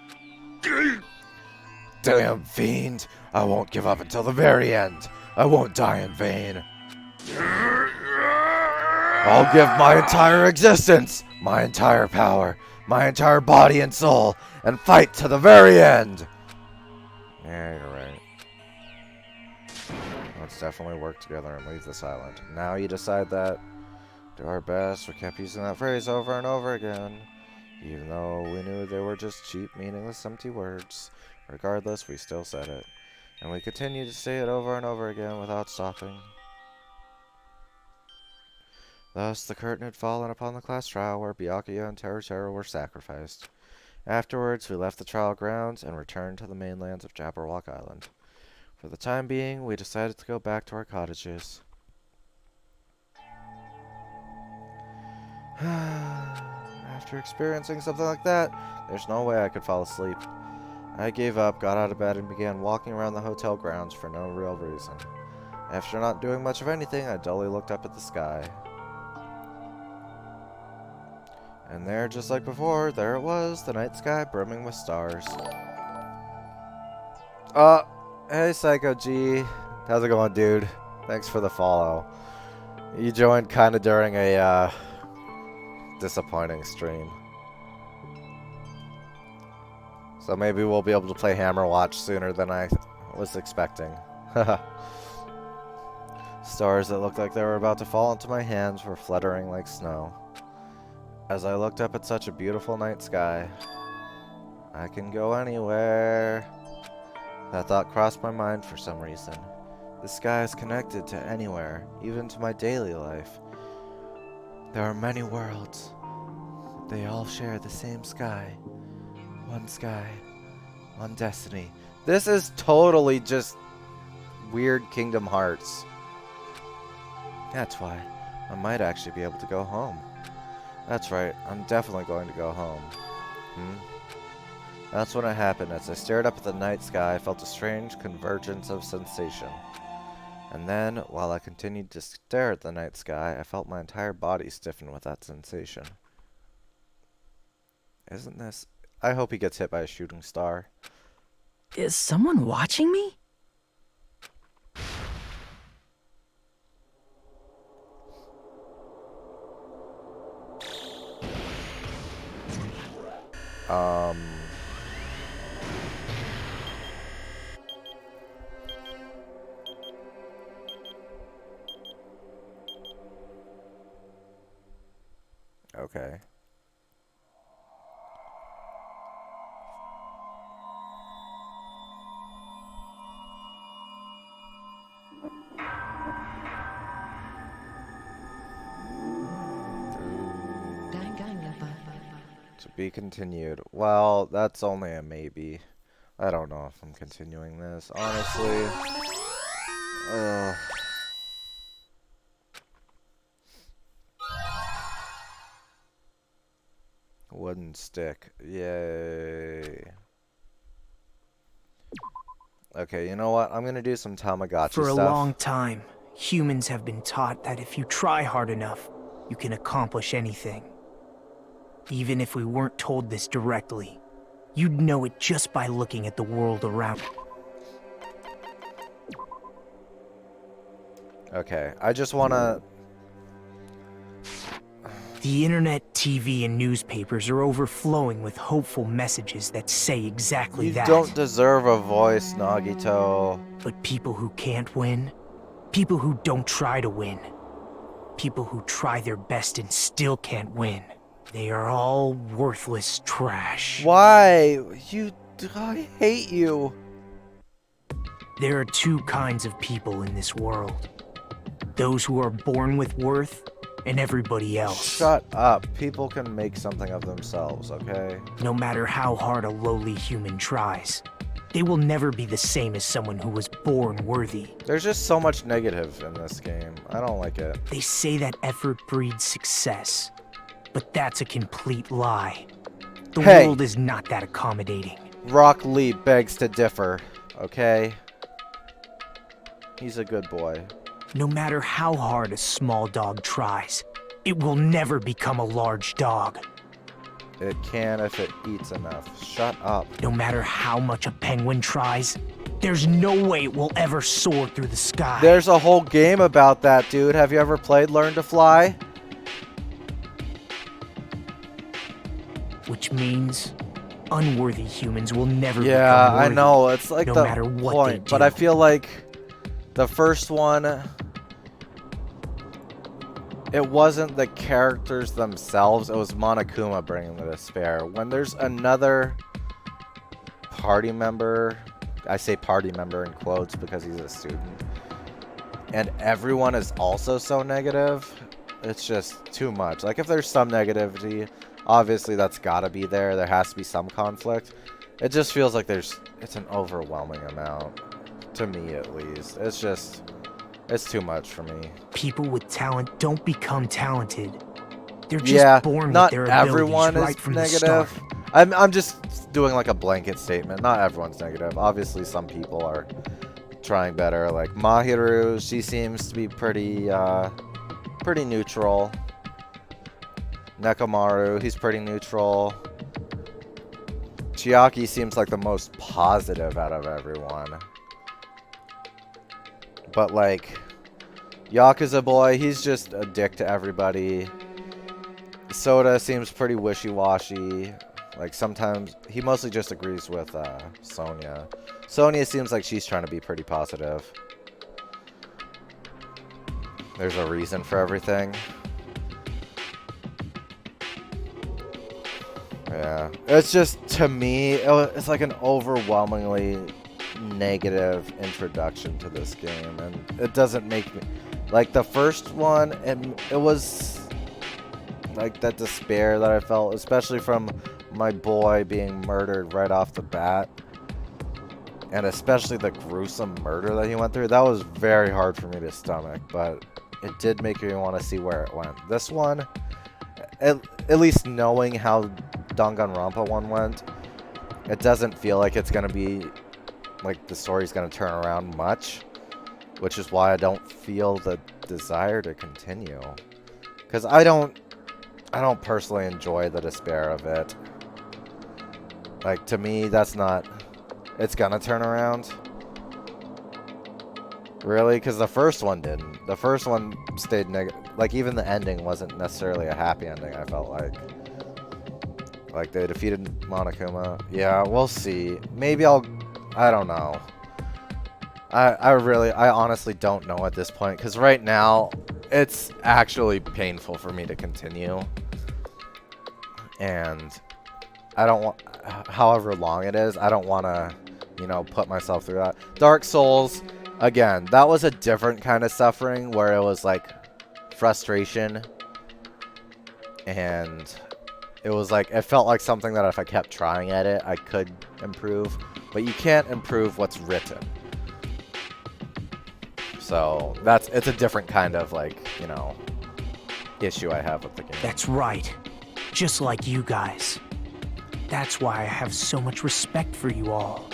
Damn fiend! I won't give up until the very end. I won't die in vain. I'll give my entire existence, my entire power, my entire body and soul, and fight to the very end. Yeah, you're right. Let's definitely work together and leave this island. Now you decide that. Do our best. We kept using that phrase over and over again. Even though we knew they were just cheap, meaningless, empty words. Regardless, we still said it. And we continued to say it over and over again without stopping. Thus, the curtain had fallen upon the class trial where Byakuya and Teruteru were sacrificed. Afterwards, we left the trial grounds and returned to the mainlands of Jabberwock Island. For the time being, we decided to go back to our cottages. After experiencing something like that, there's no way I could fall asleep. I gave up, got out of bed, and began walking around the hotel grounds for no real reason. After not doing much of anything, I dully looked up at the sky. And there, just like before, there it was, the night sky brimming with stars. Hey Psycho G. How's it going, dude? Thanks for the follow. You joined kinda during a, disappointing stream. So maybe we'll be able to play Hammer Watch sooner than I was expecting. Stars that looked like they were about to fall into my hands were fluttering like snow. As I looked up at such a beautiful night sky, I can go anywhere. That thought crossed my mind for some reason. The sky is connected to anywhere, even to my daily life. There are many worlds. They all share the same sky. One destiny. This is totally just weird Kingdom Hearts. That's why I might actually be able to go home. That's right, I'm definitely going to go home. That's when it happened. As I stared up at the night sky, I felt a strange convergence of sensation. And then, while I continued to stare at the night sky, I felt my entire body stiffen with that sensation. Isn't this... I hope he gets hit by a shooting star. Is someone watching me? Okay. To be continued. Well, that's only a maybe. I don't know if I'm continuing this, honestly. Wooden stick. Yay. Okay, you know what? I'm gonna do some Tamagotchi For a stuff. long time, humans have been taught that if you try hard enough, you can accomplish anything. Even if we weren't told this directly, you'd know it just by looking at the world around. Okay, I just wanna... The internet, TV, and newspapers are overflowing with hopeful messages that say exactly that. You don't deserve a voice, Nagito. But people who can't win, people who don't try to win, people who try their best and still can't win, they are all worthless trash. Why? I hate you. There are two kinds of people in this world. Those who are born with worth, and everybody else. Shut up. People can make something of themselves, okay? No matter how hard a lowly human tries, they will never be the same as someone who was born worthy. There's just so much negative in this game. I don't like it. They say that effort breeds success, but that's a complete lie. The world is not that accommodating. Rock Lee begs to differ, okay? He's a good boy. No matter how hard a small dog tries, it will never become a large dog. It can if it eats enough. Shut up. No matter how much a penguin tries, there's no way it will ever soar through the sky. There's a whole game about that, dude. Have you ever played Learn to Fly? Which means unworthy humans will never become I worthy, know. It's like no the matter what point. they do. But I feel like the first one, it wasn't the characters themselves. It was Monokuma bringing the despair. When there's another party member, I say party member in quotes because he's a student, and everyone is also so negative, it's just too much. Like, if there's some negativity, obviously that's gotta be there. There has to be some conflict. It just feels like it's an overwhelming amount, to me at least. It's too much for me. People with talent don't become talented. They're just born with their abilities everyone right is from the start. negative. I'm just doing like a blanket statement. Not everyone's negative. Obviously, some people are trying better. Like Mahiru, she seems to be pretty neutral. Nekomaru, he's pretty neutral. Chiaki seems like the most positive out of everyone. But like, Yakuza boy, he's just a dick to everybody. Soda seems pretty wishy-washy. Like, sometimes he mostly just agrees with Sonia. Sonia seems like she's trying to be pretty positive. There's a reason for everything. Yeah, it's just, to me, it's like an overwhelmingly negative introduction to this game, and it doesn't make me like the first one. It was like that despair that I felt, especially from my boy being murdered right off the bat. And especially the gruesome murder that he went through. That was very hard for me to stomach, but it did make me want to see where it went. This one, at least knowing how Danganronpa one went, it doesn't feel like it's going to be, like, the story's going to turn around much. Which is why I don't feel the desire to continue. Because I don't personally enjoy the despair of it. Like, to me, that's not... It's gonna turn around. Really? Because the first one didn't. The first one stayed negative. Like, even the ending wasn't necessarily a happy ending, I felt like. Like, they defeated Monokuma. Yeah, we'll see. Maybe I don't know. I honestly don't know at this point. Because right now, it's actually painful for me to continue. And I don't want... However long it is, I don't want to... you know, put myself through that. Dark Souls, again, that was a different kind of suffering where it was like frustration. And it was like, it felt like something that if I kept trying at it, I could improve. But you can't improve what's written. So it's a different kind of like, you know, issue I have with the game. That's right. Just like you guys. That's why I have so much respect for you all.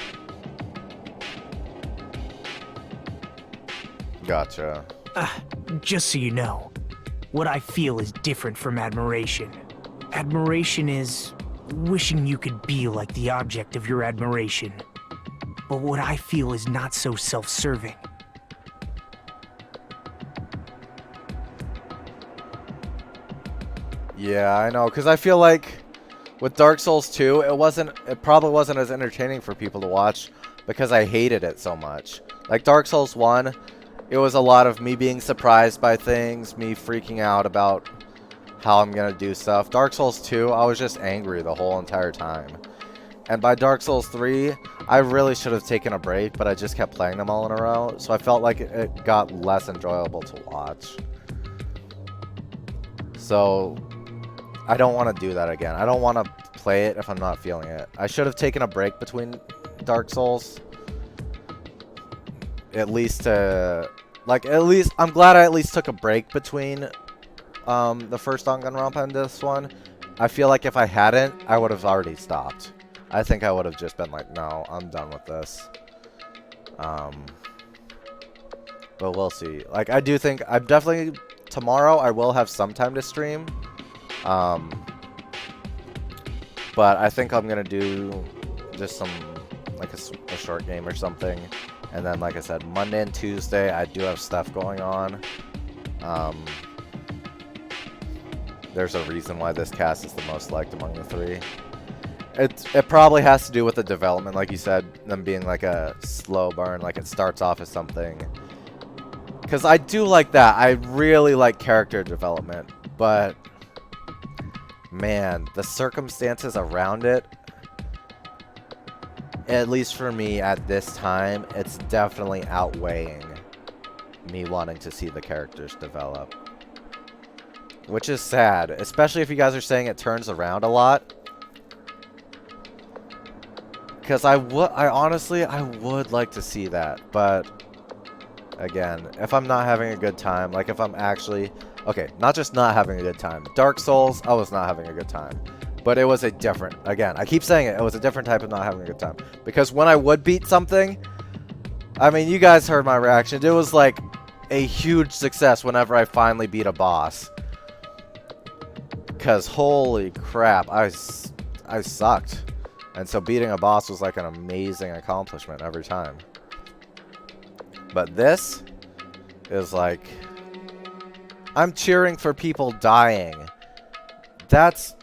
Gotcha. Just so you know, what I feel is different from admiration. Admiration is wishing you could be like the object of your admiration. But what I feel is not so self-serving. Yeah, I know, because I feel like with Dark Souls 2, it probably wasn't as entertaining for people to watch because I hated it so much. Like Dark Souls 1, it was a lot of me being surprised by things, me freaking out about how I'm going to do stuff. Dark Souls 2, I was just angry the whole entire time. And by Dark Souls 3, I really should have taken a break, but I just kept playing them all in a row. So I felt like it got less enjoyable to watch. So I don't want to do that again. I don't want to play it if I'm not feeling it. I should have taken a break between Dark Souls. At least I'm glad I at least took a break between the first Danganronpa and this one. I feel like if I hadn't, I would have already stopped. I think I would have just been like, no, I'm done with this. But we'll see. Like, I do think I'm definitely tomorrow I will have some time to stream. But I think I'm gonna do just some like a short game or something. And then, like I said, Monday and Tuesday, I do have stuff going on. There's a reason why this cast is the most liked among the three. It probably has to do with the development, like you said, them being like a slow burn, like it starts off as something. Because I do like that. I really like character development, but man, the circumstances around it, at least for me at this time, it's definitely outweighing me wanting to see the characters develop. Which is sad, especially if you guys are saying it turns around a lot. Because I would like to see that, but again, if I'm not having a good time, like if I'm actually, okay, not just not having a good time. Dark Souls, I was not having a good time. But it was a different, again, I keep saying it was a different type of not having a good time. Because when I would beat something, I mean, you guys heard my reaction. It was like a huge success whenever I finally beat a boss. Because holy crap, I sucked. And so beating a boss was like an amazing accomplishment every time. But this is like, I'm cheering for people dying. That's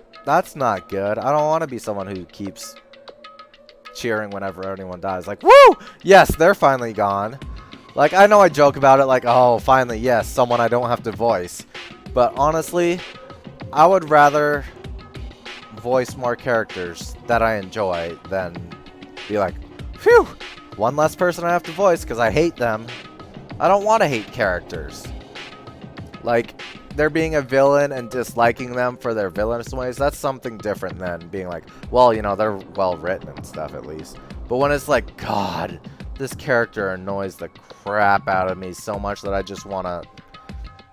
not good. I don't want to be someone who keeps cheering whenever anyone dies. Like, woo! Yes, they're finally gone. Like, I know I joke about it like, oh, finally, yes, someone I don't have to voice. But honestly, I would rather voice more characters that I enjoy than be like, phew, one less person I have to voice because I hate them. I don't want to hate characters. Like, they're being a villain and disliking them for their villainous ways, that's something different than being like, well, you know, they're well written and stuff at least. But when it's like, God, this character annoys the crap out of me so much that I just want to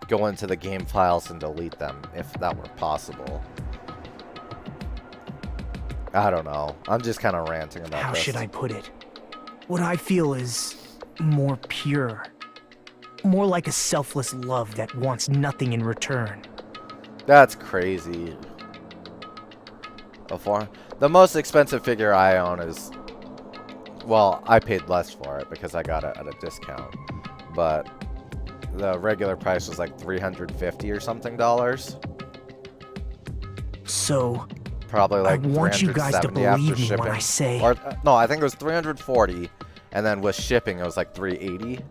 go into the game files and delete them, if that were possible. I don't know. I'm just kind of ranting about How this. should I put it? What I feel is more pure. More like a selfless love that wants nothing in return. That's crazy. The most expensive figure I own is... Well, I paid less for it because I got it at a discount. But the regular price was like $350 or something dollars. So... Probably like I want you guys to believe me when I say... Or, no, I think it was $340. And then with shipping, it was like $380.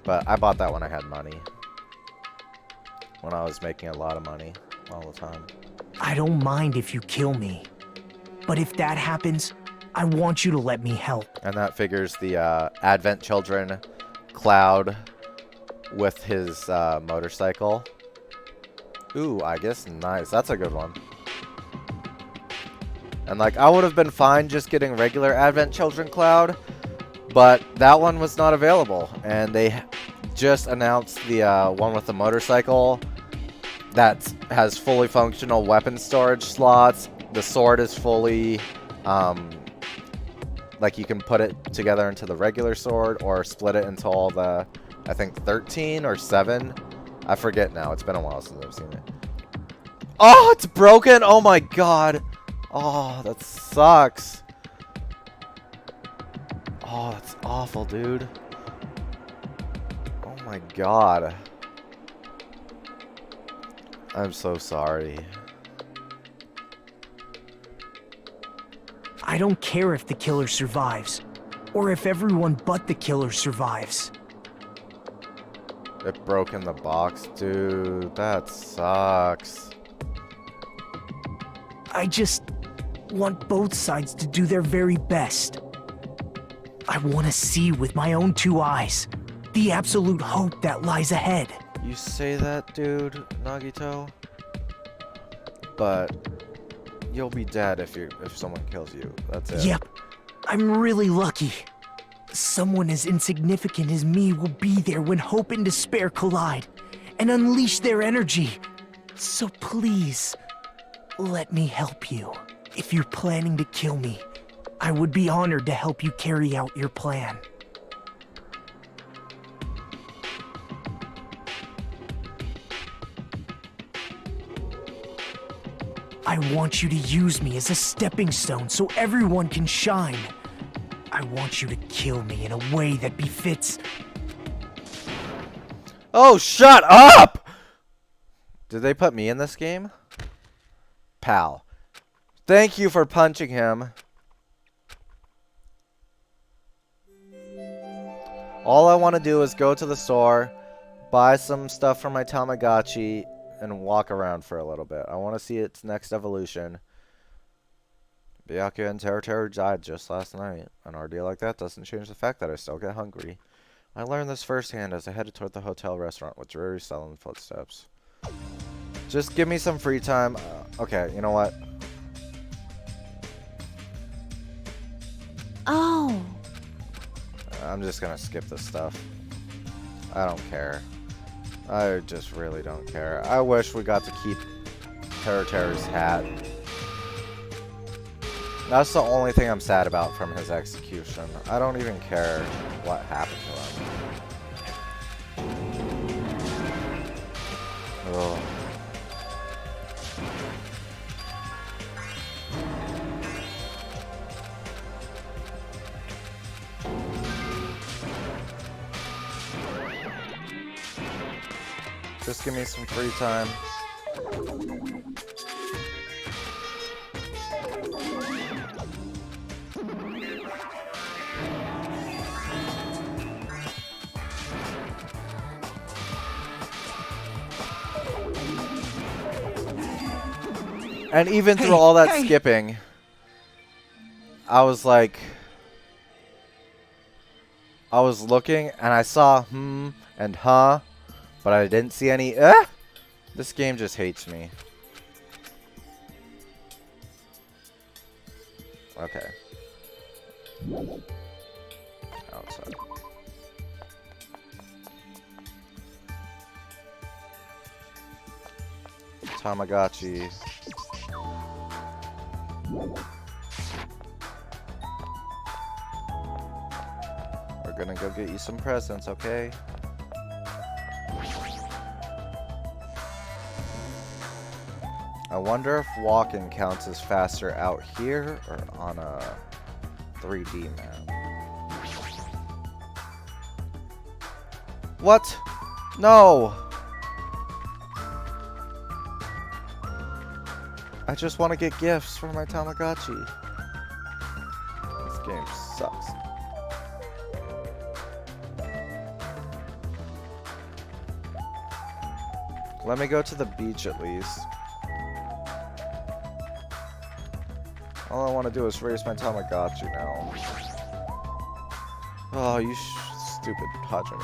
But I bought that when I had money. When I was making a lot of money all the time. I don't mind if you kill me. But if that happens, I want you to let me help. And that figures the Advent Children Cloud with his motorcycle. Ooh, I guess nice. That's a good one. And like, I would have been fine just getting regular Advent Children Cloud, but that one was not available. And they just announced the one with the motorcycle that has fully functional weapon storage slots. The sword is fully, like you can put it together into the regular sword or split it into all the, I think 13 or 7. I forget now. It's been a while since I've seen it. Oh, it's broken. Oh my God. Oh, that sucks. Oh, that's awful, dude. Oh my God. I'm so sorry. I don't care if the killer survives, or if everyone but the killer survives. It broke in the box, dude. That sucks. I just want both sides to do their very best. I want to see with my own 2 eyes the absolute hope that lies ahead. You say that, dude, Nagito, but you'll be dead if someone kills you. That's it. Yep, I'm really lucky. Someone as insignificant as me will be there when hope and despair collide and unleash their energy. So please, let me help you. If you're planning to kill me, I would be honored to help you carry out your plan. I want you to use me as a stepping stone so everyone can shine. I want you to kill me in a way that befits... Oh, shut up! Did they put me in this game? Pal. Thank you for punching him. All I want to do is go to the store, buy some stuff for my Tamagotchi, and walk around for a little bit. I want to see its next evolution. Byakuya and Teru died just last night. An ordeal like that doesn't change the fact that I still get hungry. I learned this firsthand as I headed toward the hotel restaurant with dreary sullen footsteps. Just give me some free time. Okay, you know what? Oh. I'm just gonna skip this stuff. I don't care. I just really don't care. I wish we got to keep Teru's hat. That's the only thing I'm sad about from his execution. I don't even care what happened to him. Ugh. Just give me some free time. And even through all that skipping, I was like, I was looking and I saw and huh, But I didn't see any. This game just hates me. Okay. Outside. Tamagotchi. We're gonna go get you some presents, okay? I wonder if walking counts as faster out here or on a 3D map. What? No! I just want to get gifts for my Tamagotchi. This game sucks. Let me go to the beach at least. All I want to do is raise my Tamagotchi now. Oh, you stupid Hajime.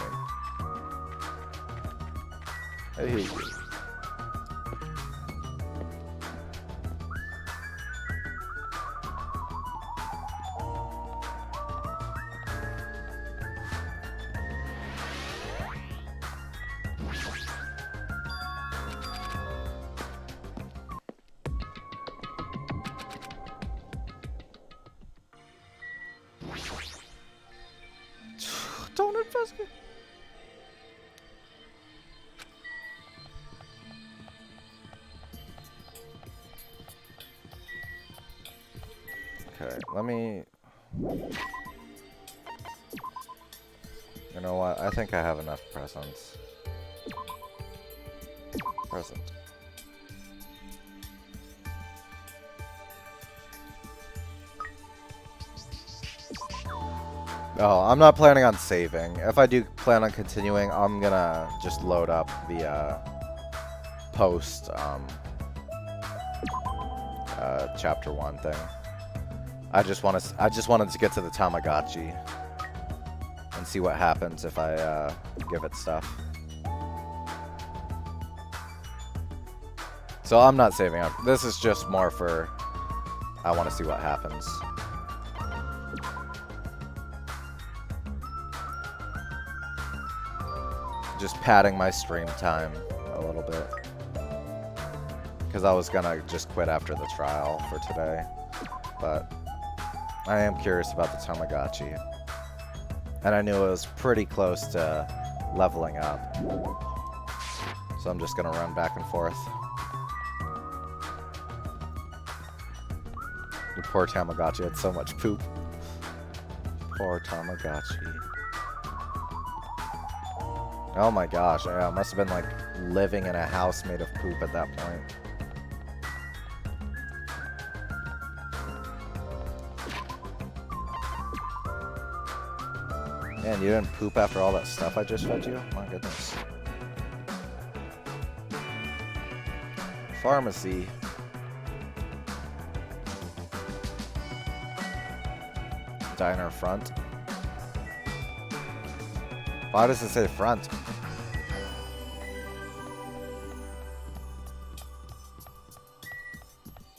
I hate you. Don't investigate. Okay, let me... You know what? I think I have enough presents. Present. Oh, I'm not planning on saving. If I do plan on continuing, I'm gonna just load up the post chapter 1 thing. I just wanted to get to the Tamagotchi and see what happens if I give it stuff. So I'm not saving up. This is just more for I want to see what happens. Just padding my stream time a little bit. Because I was gonna just quit after the trial for today. But I am curious about the Tamagotchi. And I knew it was pretty close to leveling up. So I'm just gonna run back and forth. The poor Tamagotchi had so much poop. Poor Tamagotchi. Oh my gosh, I must have been like living in a house made of poop at that point. Man, you didn't poop after all that stuff I just fed you? My goodness. Pharmacy. Diner front. Why does it say front?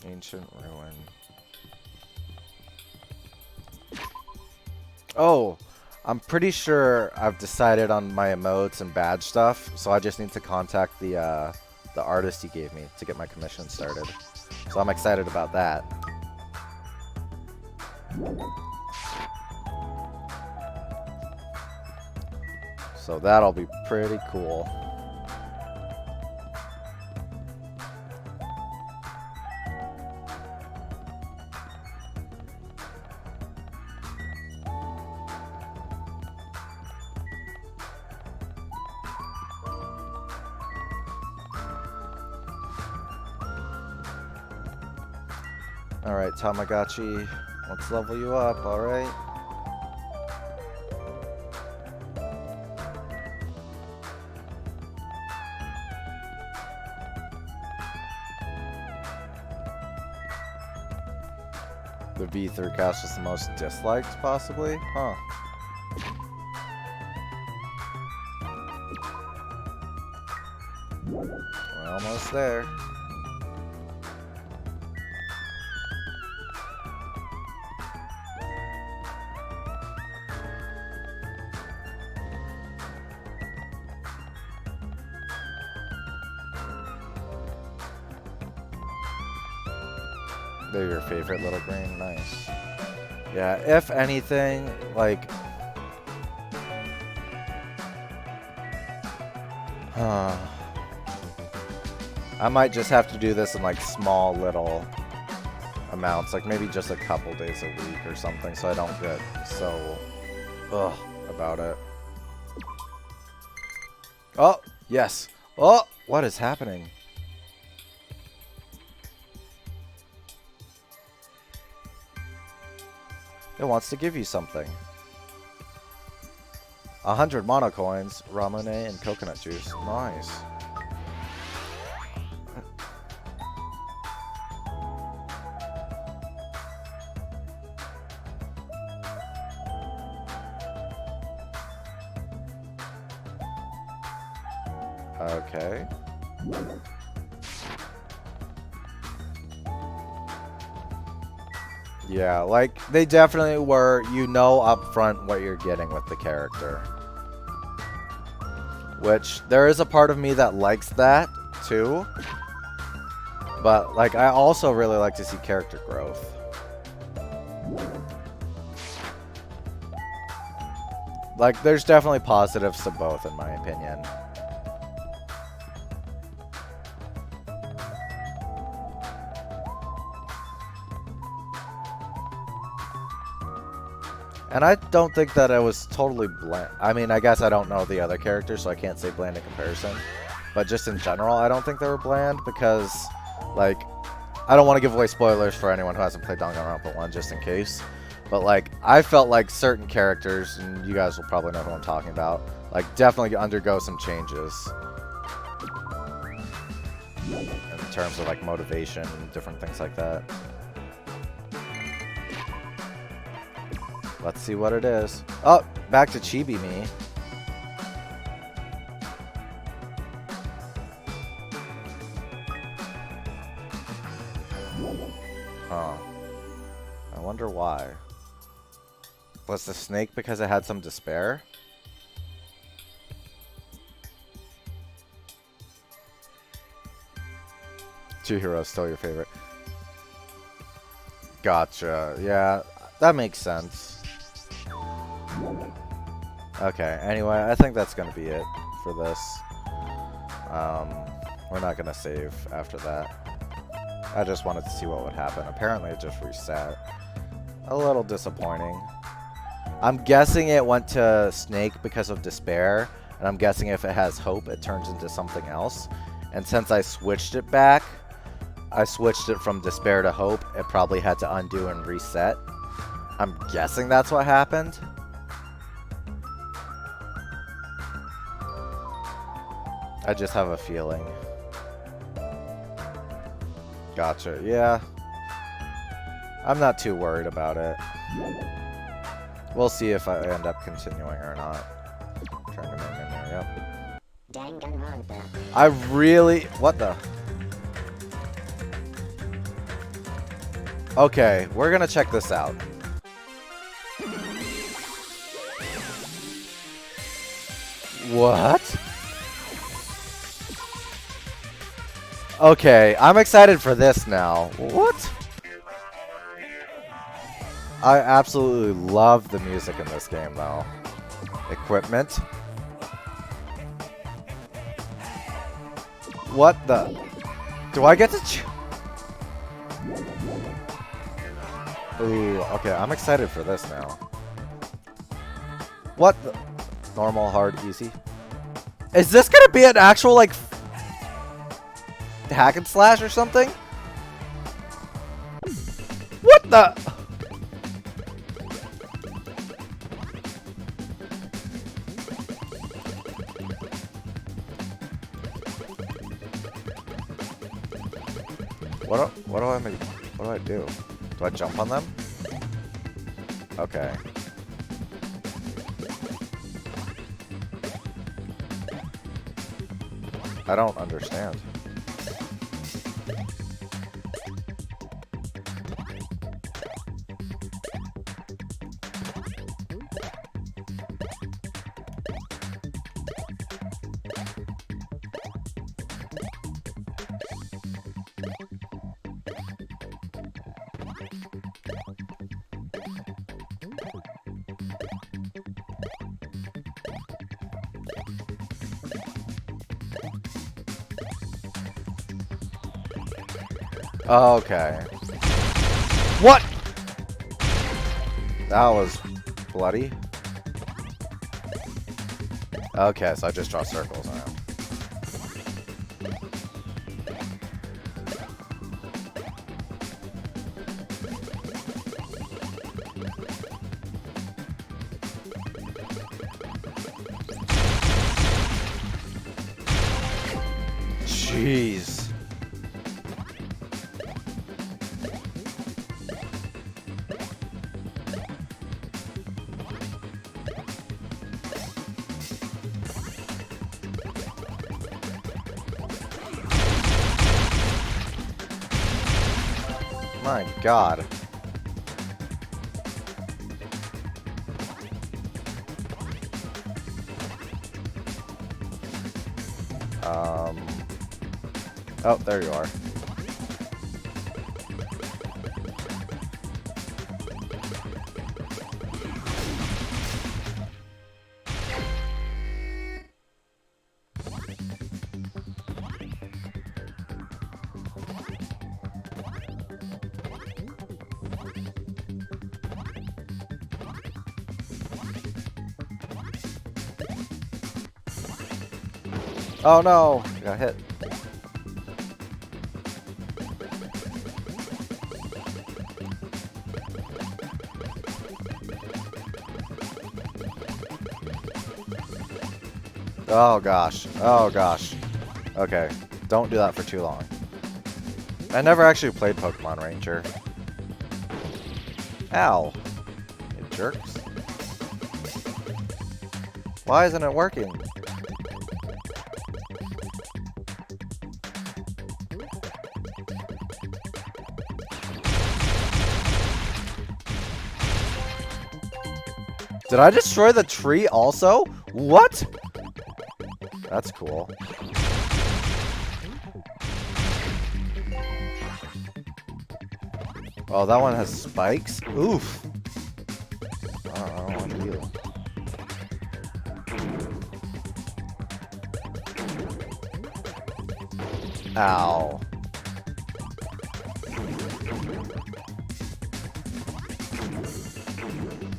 Ancient ruin. Oh, I'm pretty sure I've decided on my emotes and badge stuff, so I just need to contact the artist he gave me to get my commission started. So I'm excited about that. So that'll be pretty cool. Alright, Tamagotchi, let's level you up, alright? The V3 cast was the most disliked, possibly? Huh. We're almost there. They're your favorite little green? Nice. Yeah, if anything, like... I might just have to do this in like small little amounts, like maybe just a couple days a week or something, so I don't get so about it. Oh, yes. Oh, what is happening? It wants to give you something. 100 mono coins, ramune, and coconut juice. Nice. Okay. Yeah, like, they definitely were, you know up front what you're getting with the character. Which, there is a part of me that likes that, too. But, like, I also really like to see character growth. Like, there's definitely positives to both, in my opinion. And I don't think that it was totally bland. I mean, I guess I don't know the other characters, so I can't say bland in comparison. But just in general, I don't think they were bland because, like, I don't want to give away spoilers for anyone who hasn't played Danganronpa 1, just in case. But, like, I felt like certain characters, and you guys will probably know who I'm talking about, like, definitely undergo some changes. In terms of, like, motivation and different things like that. Let's see what it is. Oh, back to Chibi Me. Huh. I wonder why. Was the snake because it had some despair? Chihiro's still your favorite. Gotcha. Yeah, that makes sense. Okay, anyway, I think that's going to be it for this. We're not going to save after that. I just wanted to see what would happen. Apparently it just reset. A little disappointing. I'm guessing it went to Snake because of despair, and I'm guessing if it has hope, it turns into something else. And since I switched it back, I switched it from despair to hope, it probably had to undo and reset. I'm guessing that's what happened. I just have a feeling. Gotcha. Yeah. I'm not too worried about it. We'll see if I end up continuing or not. Trying to make memory up. Danganronpa. I really... What the... Okay, we're gonna check this out. What? Okay, I'm excited for this now. What? I absolutely love the music in this game, though. Equipment. What the? Do I get to Ooh, okay, I'm excited for this now. What the? Normal, hard, easy. Is this gonna be an actual, like, hack and slash or something? What the? What do I do? Do I jump on them? Okay. I don't understand. Okay. What? That was bloody. Okay, so I just draw circles around. Jeez. My God. Oh, there you are. Oh no! I got hit. Oh gosh. Oh gosh. Okay. Don't do that for too long. I never actually played Pokemon Ranger. Ow. You jerks. Why isn't it working? Did I destroy the tree also? What? That's cool. Oh, that one has spikes? Oof. I don't want to heal. Ow.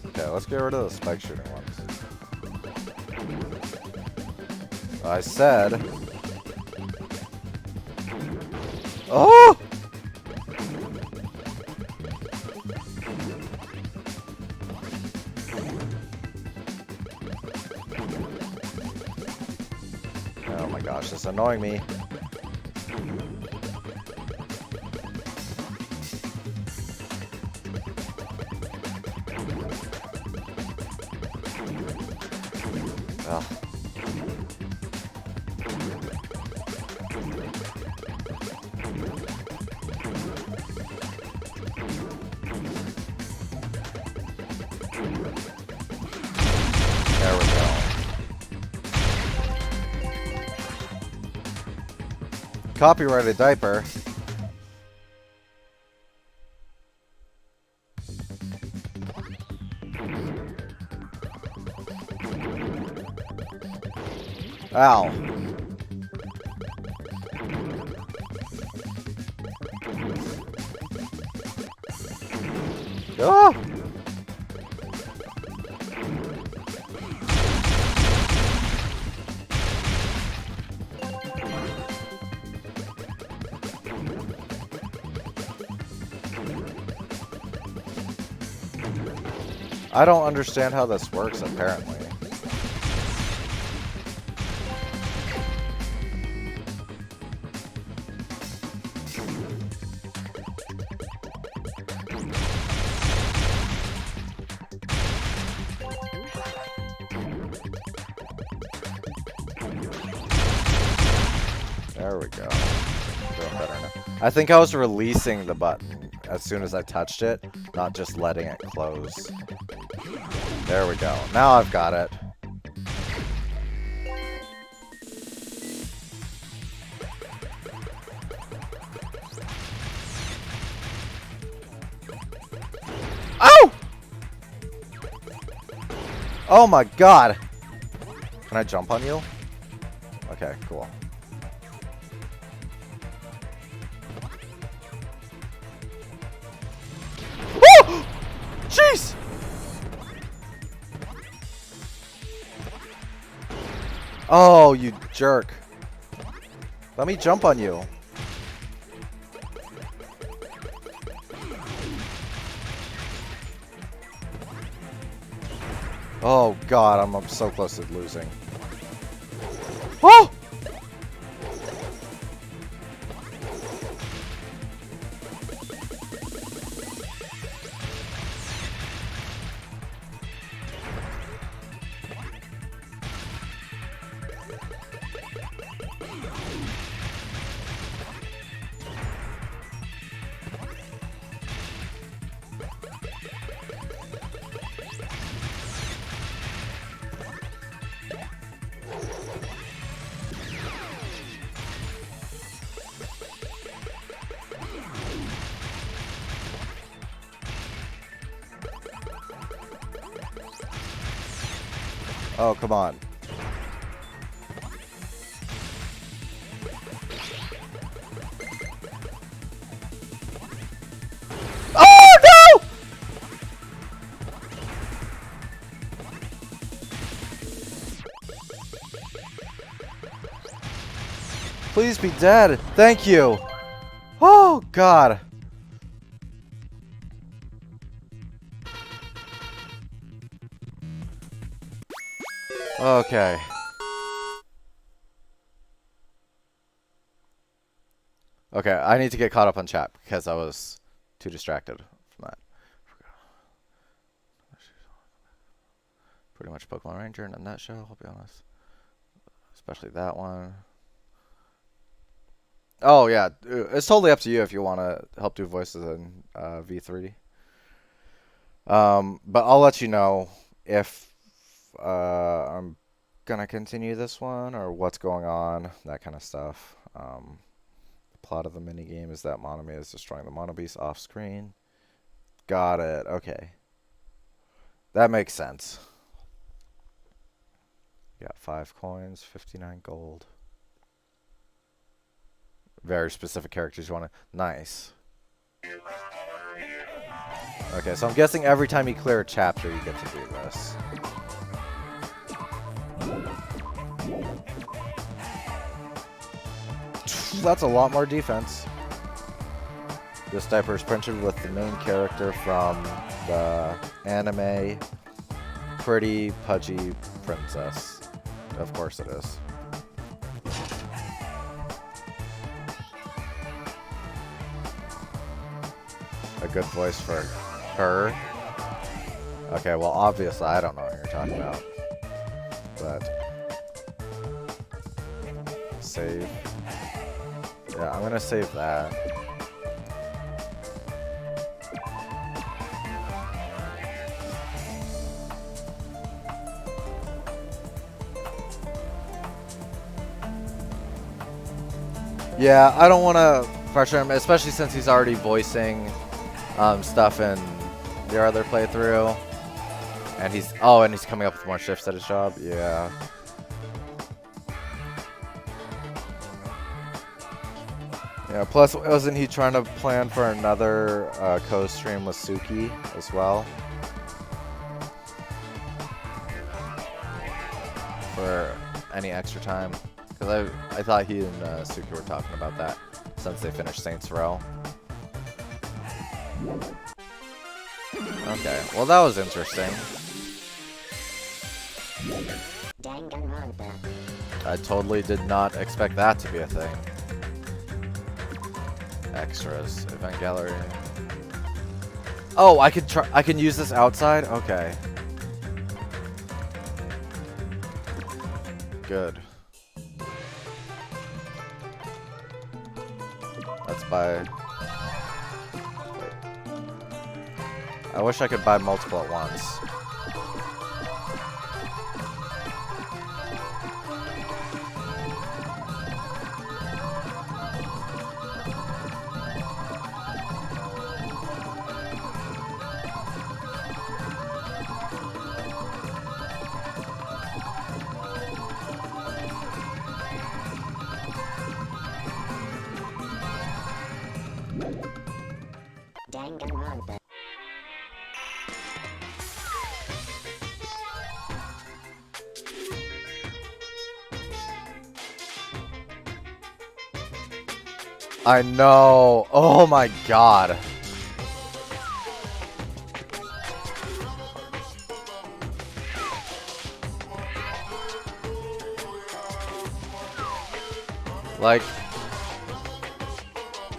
Okay, let's get rid of the spike shooting ones. I said... Oh! Oh my gosh, this is annoying me. Ugh. There we go. Copyrighted diaper. Ow. Ah! I don't understand how this works, apparently. There we go. Doing better now. I think I was releasing the button as soon as I touched it, not just letting it close. There we go. Now I've got it. Oh! Oh my god! Can I jump on you? Okay, cool. Oh! Jeez! Oh, you jerk. Let me jump on you. Oh god, I'm so close to losing. Oh! Oh, come on. Oh, no! Please be dead. Thank you. Oh, God. Okay. Okay, I need to get caught up on chat because I was too distracted from that. Pretty much Pokemon Ranger in a nutshell, I'll be honest. Especially that one. Oh, yeah. It's totally up to you if you want to help do voices in V3. But I'll let you know if I'm gonna continue this one or what's going on, that kind of stuff. The plot of the minigame is that Monami is destroying the Mono Beast off screen. Got it. Okay. That makes sense. Got 5 coins, 59 gold. Very specific characters you want to... Nice. Okay, so I'm guessing every time you clear a chapter, you get to do this. That's a lot more defense. This diaper is printed with the main character from the anime Pretty Pudgy Princess. Of course it is. A good voice for her. Okay, well obviously I don't know what you're talking about. But save. Yeah, I'm gonna save that. Yeah, I don't want to pressure him, especially since he's already voicing stuff in their other playthrough. And he's coming up with more shifts at his job. Yeah. Yeah, plus wasn't he trying to plan for another co-stream with Suki as well? For any extra time? Because I thought he and Suki were talking about that since they finished Saints Row. Okay, well that was interesting. Danganronpa. I totally did not expect that to be a thing. Extras, event gallery. Oh, I can use this outside? Okay. buy... Wait. I wish I could buy multiple at once. Danganronpa. I know. Oh my god. Like,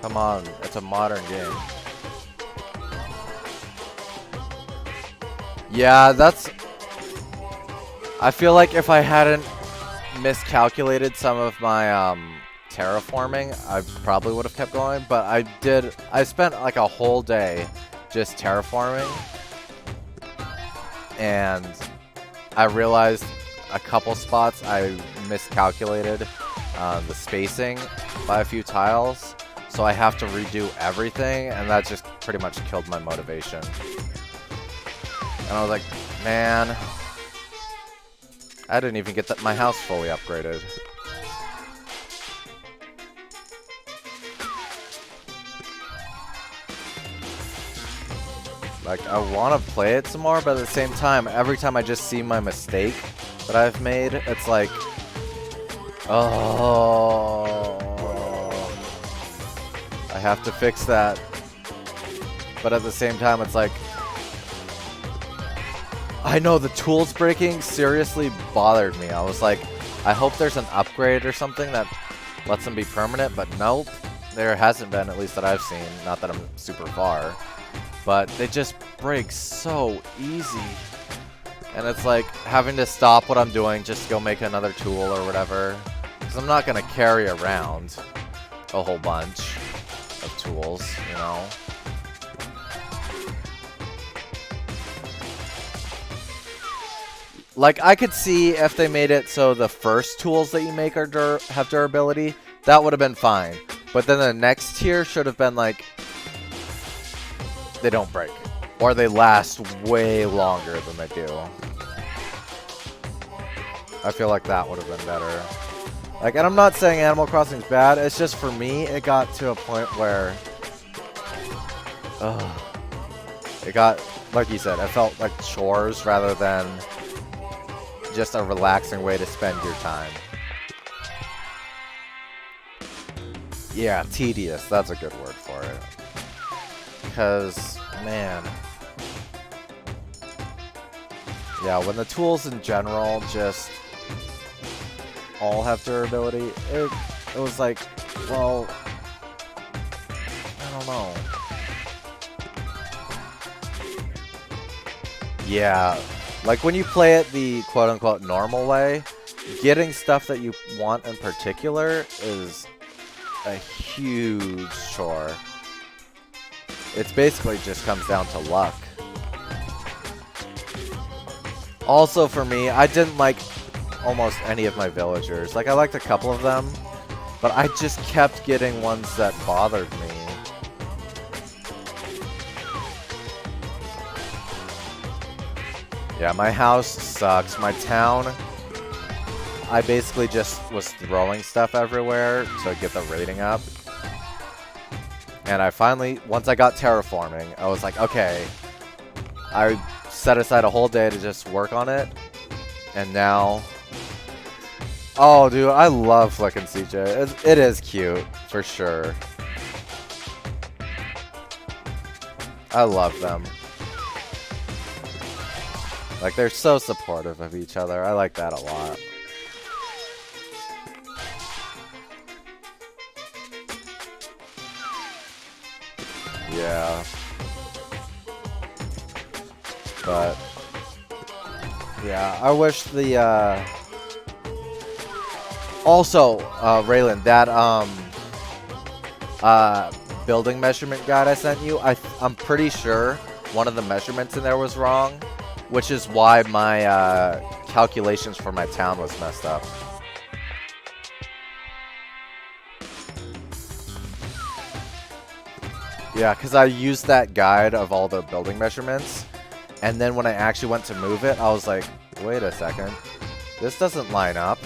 come on, it's a modern game. Yeah, that's... I feel like if I hadn't miscalculated some of my terraforming, I probably would have kept going, but I spent like a whole day just terraforming, and I realized a couple spots I miscalculated the spacing by a few tiles, so I have to redo everything, and that just pretty much killed my motivation. And I was like, man, I didn't even get my house fully upgraded. Like, I want to play it some more, but at the same time, every time I just see my mistake that I've made, it's like, oh, I have to fix that. But at the same time, it's like, I know the tools breaking seriously bothered me. I was like, I hope there's an upgrade or something that lets them be permanent, but nope. There hasn't been, at least that I've seen. Not that I'm super far. But they just break so easy. And it's like having to stop what I'm doing just to go make another tool or whatever. Because I'm not going to carry around a whole bunch of tools, you know. Like, I could see if they made it so the first tools that you make are have durability, that would have been fine. But then the next tier should have been like, they don't break. Or they last way longer than they do. I feel like that would have been better. Like, and I'm not saying Animal Crossing's bad, it's just for me, it got to a point where... it got, like you said, it felt like chores rather than just a relaxing way to spend your time. Yeah, tedious, that's a good word for it. Because, man. Yeah, when the tools in general just all have durability, it was like, well, I don't know. Yeah, like when you play it the quote-unquote normal way, getting stuff that you want in particular is a huge chore. It basically just comes down to luck. Also for me, I didn't like almost any of my villagers. Like, I liked a couple of them, but I just kept getting ones that bothered me. Yeah, my house sucks. My town, I basically just was throwing stuff everywhere to get the rating up. And I finally, once I got terraforming, I was like, okay, I set aside a whole day to just work on it. And now, oh dude, I love flicking CJ. It is cute, for sure. I love them. Like, they're so supportive of each other. I like that a lot. Yeah. But yeah, I wish the also Raylan, that building measurement guide I sent you, I'm pretty sure one of the measurements in there was wrong, which is why my calculations for my town was messed up. Yeah, because I used that guide of all the building measurements, and then when I actually went to move it, I was like, wait a second, this doesn't line up.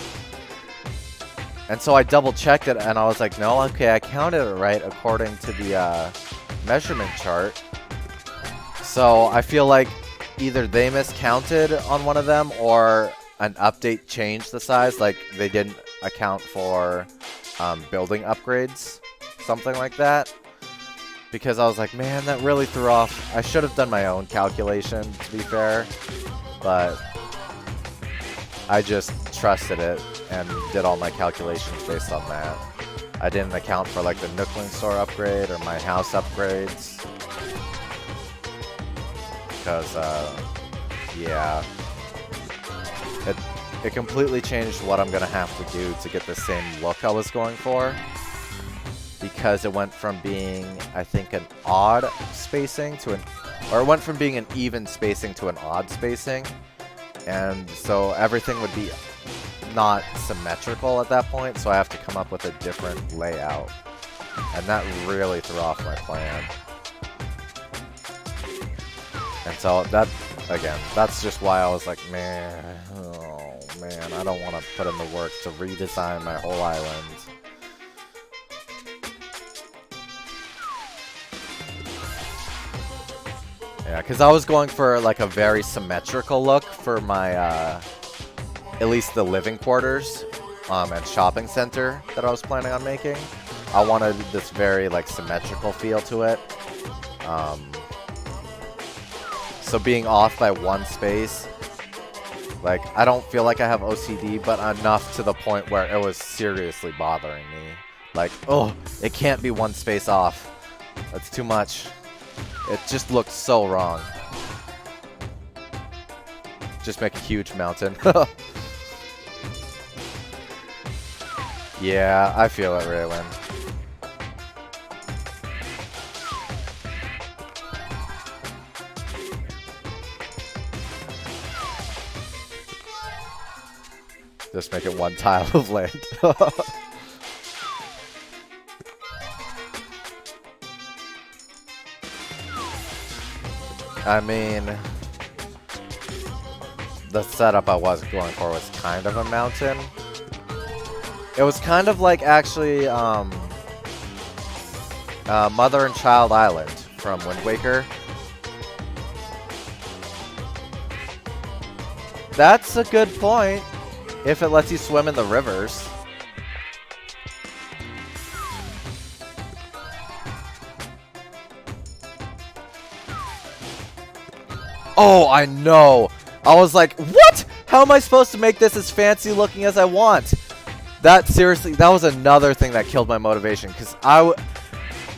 And so I double checked it, and I was like, no, okay, I counted it right according to the measurement chart. So I feel like either they miscounted on one of them, or an update changed the size, like they didn't account for building upgrades, something like that. Because I was like, man, that really threw off. I should have done my own calculation, to be fair, but I just trusted it and did all my calculations based on that. I didn't account for like the Nookling store upgrade or my house upgrades. Because, yeah. It completely changed what I'm gonna have to do to get the same look I was going for. Because it went from being, I think, an odd spacing to or it went from being an even spacing to an odd spacing. And so everything would be not symmetrical at that point, so I have to come up with a different layout. And that really threw off my plan. And so that, again, that's just why I was like, man, oh man, I don't want to put in the work to redesign my whole island. Yeah, because I was going for like a very symmetrical look for my, at least the living quarters and shopping center that I was planning on making. I wanted this very like symmetrical feel to it. So being off by one space, like I don't feel like I have OCD, but enough to the point where it was seriously bothering me. Like, oh, it can't be one space off. That's too much. It just looked so wrong. Just make a huge mountain. Yeah, I feel it, Raylan. Just make it one tile of land. I mean, the setup I was going for was kind of a mountain. It was kind of like actually Mother and Child Island from Wind Waker. That's a good point, if it lets you swim in the rivers. Oh, I know. I was like, what? How am I supposed to make this as fancy looking as I want? That seriously, that was another thing that killed my motivation. Because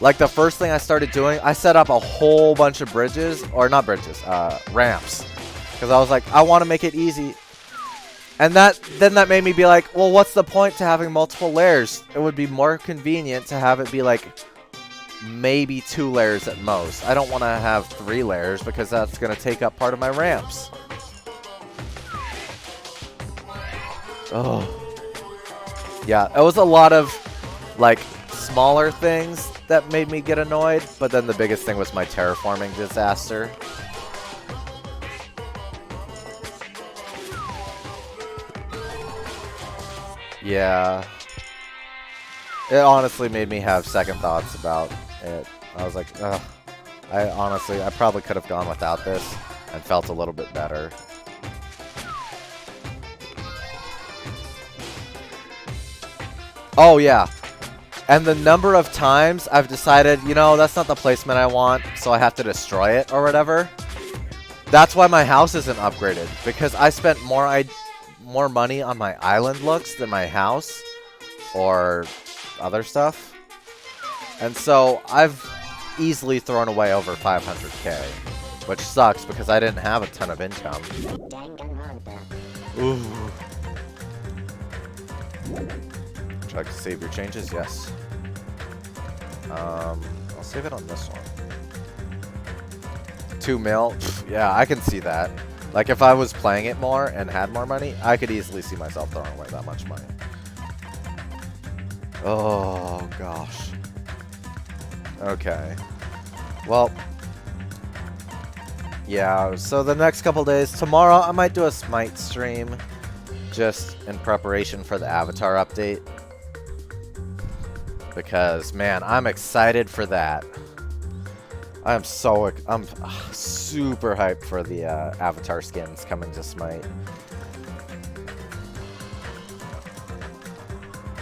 like the first thing I started doing, I set up a whole bunch of bridges, or not bridges, ramps. Because I was like, I want to make it easy. And then that made me be like, well, what's the point to having multiple layers? It would be more convenient to have it be like maybe 2 layers at most. I don't want to have 3 layers because that's going to take up part of my ramps. Oh. Yeah, it was a lot of like smaller things that made me get annoyed, but then the biggest thing was my terraforming disaster. Yeah. It honestly made me have second thoughts about it. I was like, ugh. I probably could have gone without this and felt a little bit better. Oh, yeah. And the number of times I've decided, you know, that's not the placement I want, so I have to destroy it or whatever. That's why my house isn't upgraded, because I spent more money on my island looks than my house or other stuff. And so I've easily thrown away over 500k, which sucks because I didn't have a ton of income. Ooh. Would you like to save your changes? Yes. save it on this one. 2 mil? Pfft, yeah, I can see that. Like, if I was playing it more and had more money, I could easily see myself throwing away that much money. Oh, gosh. Okay. Well, yeah, so the next couple days, tomorrow I might do a Smite stream, just in preparation for the Avatar update. Because, man, I'm excited for that. I'm super hyped for the Avatar skins coming to Smite.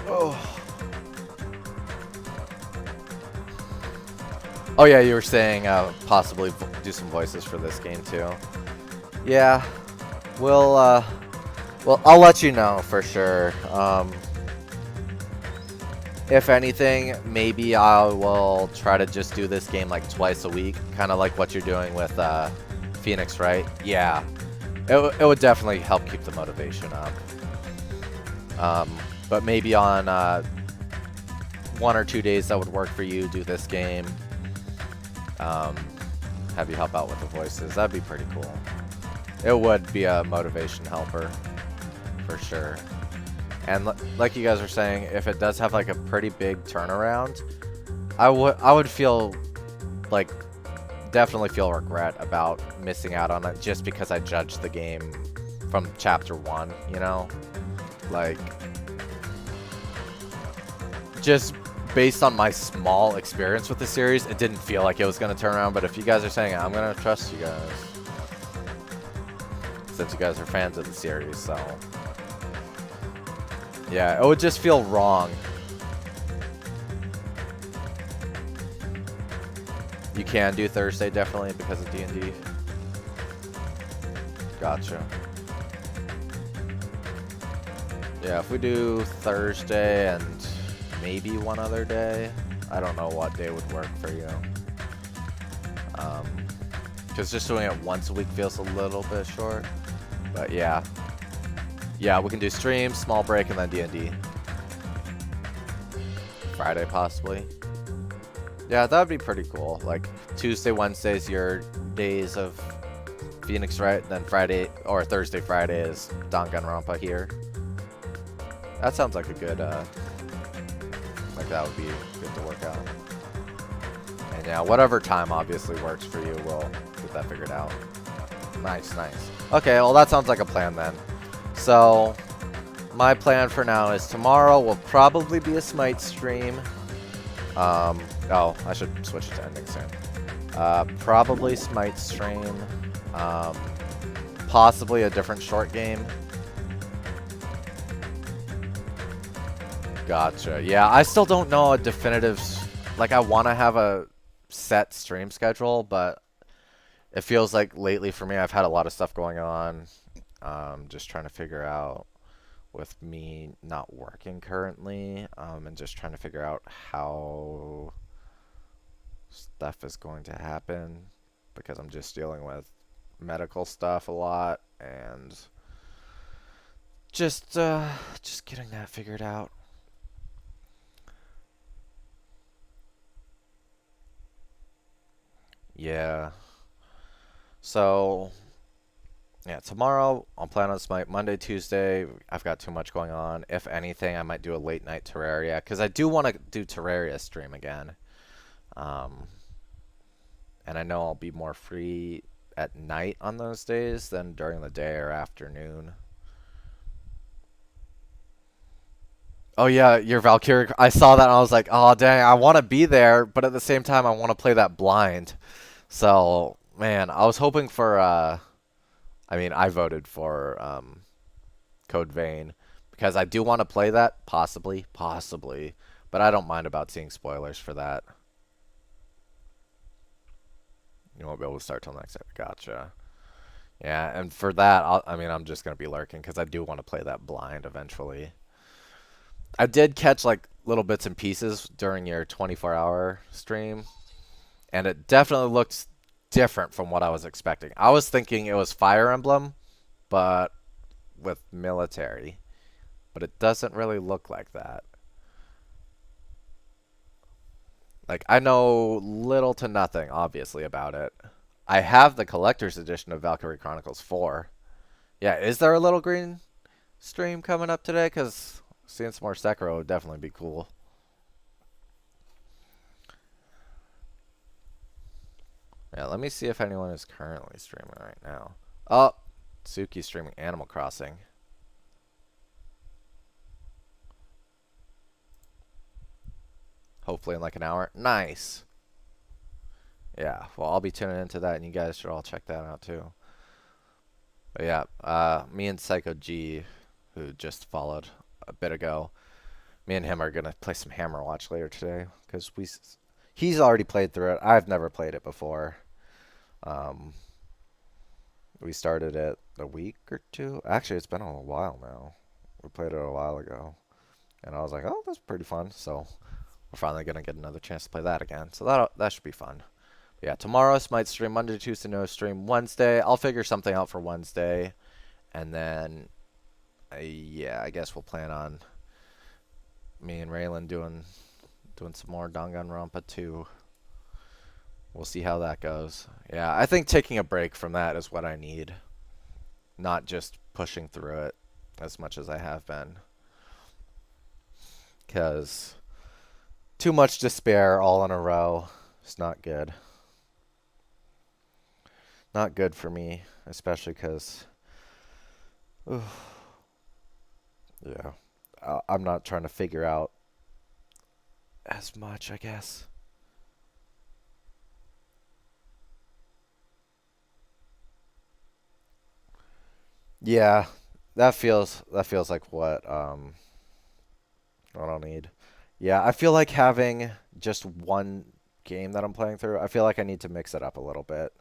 Oh. Oh yeah, you were saying possibly do some voices for this game too. Yeah, well, I'll let you know for sure. If anything, maybe I will try to just do this game like twice a week, kind of like what you're doing with Phoenix, right? Yeah, it would definitely help keep the motivation up. But maybe on 1 or 2 days that would work for you, do this game. Have you help out with the voices. That'd be pretty cool. It would be a motivation helper, for sure. And like you guys were saying, if it does have like a pretty big turnaround, I would feel like definitely feel regret about missing out on it just because I judged the game from chapter 1, you know? Like, just based on my small experience with the series, it didn't feel like it was going to turn around. But if you guys are saying it, I'm going to trust you guys, since you guys are fans of the series. So yeah, it would just feel wrong. You can do Thursday definitely because of D&D. Gotcha. Yeah, if we do Thursday and maybe one other day, I don't know what day would work for you. Because just doing it once a week feels a little bit short. But yeah. Yeah, we can do stream, small break, and then D&D. Friday, possibly. Yeah, that would be pretty cool. Like, Tuesday, Wednesday's your days of Phoenix, right? Then Friday, or Thursday, Friday is Danganronpa here. That sounds like a good, like that would be good to work out. And yeah, whatever time obviously works for you, we'll get that figured out. Nice, nice. Okay, well that sounds like a plan then. So, my plan for now is tomorrow will probably be a Smite stream. Oh, I should switch it to ending soon. Probably Smite stream. Possibly a different short game. Gotcha. Yeah, I still don't know a definitive... Like, I want to have a set stream schedule, but it feels like lately for me I've had a lot of stuff going on. Just trying to figure out, with me not working currently, and just trying to figure out how stuff is going to happen, because I'm just dealing with medical stuff a lot, and just getting that figured out. Yeah. So, yeah, tomorrow I'll plan on Smite. Monday, Tuesday, I've got too much going on. If anything, I might do a late night Terraria, because I do want to do Terraria stream again. And I know I'll be more free at night on those days than during the day or afternoon. Oh yeah, your Valkyrie. I saw that and I was like, oh dang, I want to be there, but at the same time I want to play that blind. So, man, I was hoping for, I mean, I voted for Code Vein, because I do want to play that, possibly, but I don't mind about seeing spoilers for that. You won't be able to start till next time. Gotcha. Yeah, and for that, I mean, I'm just going to be lurking, because I do want to play that blind eventually. I did catch, like, little bits and pieces during your 24-hour stream, and it definitely looks different from what I was expecting. I was thinking it was Fire Emblem, but with military. But it doesn't really look like that. Like, I know little to nothing, obviously, about it. I have the collector's edition of Valkyrie Chronicles 4. Yeah, is there a little green stream coming up today? Because seeing some more Sekiro would definitely be cool. Yeah, let me see if anyone is currently streaming right now. Oh, Suki's streaming Animal Crossing. Hopefully in like an hour. Nice. Yeah, well, I'll be tuning into that, and you guys should all check that out too. But yeah, me and Psycho G, who just followed a bit ago, me and him are gonna play some Hammer Watch later today because he's already played through it. I've never played it before. We started it a week or two. Actually, it's been a while now. We played it a while ago, and I was like, "Oh, that's pretty fun." So we're finally gonna get another chance to play that again. So that should be fun. But yeah, tomorrow Smite stream, Monday, Tuesday, no stream. Wednesday, I'll figure something out for Wednesday, and then yeah, I guess we'll plan on me and Raylan doing some more Danganronpa 2. We'll see how that goes. Yeah, I think taking a break from that is what I need. Not just pushing through it as much as I have been. Because too much despair all in a row is not good. Not good for me, especially because... yeah, I'm not trying to figure out as much, I guess. Yeah, that feels like what I don't need. Yeah, I feel like having just one game that I'm playing through, I feel like I need to mix it up a little bit.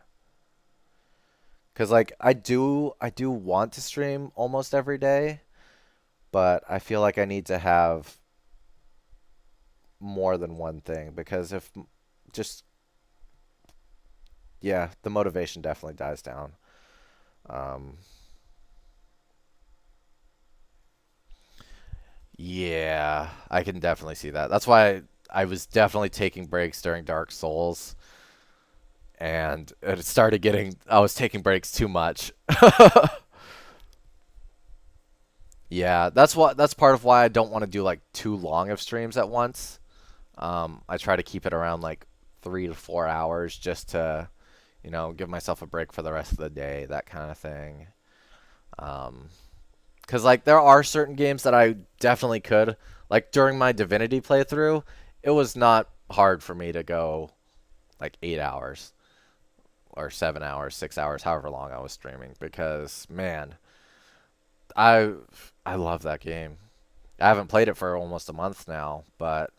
Cause like I do want to stream almost every day, but I feel like I need to have more than one thing because if just yeah, the motivation definitely dies down. Yeah, I can definitely see that. That's why I was definitely taking breaks during Dark Souls, and it started getting, I was taking breaks too much. Yeah, that's part of why I don't want to do like too long of streams at once. I try to keep it around like 3 to 4 hours just to, you know, give myself a break for the rest of the day, that kind of thing. Because, like, there are certain games that I definitely could. Like, during my Divinity playthrough, it was not hard for me to go, like, 8 hours. Or 7 hours, 6 hours, however long I was streaming. Because, man, I love that game. I haven't played it for almost a month now. But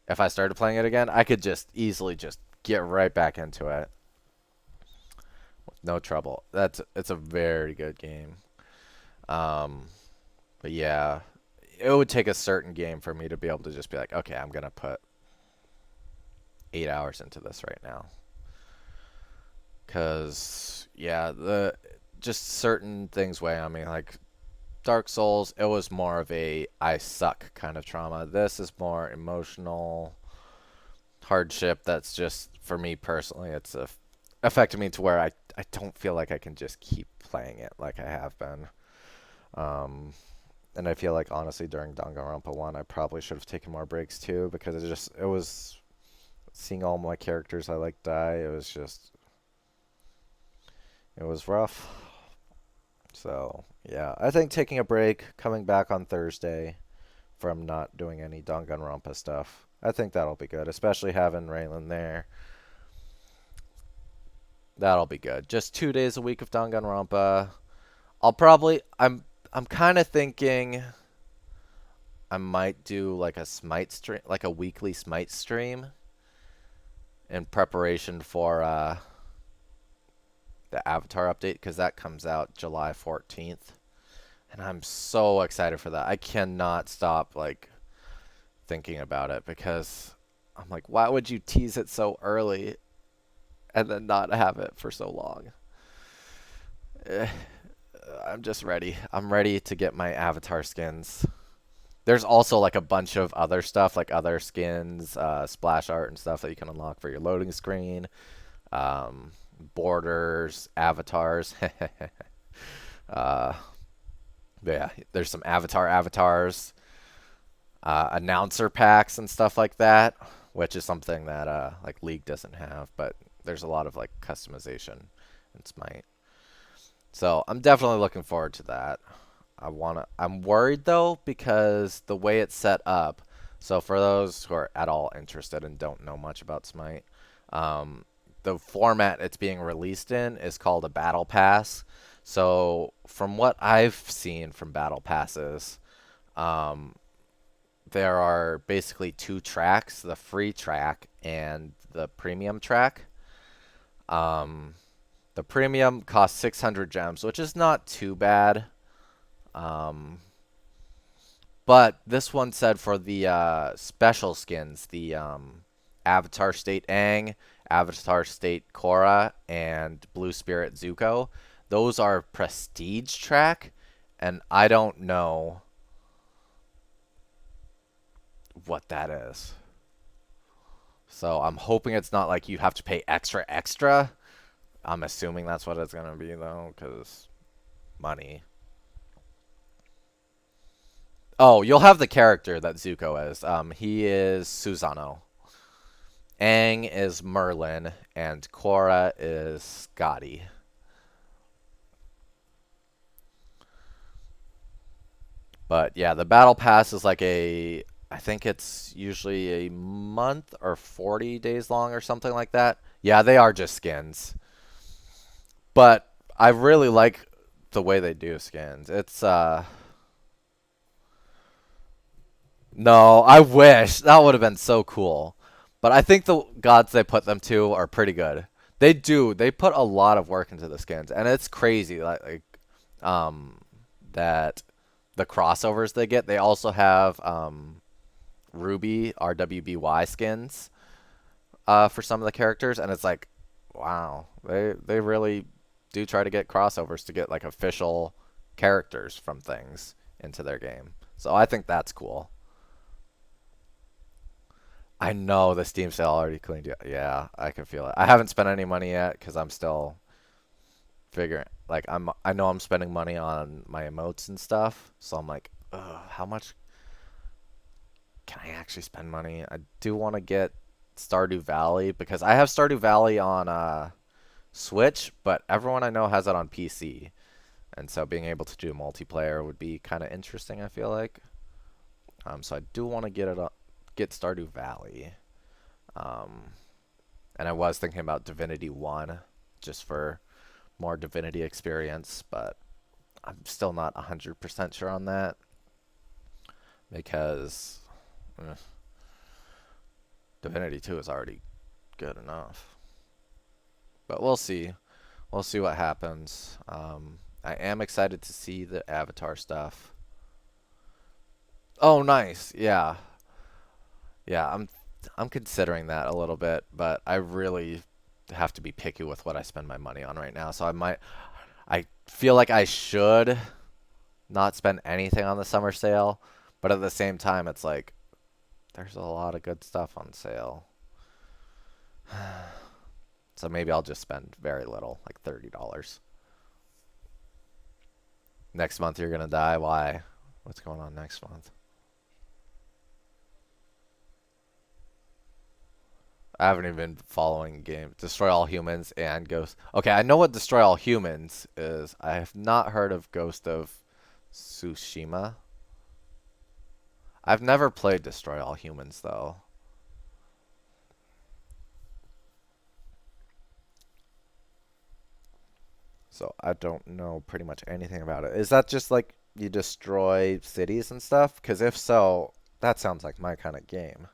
if I started playing it again, I could just easily just get right back into it. With no trouble. It's a very good game. But yeah, it would take a certain game for me to be able to just be like, okay, I'm gonna put 8 hours into this right now. Cause yeah, just certain things weigh on me. Like Dark Souls, it was more of a I suck kind of trauma. This is more emotional hardship. That's just for me personally. It's affected me to where I don't feel like I can just keep playing it like I have been. And I feel like honestly during Danganronpa 1 I probably should have taken more breaks too because it was seeing all my characters I like die, it was rough. So yeah, I think taking a break, coming back on Thursday from not doing any Danganronpa stuff, I think that'll be good, especially having Raylan there. That'll be good. Just 2 days a week of Danganronpa. I'm kind of thinking I might do like a Smite stream, like a weekly Smite stream in preparation for the Avatar update because that comes out July 14th. And I'm so excited for that. I cannot stop like thinking about it because I'm like, why would you tease it so early and then not have it for so long? I'm just ready. I'm ready to get my Avatar skins. there's also like a bunch of other stuff, like other skins, splash art and stuff that you can unlock for your loading screen. Borders, avatars. Yeah, there's some avatars, announcer packs and stuff like that, which is something that like League doesn't have, but there's a lot of like customization in Smite. So I'm definitely looking forward to that. I'm worried though because the way it's set up. So for those who are at all interested and don't know much about Smite, the format it's being released in is called a battle pass. So from what I've seen from battle passes, there are basically 2 tracks, the free track and the premium track. The premium costs 600 gems, which is not too bad. But this one said for the special skins, the Avatar State Aang, Avatar State Korra, and Blue Spirit Zuko, those are prestige track, and I don't know what that is. So I'm hoping it's not like you have to pay extra. I'm assuming that's what it's going to be, though, because money. Oh, you'll have the character that Zuko is. He is Susanoo. Aang is Merlin, and Korra is Scotty. But yeah, the battle pass is like I think it's usually a month or 40 days long or something like that. Yeah, they are just skins. But I really like the way they do skins. It's no, I wish. That would have been so cool. But I think the gods they put them to are pretty good. They do. They put a lot of work into the skins, and it's crazy that the crossovers they get. They also have Ruby RWBY skins for some of the characters, and it's like, wow, they really do try to get crossovers to get like official characters from things into their game. So I think that's cool. I know the Steam sale already cleaned you. Yeah, I can feel it. I haven't spent any money yet because I'm still figuring. Like I know I'm spending money on my emotes and stuff, so I'm like, ugh, how much can I actually spend money? I do want to get Stardew Valley because I have Stardew Valley on Switch, but everyone I know has it on PC, and so being able to do multiplayer would be kind of interesting. I feel like, so I do want to get Stardew Valley, and I was thinking about Divinity 1 just for more Divinity experience, but I'm still not 100% sure on that because Divinity 2 is already good enough. But we'll see. We'll see what happens. I am excited to see the Avatar stuff. Oh, nice. Yeah. Yeah, I'm considering that a little bit, but I really have to be picky with what I spend my money on right now. So I feel like I should not spend anything on the summer sale, but at the same time, it's like there's a lot of good stuff on sale. So maybe I'll just spend very little, like $30. Next month you're gonna die. Why? What's going on next month? I haven't even been following game. Destroy All Humans and Ghost. Okay, I know what Destroy All Humans is. I have not heard of Ghost of Tsushima. I've never played Destroy All Humans, though. So I don't know pretty much anything about it. Is that just like you destroy cities and stuff? Because if so, that sounds like my kind of game.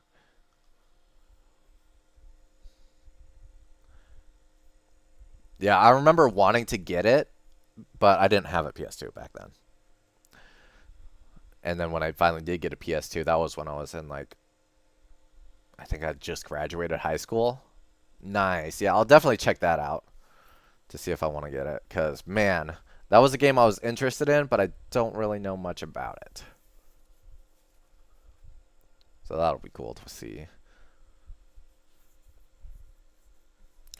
Yeah, I remember wanting to get it, but I didn't have a PS2 back then. And then when I finally did get a PS2, that was when I was in, like, I think I just graduated high school. Nice. Yeah, I'll definitely check that out to see if I want to get it. Because, man, that was a game I was interested in, but I don't really know much about it. So that'll be cool to see.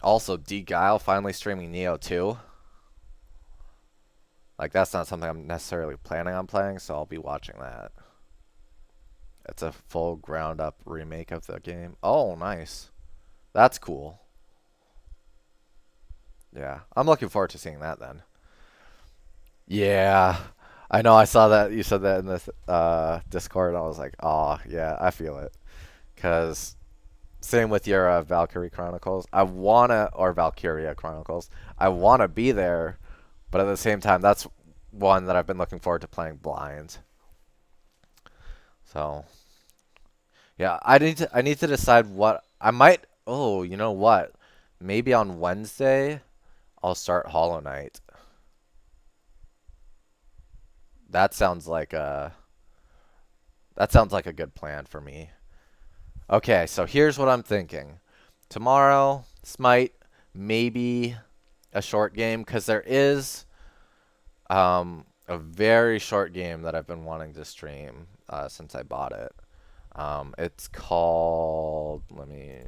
Also, D. Guile finally streaming Neo 2. Like, that's not something I'm necessarily planning on playing, so I'll be watching that. It's a full ground-up remake of the game. Oh, nice. That's cool. Yeah, I'm looking forward to seeing that then. Yeah, I know. I saw that you said that in this Discord, and I was like, oh, yeah, I feel it. Because same with your Valkyrie Chronicles. Or Valkyria Chronicles. I want to be there, but at the same time, that's one that I've been looking forward to playing blind. So, yeah, I need to decide what I might. Oh, you know what? Maybe on Wednesday, I'll start Hollow Knight. That sounds like a good plan for me. Okay, so here's what I'm thinking. Tomorrow, Smite, maybe a short game, because there is a very short game that I've been wanting to stream since I bought it. It's called, let me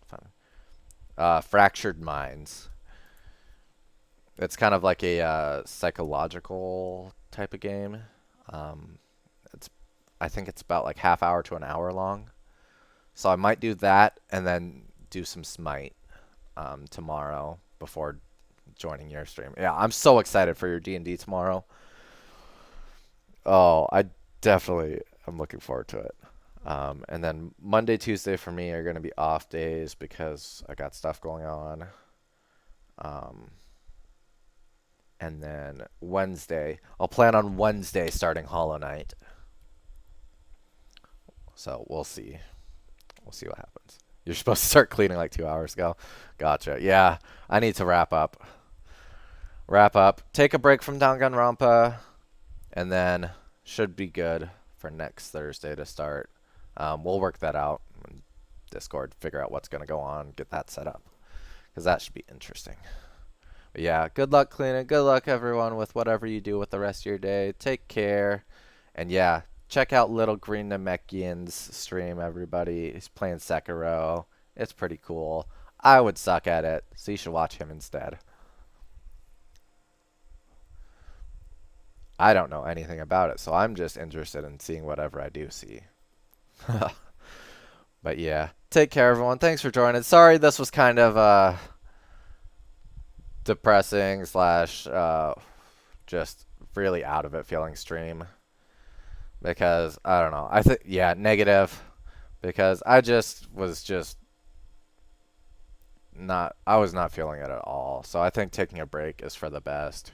find Fractured Minds. It's kind of like a psychological type of game. I think it's about like half hour to an hour long. So I might do that and then do some Smite tomorrow before joining your stream. Yeah, I'm so excited for your D&D tomorrow. Oh, I'm looking forward to it. And then Monday, Tuesday for me are going to be off days because I got stuff going on. And then Wednesday, I'll plan on Wednesday starting Hollow Knight. So we'll see. We'll see what happens. You're supposed to start cleaning like 2 hours ago. Gotcha. Yeah, I need to wrap up. Take a break from Danganronpa, and then should be good for next Thursday to start. We'll work that out in Discord, figure out what's going to go on, get that set up, because that should be interesting. But yeah, good luck cleaning. Good luck, everyone, with whatever you do with the rest of your day. Take care. And yeah, check out Little Green Namekian's stream, everybody. He's playing Sekiro. It's pretty cool. I would suck at it, so you should watch him instead. I don't know anything about it, so I'm just interested in seeing whatever I do see. But yeah, take care, everyone. Thanks for joining. Sorry this was kind of depressing / just really out of it feeling stream. Because, I don't know. Yeah, negative. Because I was not feeling it at all. So I think taking a break is for the best.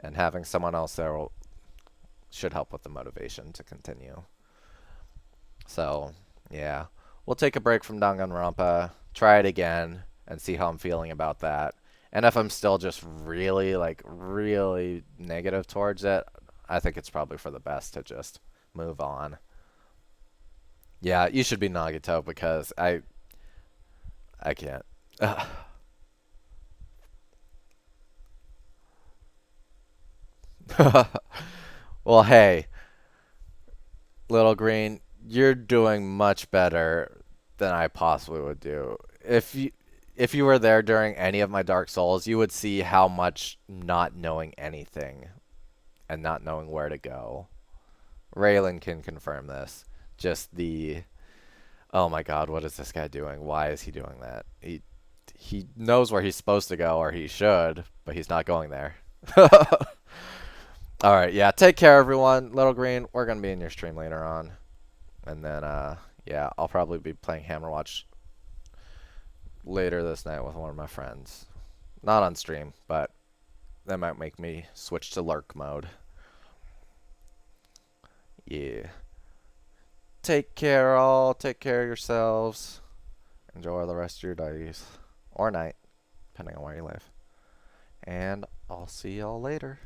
And having someone else there should help with the motivation to continue. So, yeah. We'll take a break from Danganronpa, try it again, and see how I'm feeling about that. And if I'm still just really negative towards it, I think it's probably for the best to just move on. Yeah, you should be Nagito because I can't. Well, hey, Little Green, you're doing much better than I possibly would do. If you were there during any of my Dark Souls, you would see how much not knowing anything and not knowing where to go. Raylan can confirm this. Just oh my god, what is this guy doing? Why is he doing that? He knows where he's supposed to go, or he should, but he's not going there. Alright, yeah, take care, everyone. Little Green, we're going to be in your stream later on. And then, yeah, I'll probably be playing Hammerwatch later this night with one of my friends. Not on stream, but that might make me switch to lurk mode. Yeah. Take care, all. Take care of yourselves. Enjoy the rest of your days. Or night, depending on where you live. And I'll see y'all later.